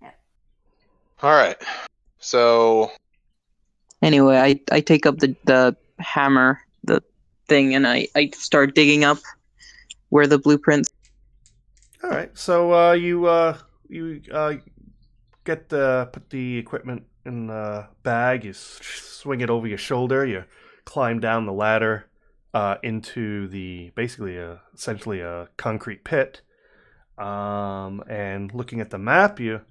Yeah. All right. So Anyway, I take up the hammer, the thing, and I start digging up where the blueprints. All right. So you put the equipment in the bag. You swing it over your shoulder. You climb down the ladder into essentially a concrete pit. And looking at the map, you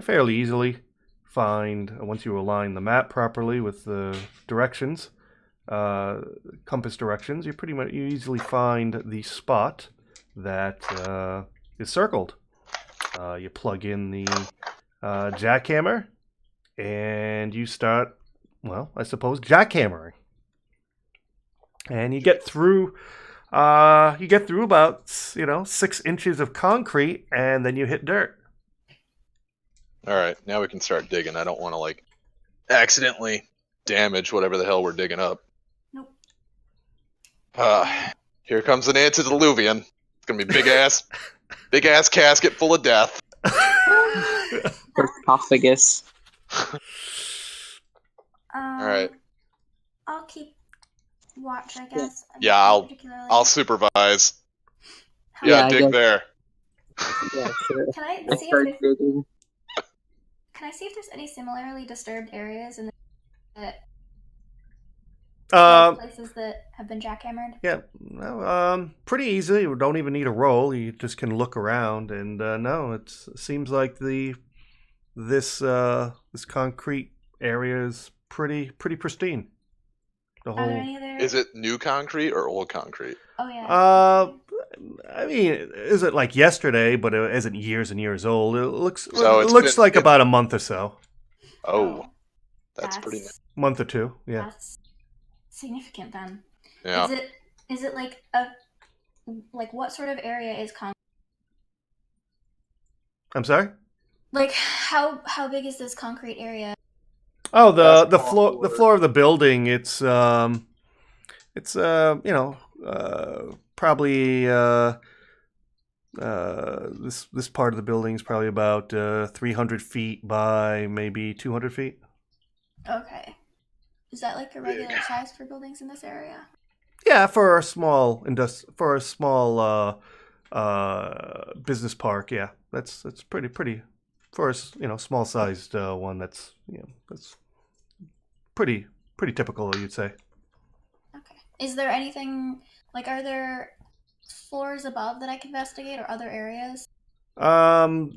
fairly easily find, once you align the map properly with the directions, compass directions, you easily find the spot that is circled. You plug in the jackhammer, and you start, I suppose, jackhammering. And you get through about 6 inches of concrete, and then you hit dirt. all right, now we can start digging. I don't want to like accidentally damage whatever the hell we're digging up. Nope. Here comes an antediluvian. It's gonna be big ass casket full of death. Sarcophagus. All right. I'll keep watch, I guess. Yeah, I'll supervise. Yeah, I dig guess- there. Yeah, sure. Can I I see start if digging. Can I see if there's any similarly disturbed areas in the places that have been jackhammered? Yeah, no, pretty easy. You don't even need a roll. You just can look around, and no, it seems like this concrete area is pretty pristine. The Are there whole. any other? Is it new concrete or old concrete? Oh yeah. I mean, is it like yesterday? But it isn't years and years old. It looks So it it's looks been- like it- about a month or so, Oh, that's pretty nice. month or two. Yeah. That's significant then. Yeah. Is it like what sort of area is concrete? I'm sorry. Like how big is this concrete area? Oh, the That's floor of the building. It's probably this part of the building is probably about 300 feet by maybe 200 feet. Okay. Is that like a regular size for buildings in this area? Yeah, for a small business park. Yeah, that's pretty for a small sized one. That's pretty typical, you'd say. Okay. Is there anything are there floors above that I can investigate or other areas? The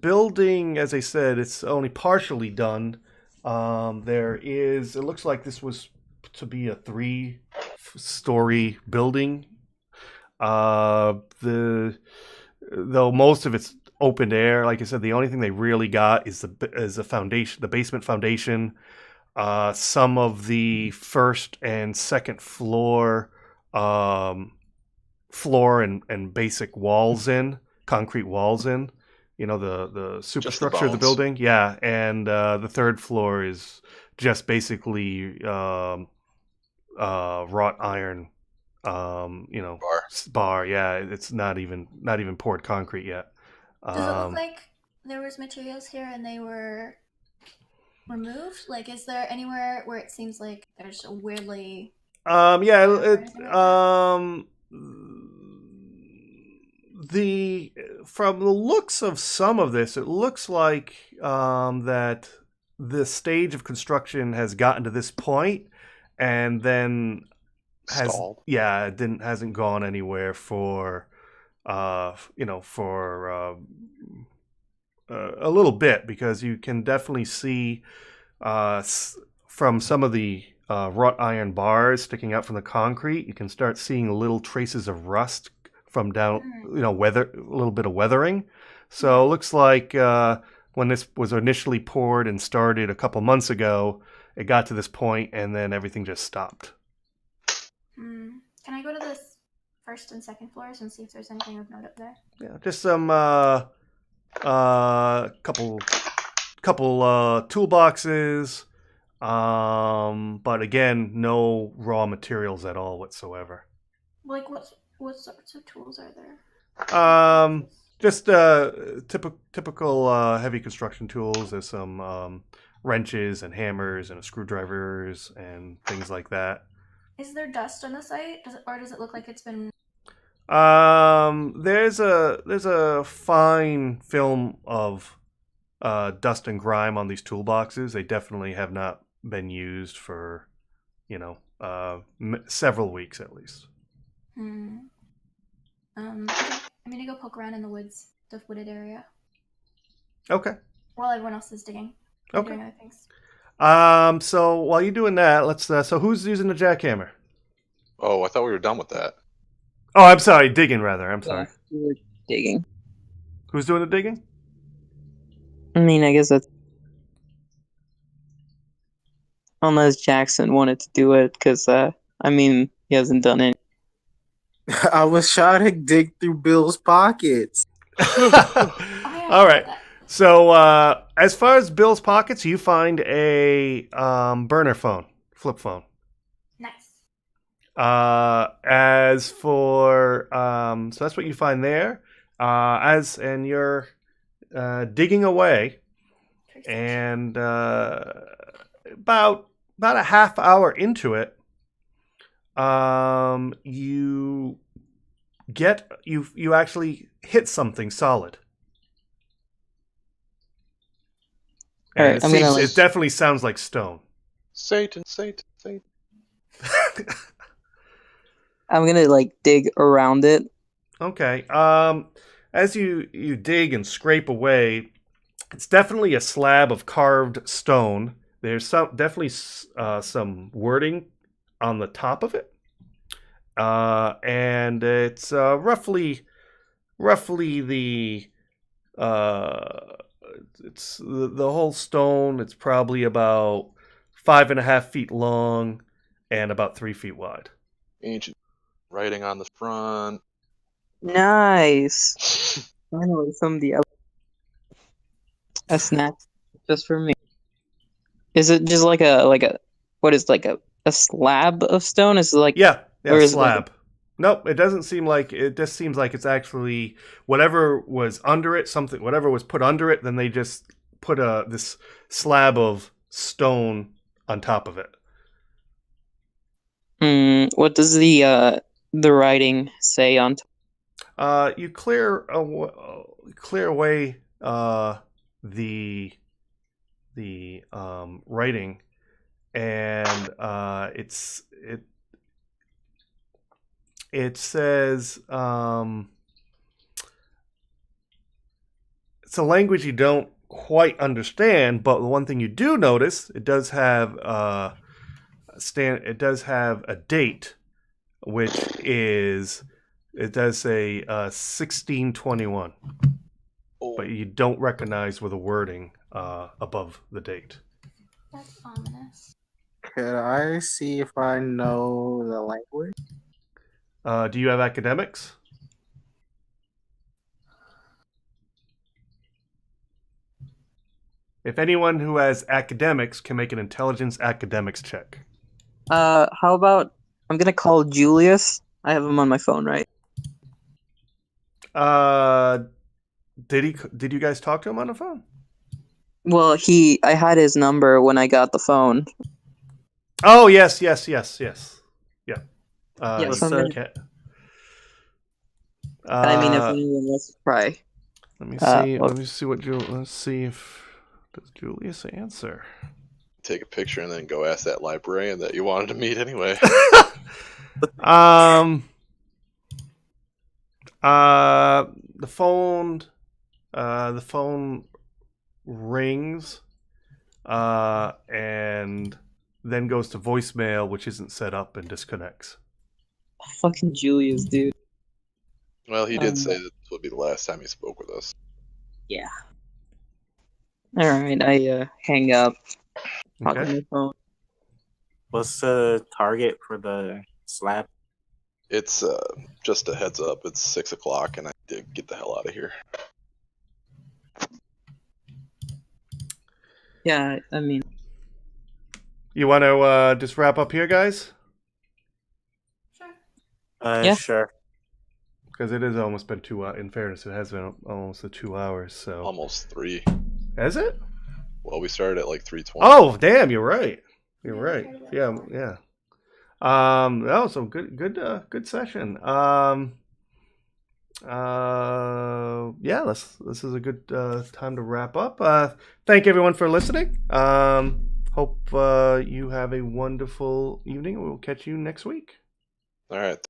building, as I said, it's only partially done. It looks like this was to be a 3-story building. Though most of it's open air, like I said, the only thing they really got is the foundation, the basement foundation. Some of the first and second floor and basic walls concrete walls in. The superstructure of the bones. building. Yeah, and the third floor is just basically wrought iron. Bar. Yeah, it's not even poured concrete yet. Does it look like there was materials here and they were removed? Like, is there anywhere where it seems like there's a weirdly? From the looks of some of this, it looks like that the stage of construction has gotten to this point, and then Stalled. hasn't gone anywhere for a little bit, because you can definitely see from some of the wrought iron bars sticking out from the concrete, you can start seeing little traces of rust from down, a little bit of weathering. So it looks like when this was initially poured and started a couple months ago, it got to this point and then everything just stopped. Can I go to the first and second floors and see if there's anything of note up there? Yeah, just some couple toolboxes, but again, no raw materials at all whatsoever. Like what sorts of tools are there? Just typical heavy construction tools. There's some wrenches and hammers and screwdrivers and things like that. Is there dust on the site? Does it look like it's been? There's a fine film of dust and grime on these toolboxes. They definitely have not been used for, several weeks at least. Okay. I'm gonna go poke around in the wooded area, Okay. while everyone else is digging. Okay. Doing other things. So while you're doing that, let's. So who's using the jackhammer? Oh, I thought we were done with that. Oh, I'm sorry, digging rather. I'm sorry. We were digging. Who's doing the digging? I mean, I guess that's unless Jackson wanted to do it, because he hasn't done it. I was trying to dig through Bill's pockets. All right. So as far as Bill's pockets, you find a burner phone, flip phone. Nice. As for so that's what you find there. And you're digging away, and about a half hour into it, you actually hit something solid. And Alright, I'm gonna, it definitely sounds like stone. Satan, Satan, Satan. I'm gonna dig around it. Okay. As you dig and scrape away, it's definitely a slab of carved stone. There's definitely some wording on the top of it, and it's roughly the it's the whole stone. It's probably about 5.5 feet long and about 3 feet wide. Ancient writing on the front. Nice. Finally, somebody else. A snack just for me. Is it just like a what is a slab of stone? Is it like Yeah, or is it slab. Nope, it doesn't seem like it. Just seems like it's actually whatever was under it. Whatever was put under it. Then they just put this slab of stone on top of it. What does the writing say on top? You clear away the writing, and it says it's a language you don't quite understand, but the one thing you do notice, it does have a date, which is, it does say 1621, but you don't recognize with the wording above the date. That's ominous. Could I see if I know the language? Do you have academics? If anyone who has academics can make an intelligence academics check. How about I'm gonna call Julius. I have him on my phone, right? Did you guys talk to him on the phone? Well, I had his number when I got the phone. Oh, yes. Yeah. Yeah, You so I'm gonna, can't- I mean, if anyone wants to try. let me see. look. Let me see what let's see if does Julius answer. Take a picture and then go ask that librarian that you wanted to meet anyway. The phone rings, and then goes to voicemail, which isn't set up, and disconnects. Fucking Julius, dude. Well, he did say that this would be the last time he spoke with us. Yeah. All right, I hang up. Talk on Okay. my phone. What's the target for the slab? It's just a heads up. It's 6 o'clock, and I did get the hell out of here. Yeah, I mean, You want to just wrap up here, guys? Sure. Yeah. Sure. Because it has almost been 2 hours. In fairness, it has been almost 2 hours. So Almost 3. has it? Well, we started at like 3:20. Oh, damn! You're right. You're Yeah, right. we started at Yeah, 4. yeah. That was a good session. Yeah, this is a good time to wrap up. Thank everyone for listening. Hope you have a wonderful evening. We will catch you next week. All right.